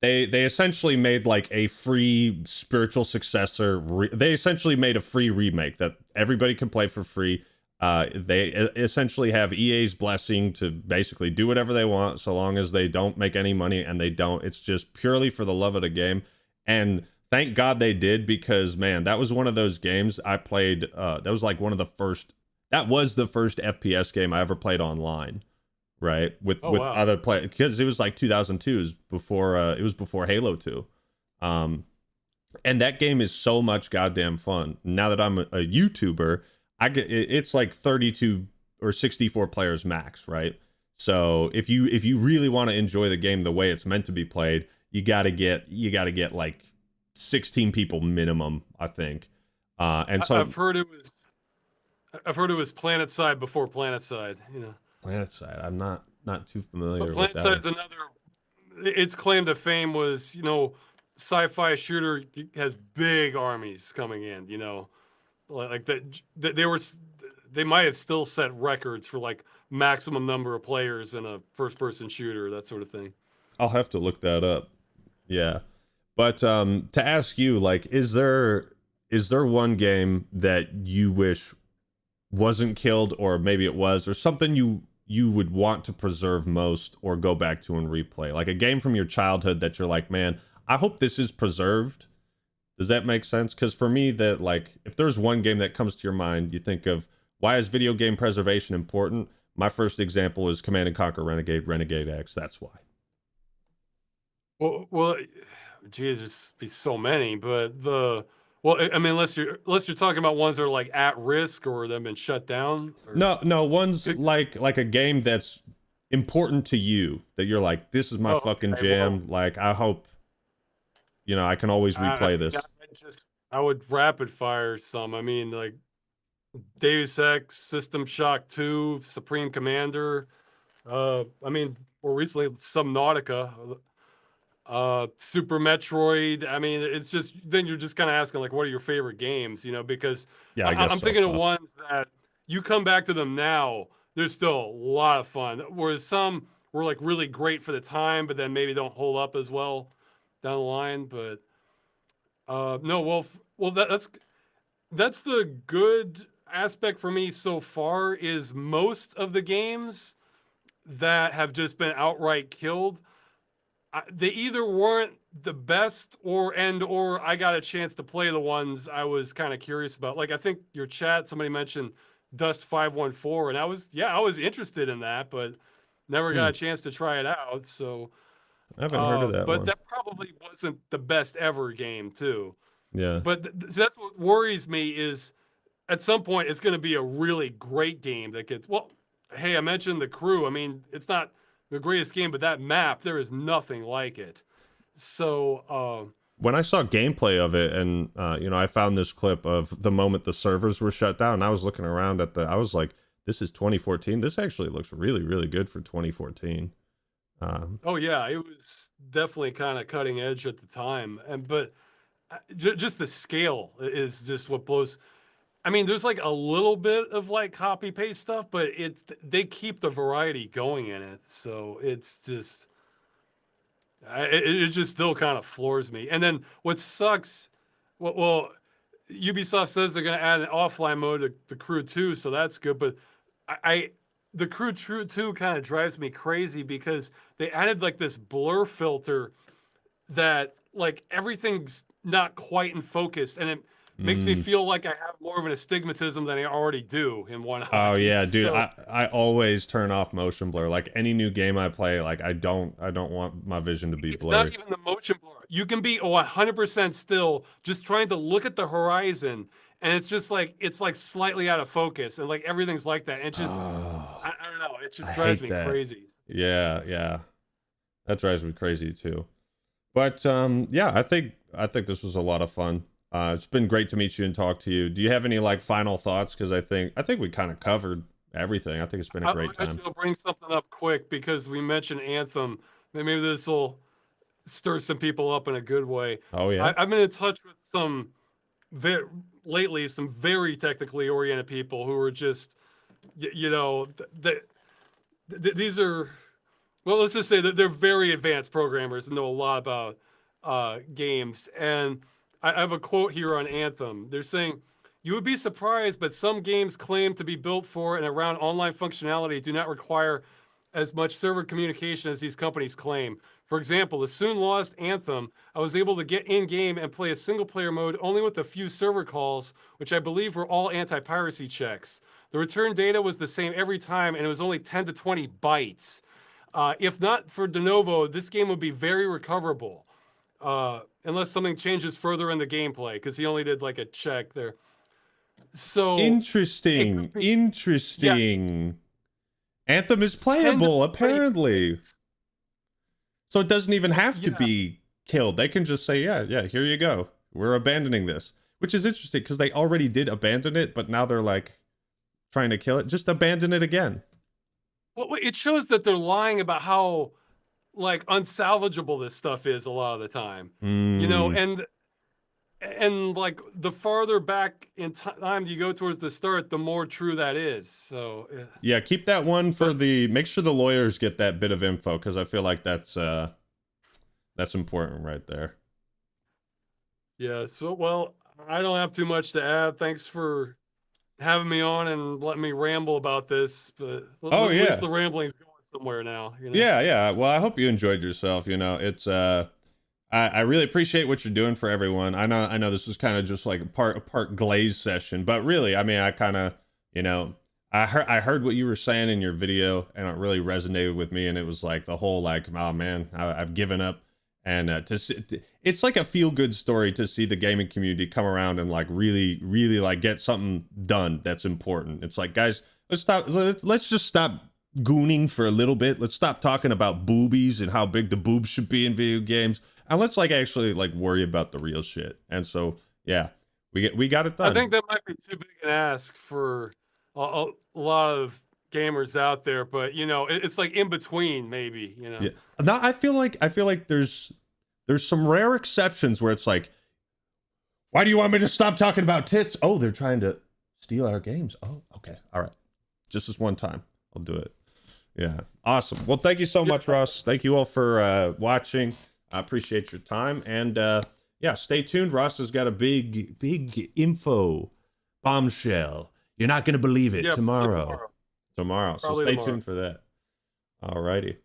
They essentially made like a free spiritual successor. They essentially made a free remake that everybody can play for free. They essentially have EA's blessing to basically do whatever they want, so long as they don't make any money, and they don't. It's just purely for the love of the game. And thank God they did, because man, that was one of those games I played. That was like one of the first. That was the first FPS game I ever played online, right? oh With wow, other play, because it was like 2002. It was before Halo 2. And that game is so much goddamn fun. Now that I'm a YouTuber, it's like 32 or 64 players max, right? So if you really want to enjoy the game the way it's meant to be played, you gotta get like 16 people minimum, I think. And so I've heard it was Planet Side before Planet Side. PlanetSide, I'm not too But familiar with Planet that one. Side's another. Its claim to fame was, sci-fi shooter has big armies coming in. Like that. They might have still set records for like maximum number of players in a first-person shooter, that sort of thing. I'll have to look that up. Yeah. But to ask you, like, is there one game that you wish wasn't killed, or maybe it was, or something you would want to preserve most or go back to and replay? Like a game from your childhood that you're like, man, I hope this is preserved. Does that make sense? Because for me, that like, if there's one game that comes to your mind, you think of why is video game preservation important? My first example is Command and Conquer Renegade X. That's why. Well, geez, there's be so many, but I mean, unless you're talking about ones that are like at risk or that have been shut down, or No, one's It- like a game that's important to you that you're like, this is my oh, fucking okay, well, jam. Like, I hope. You know, I can always I replay mean, this. I would rapid fire some. I mean, like Deus Ex, System Shock 2, Supreme Commander. I mean, more recently, Subnautica, Super Metroid. I mean, it's just then you're just kind of asking like, what are your favorite games? You know, because Yeah, I guess I'm so. thinking of ones that you come back to them now, they're still a lot of fun. Whereas some were like really great for the time, but then maybe don't hold up as well down the line. But no, well, that's the good aspect for me so far is most of the games that have just been outright killed. They either weren't the best or I got a chance to play the ones I was kind of curious about. Like I think your chat, somebody mentioned Dust 514, and I was interested in that, but never got Hmm. a chance to try it out. So, I haven't heard of that but one. that probably wasn't the best ever game too. Yeah. But so that's what worries me is at some point it's going to be a really great game that gets well. Hey, I mentioned the crew. I mean, it's not the greatest game, but that map there is nothing like it. So When I saw gameplay of it, and you know, I found this clip of the moment the servers were shut down. And I was looking around at I was like, "This is 2014. This actually looks really, really good for 2014." oh yeah, it was definitely kind of cutting edge at the time, and but just the scale is just what blows. I mean, there's like a little bit of like copy paste stuff, but they keep the variety going in it, so it's just it just still kind of floors me. And then what sucks, well, Ubisoft says they're going to add an offline mode to the Crew 2, so that's good. But the Crew 2 kind of drives me crazy because they added like this blur filter that like everything's not quite in focus, and it makes me mm. feel like I have more of an astigmatism than I already do in one Oh eye. yeah, dude. So I always turn off motion blur. Like any new game I play, like I don't want my vision to be it's not blurry. even the motion blur. You can be 100% still, just trying to look at the horizon, and it's like slightly out of focus, and like everything's like that. And it just, Oh, I don't know, it I just drives hate me that. crazy. Yeah, yeah. That drives me crazy too. But yeah, I think this was a lot of fun. It's been great to meet you and talk to you. Do you have any like final thoughts? Because I think we kind of covered everything. I think it's been a great I time. should bring something up quick because we mentioned Anthem. Maybe this will stir some people up in a good way. Oh yeah. I've been in touch with some lately, some very technically oriented people who are just, you know, these are, well, let's just say that they're very advanced programmers and know a lot about games. And I have a quote here on Anthem. They're saying, "You would be surprised, but some games claim to be built for and around online functionality do not require as much server communication as these companies claim. For example, the soon lost Anthem, I was able to get in game and play a single player mode only with a few server calls, which I believe were all anti piracy checks. The return data was the same every time, and it was only 10 to 20 bytes. If not for de novo, this game would be very recoverable, unless something changes further in the gameplay, because he only did like a check there. So it Interesting. could be, yeah, Interesting. Anthem is 10 to playable 20 apparently. bytes. So it doesn't even have to Yeah, be killed. They can just say, yeah, yeah, here you go. We're abandoning this. Which is interesting because they already did abandon it, but now they're like trying to kill it. Just abandon it again. well, it shows that they're lying about how like unsalvageable this stuff is a lot of the time, you know, Mm. and like the farther back in time you go towards the start, the more true that is. So, Yeah, keep that one for but the make sure the lawyers get that bit of info because I feel like that's important right there. yeah, so well, I don't have too much to add. Thanks for having me on and letting me ramble about this, but Oh at least yeah. the rambling's going somewhere now, you know. Yeah, yeah. Well, I hope you enjoyed yourself. You know, it's I really appreciate what you're doing for everyone. I know this was kind of just like a part glaze session, but really, I mean, I kind of, you know, I heard what you were saying in your video, and it really resonated with me. And it was like the whole like, oh man, I've given up. And it's like a feel good story to see the gaming community come around and like really, really like get something done that's important. It's like, guys, let's just stop gooning for a little bit. Let's stop talking about boobies and how big the boobs should be in video games, and let's like actually like worry about the real shit. And so yeah, we got it done. I think that might be too big an ask for a lot of gamers out there, but you know, it's like in between, maybe. You know. Yeah. Now I feel like there's some rare exceptions where it's like, why do you want me to stop talking about tits? Oh, they're trying to steal our games. Oh, okay, all right, just this one time, I'll do it. Yeah, awesome. Well, thank you so much, Ross. Thank you all for watching. I appreciate your time, and yeah, stay tuned. Ross has got a big info bombshell. You're not gonna believe it tomorrow. So stay tuned for that. Alrighty.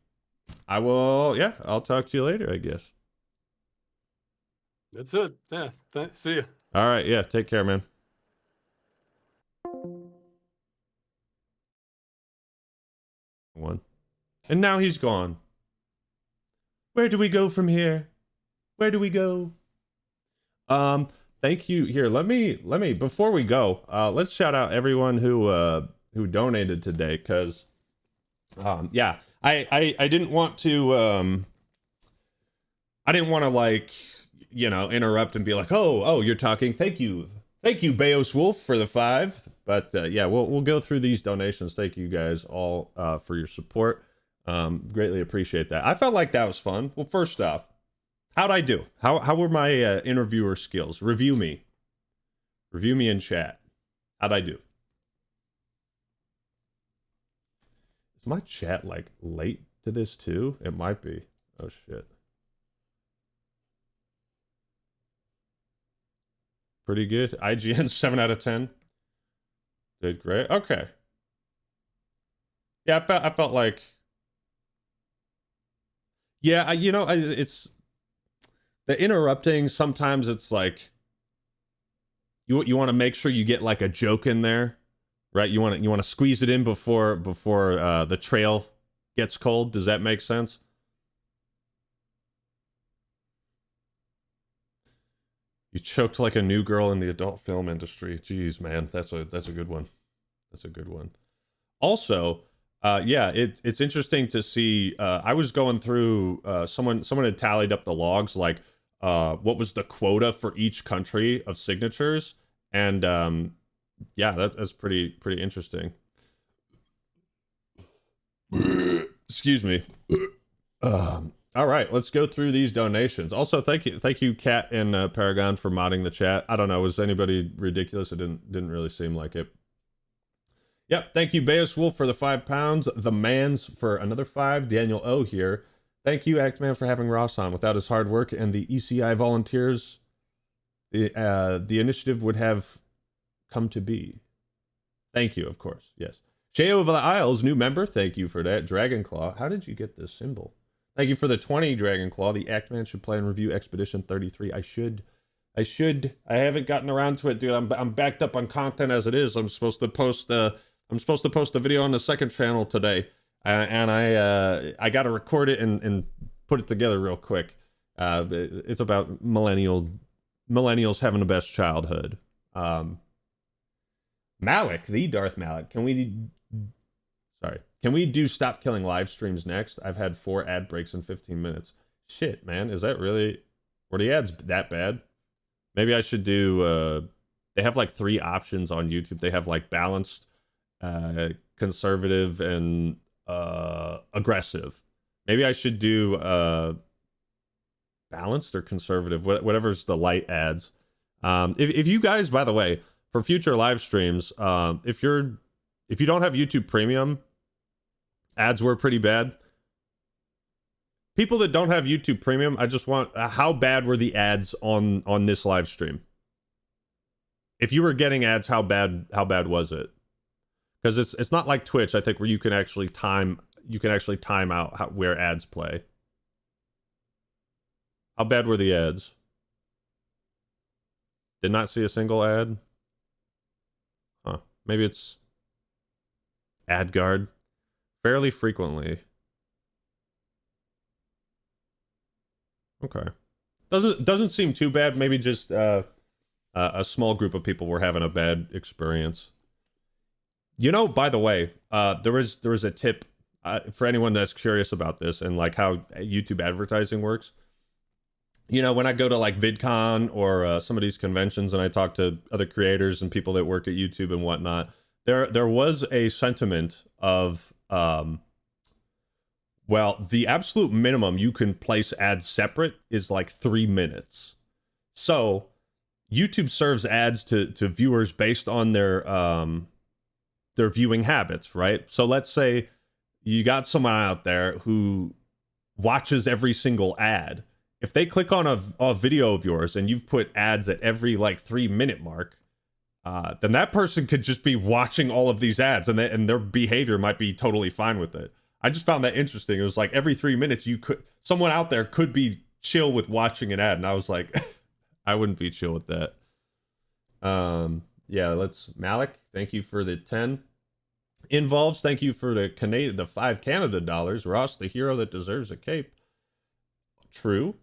I will, yeah, I'll talk to you later, I guess. That's it. Yeah. See ya. All right. Yeah. Take care, man. One. And now he's gone. Where do we go from here? Where do we go? Thank you. Here, let me, before we go, let's shout out everyone who donated today, because, yeah, I didn't want to, like, you know, interrupt and be like, oh, you're talking. Thank you, Beos Wolf, for the 5. But yeah, we'll go through these donations. Thank you guys all for your support. Greatly appreciate that. I felt like that was fun. Well, first off, how'd I do? How were my interviewer skills? Review me in chat. How'd I do? Is my chat like late to this too? It might be. Oh shit. Pretty good. IGN 7 out of 10. Did great. Okay. Yeah, I felt like. Yeah, you know, it's the interrupting. Sometimes it's like you want to make sure you get like a joke in there, right? You want to squeeze it in before the trail gets cold. Does that make sense? You choked like a new girl in the adult film industry. Jeez, man, that's a good one. That's a good one. Also, yeah, it's interesting to see. I was going through. Someone had tallied up the logs, like what was the quota for each country of signatures, and yeah, that's pretty interesting. Excuse me. All right, let's go through these donations. Also, thank you, Kat and Paragon, for modding the chat. I don't know, was anybody ridiculous? It didn't really seem like it. Yep, thank you, Beos Wolf, for the £5. The Mans for another 5. Daniel O here. Thank you, Actman, for having Ross on. Without his hard work and the ECI volunteers, the initiative would have come to be. Thank you, of course. Yes. J.O. of the Isles, new member. Thank you for that. Dragonclaw. How did you get this symbol? Thank you for the 20, Dragonclaw. The Actman should play and review Expedition 33. I should. I haven't gotten around to it, dude. I'm backed up on content as it is. I'm supposed to post the video on the second channel today, and I got to record it and put it together real quick. It's about millennials having the best childhood. Malik, the Darth Malik. Can we do stop killing live streams next? I've had 4 ad breaks in 15 minutes. Shit, man, is that really? Were the ads that bad? Maybe I should do. They have like 3 options on YouTube. They have like balanced, conservative, and aggressive. Maybe I should do balanced or conservative, whatever's the light ads. If you guys, by the way, for future live streams, if you don't have YouTube Premium, ads were pretty bad. People that don't have YouTube Premium, I just want, how bad were the ads on this live stream? If you were getting ads, how bad was it? Because it's not like Twitch, I think, where you can actually time out where ads play. How bad were the ads? Did not see a single ad. Huh? Maybe it's ad guard. Fairly frequently. Okay. Doesn't seem too bad. Maybe just a small group of people were having a bad experience. You know, by the way, there was a tip for anyone that's curious about this and like how YouTube advertising works, you know, when I go to like VidCon or some of these conventions and I talk to other creators and people that work at YouTube and whatnot, there was a sentiment of, well, the absolute minimum you can place ads separate is like 3 minutes. So YouTube serves ads to viewers based on their viewing habits, right? So let's say you got someone out there who watches every single ad. If they click on a video of yours and you've put ads at every like 3 minute mark, then that person could just be watching all of these ads and their behavior might be totally fine with it. I just found that interesting. It was like every 3 minutes someone out there could be chill with watching an ad. And I was like, I wouldn't be chill with that. Yeah, Malik, thank you for the 10. Involves, thank you for the 5 Canada dollars. Ross, the hero that deserves a cape. True.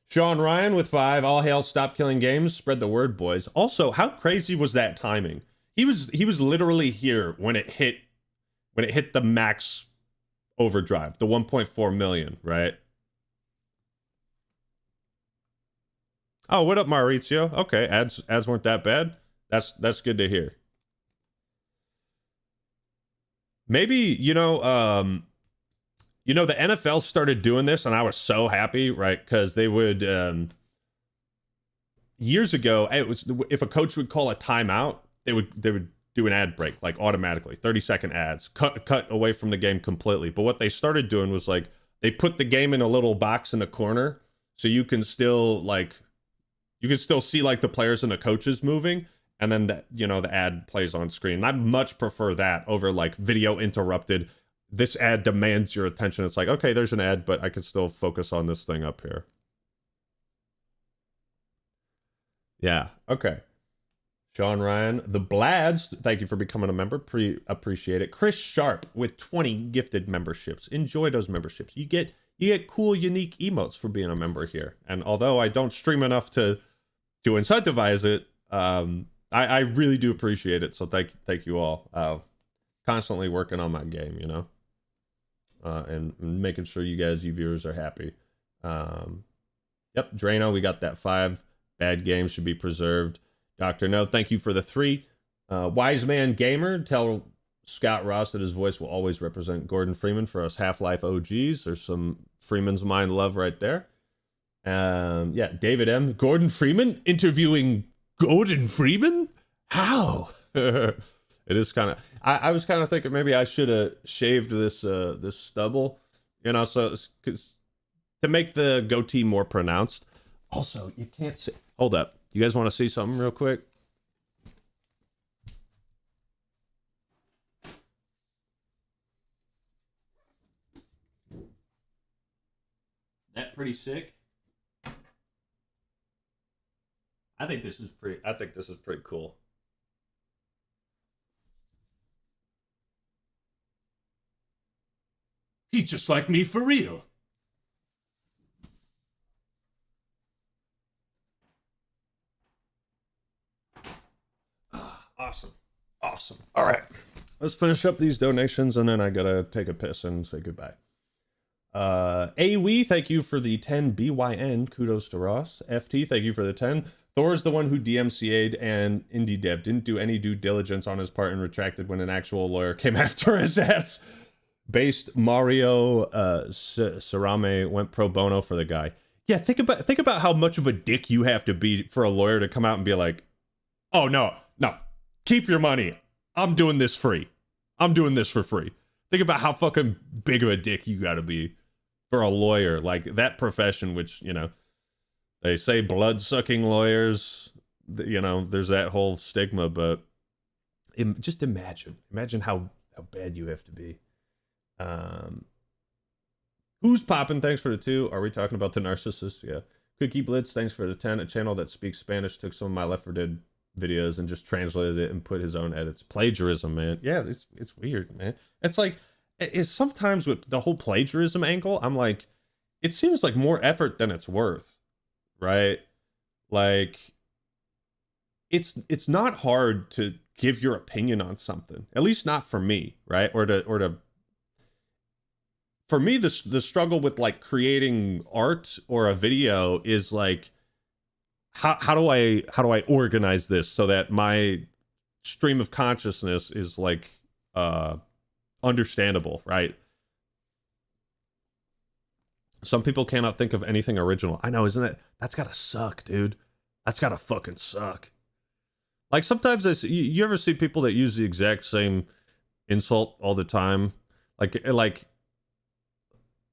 Sean Ryan with 5. All hail Stop Killing Games. Spread the word, boys. Also, how crazy was that timing? He was literally here when it hit the max overdrive, the 1.4 million, right? Oh, what up, Maurizio? Okay, ads weren't that bad. That's good to hear. Maybe, you know, the NFL started doing this, and I was so happy, right? Because they would, years ago, it was if a coach would call a timeout, they would do an ad break, like automatically, 30-second ads, cut away from the game completely. But what they started doing was like they put the game in a little box in the corner, so you can still see like the players and the coaches moving, and then the ad plays on screen. And I much prefer that over like video interrupted. This ad demands your attention. It's like, okay, there's an ad, but I can still focus on this thing up here. Yeah, okay. Sean Ryan, the Blads, thank you for becoming a member. Appreciate it. Chris Sharp with 20 gifted memberships. Enjoy those memberships. You get cool, unique emotes for being a member here. And although I don't stream enough to incentivize it, I really do appreciate it. So thank you all. Constantly working on my game, you know, and making sure you viewers are happy. Yep, Drano, we got that 5. Bad games should be preserved. Dr. No, thank you for the 3. Wise Man Gamer, tell Scott Ross that his voice will always represent Gordon Freeman for us Half-Life OGs. There's some Freeman's Mind love right there. Yeah, David M. Gordon Freeman interviewing Gordon Freeman? How? It is kind of. I was kind of thinking maybe I should have shaved this stubble, you know, so to make the goatee more pronounced. Also, you can't see. Hold up, you guys want to see something real quick? That pretty sick. I think this is pretty cool. He's just like me for real. Awesome. All right. Let's finish up these donations and then I gotta take a piss and say goodbye. AWE, thank you for the 10 BYN. Kudos to Ross. FT, thank you for the 10. Thor is the one who DMCA'd and indie dev didn't do any due diligence on his part and retracted when an actual lawyer came after his ass. Based Mario Sarame went pro bono for the guy. Yeah, think about how much of a dick you have to be for a lawyer to come out and be like, oh no, keep your money. I'm doing this free. I'm doing this for free. Think about how fucking big of a dick you gotta be for a lawyer. Like that profession, which, you know, they say blood-sucking lawyers, you know, there's that whole stigma, but just imagine how bad you have to be. Who's popping? Thanks for the 2. Are we talking about the narcissist? Yeah. Cookie Blitz, thanks for the 10. A channel that speaks Spanish took some of my Left 4 Dead videos and just translated it and put his own edits. Plagiarism, man. Yeah, it's weird, man. It's like, it's sometimes with the whole plagiarism angle, I'm like, it seems like more effort than it's worth, right? Like, it's not hard to give your opinion on something, at least not for me, right? Or to for me, the struggle with like creating art or a video is like, how do I organize this so that my stream of consciousness is like understandable, right? Some people cannot think of anything original. I know, isn't it? That's gotta suck, dude. That's gotta fucking suck. Like sometimes you ever see people that use the exact same insult all the time?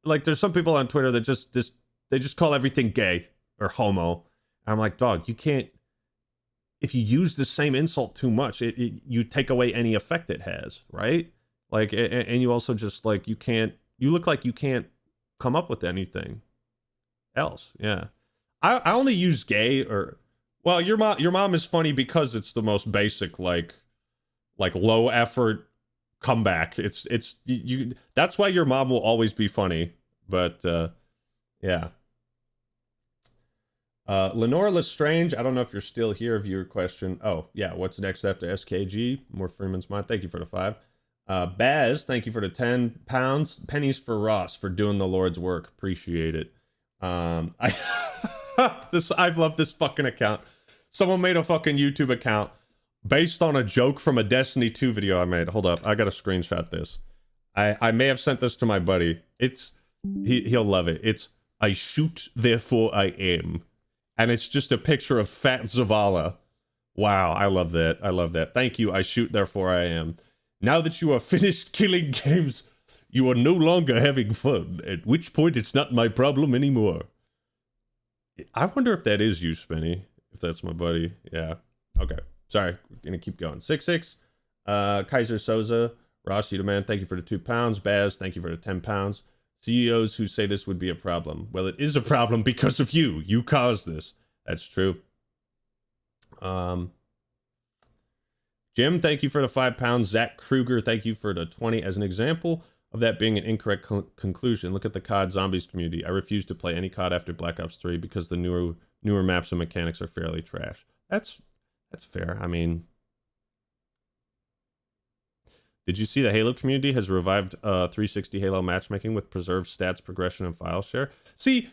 Like there's some people on Twitter that just call everything gay or homo. And I'm like, dog, you can't. If you use the same insult too much, you take away any effect it has, right? Like, and you also just like you look like you can't come up with anything else. Yeah, I only use gay or, well, your mom is funny because it's the most basic like low effort comeback. It's you that's why your mom will always be funny. But yeah. Lenore Lestrange, I don't know if you're still here. Viewer question. Oh yeah, what's next after SKG? More Freeman's Mind. Thank you for the 5. Baz, thank you for the 10 pounds. Pennies for Ross for doing the Lord's work. Appreciate it. I've loved this fucking account. Someone made a fucking YouTube account based on a joke from a Destiny 2 video I made. Hold up, I gotta screenshot this. I may have sent this to my buddy. He'll love it. It's I shoot, therefore I aim. And it's just a picture of Fat Zavala. Wow, I love that. I love that. Thank you, I shoot, therefore I am. Now that you are finished killing games, you are no longer having fun, at which point it's not my problem anymore. I wonder if that is you, Spinny. If that's my buddy. Yeah. Okay. Sorry. We're going to keep going. 6-6. Kaiser Soza. Ross Udaman, thank you for the 2 pounds. Baz, thank you for the 10 pounds. CEOs who say this would be a problem. Well, it is a problem because of you. You caused this. That's true. Jim, thank you for the 5 pounds. Zach Kruger, thank you for the 20. As an example of that being an incorrect conclusion, look at the COD Zombies community. I refuse to play any COD after Black Ops 3 because the newer maps and mechanics are fairly trash. That's fair. I mean, did you see the Halo community has revived 360 Halo matchmaking with preserved stats, progression, and file share? See,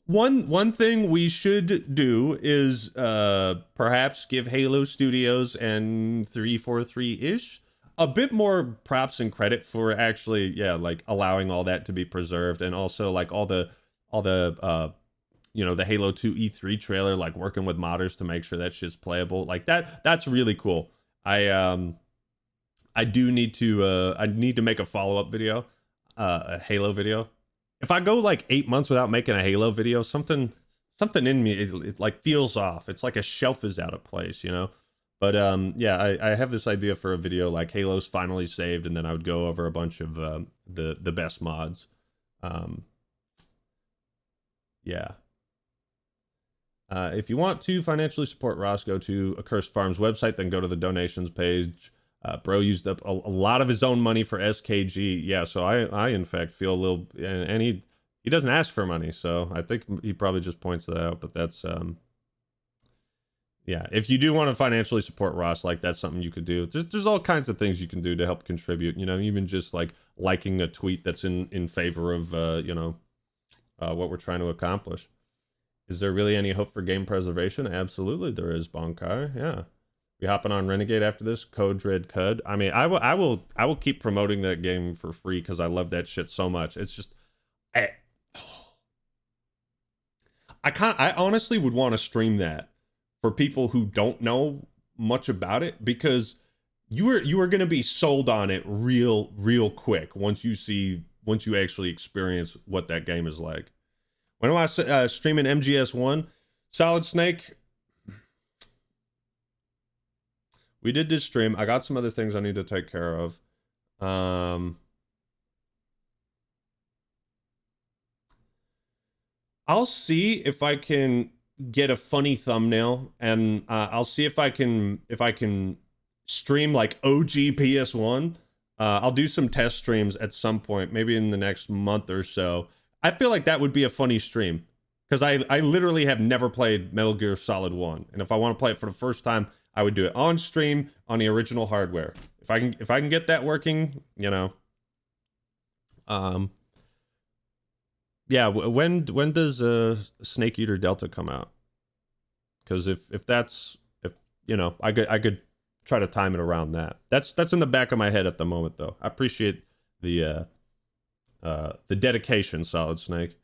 one thing we should do is perhaps give Halo Studios and 343-ish a bit more props and credit for actually, yeah, like allowing all that to be preserved, and also like all the you know, the Halo 2 E3 trailer, like working with modders to make sure that shit's playable. Like that's really cool. I do need to I need to make a follow-up video, a Halo video. If I go like 8 months without making a Halo video, something in me it like feels off. It's like a shelf is out of place, you know. But yeah, I have this idea for a video like Halo's finally saved, and then I would go over a bunch of the best mods. Yeah. If you want to financially support Ross, go to Accursed Farms website, then go to the donations page. Bro used up a lot of his own money for SKG. Yeah, so I in fact feel a little, and he doesn't ask for money, so I think he probably just points that out. But that's yeah. If you do want to financially support Ross, like that's something you could do. There's all kinds of things you can do to help contribute. You know, even just like liking a tweet that's in favor of you know, what we're trying to accomplish. Is there really any hope for game preservation? Absolutely, there is, Bonkai. Yeah. We hopping on Renegade after this? Code Red Cud. I mean, I will keep promoting that game for free because I love that shit so much. It's just, I honestly would want to stream that for people who don't know much about it, because you are going to be sold on it real quick once you actually experience what that game is like. When am I streaming MGS1? Solid Snake. We did this stream. I got some other things I need to take care of. I'll see if I can get a funny thumbnail, and I'll see if I can stream like OG PS1. I'll do some test streams at some point, maybe in the next month or so. I feel like that would be a funny stream, because I literally have never played Metal Gear Solid 1, and if I want to play it for the first time, I would do it on stream on the original hardware. If I can get that working, you know, Yeah, when does Snake Eater Delta come out? Because if that's, if you know, I could try to time it around that. That's in the back of my head at the moment, though. I appreciate the dedication, Solid Snake.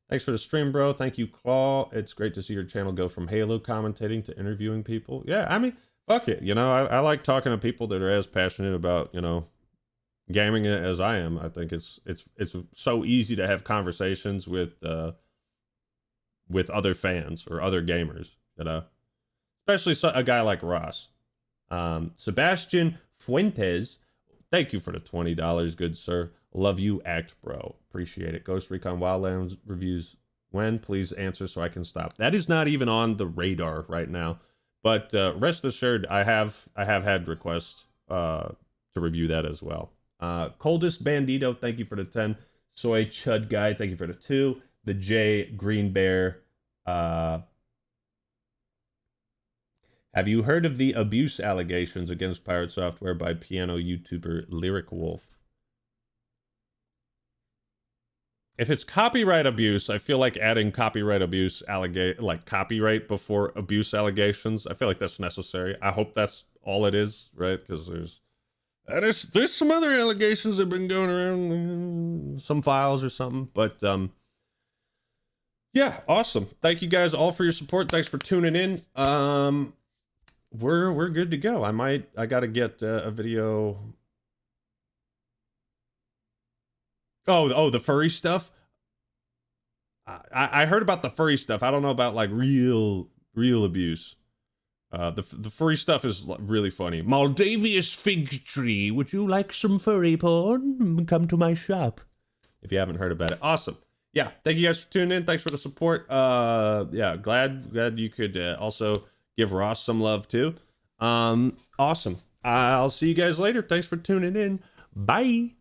Thanks for the stream, bro. Thank you, Claw. It's great to see your channel go from Halo commentating to interviewing people. Yeah, I mean, fuck it. You know, I like talking to people that are as passionate about, you know, gaming as I am. I think it's so easy to have conversations with other fans or other gamers, you know, especially a guy like Ross. Sebastian Fuentes, thank you for the $20, good sir. Love you, Act Bro. Appreciate it. Ghost Recon Wildlands reviews when? Please answer so I can stop. That is not even on the radar right now. But rest assured, I have had requests to review that as well. Coldest Bandito, thank you for the 10. Soy Chud Guy, thank you for the 2. The J Green Bear. Have you heard of the abuse allegations against Pirate Software by piano YouTuber Lyric Wolf? If it's copyright abuse, I feel like adding copyright abuse like copyright before abuse allegations, I feel like that's necessary. I hope that's all it is, right? Because there's some other allegations that have been going around, some files or something. But yeah, awesome. Thank you guys all for your support. Thanks for tuning in. We're good to go. I gotta get a video. Oh, the furry stuff. I heard about the furry stuff. I don't know about like real abuse. The furry stuff is really funny. Maldavius Fig Tree, would you like some furry porn? Come to my shop. If you haven't heard about it, awesome. Yeah, thank you guys for tuning in. Thanks for the support. Yeah, glad you could also give Ross some love too. Awesome. I'll see you guys later. Thanks for tuning in. Bye.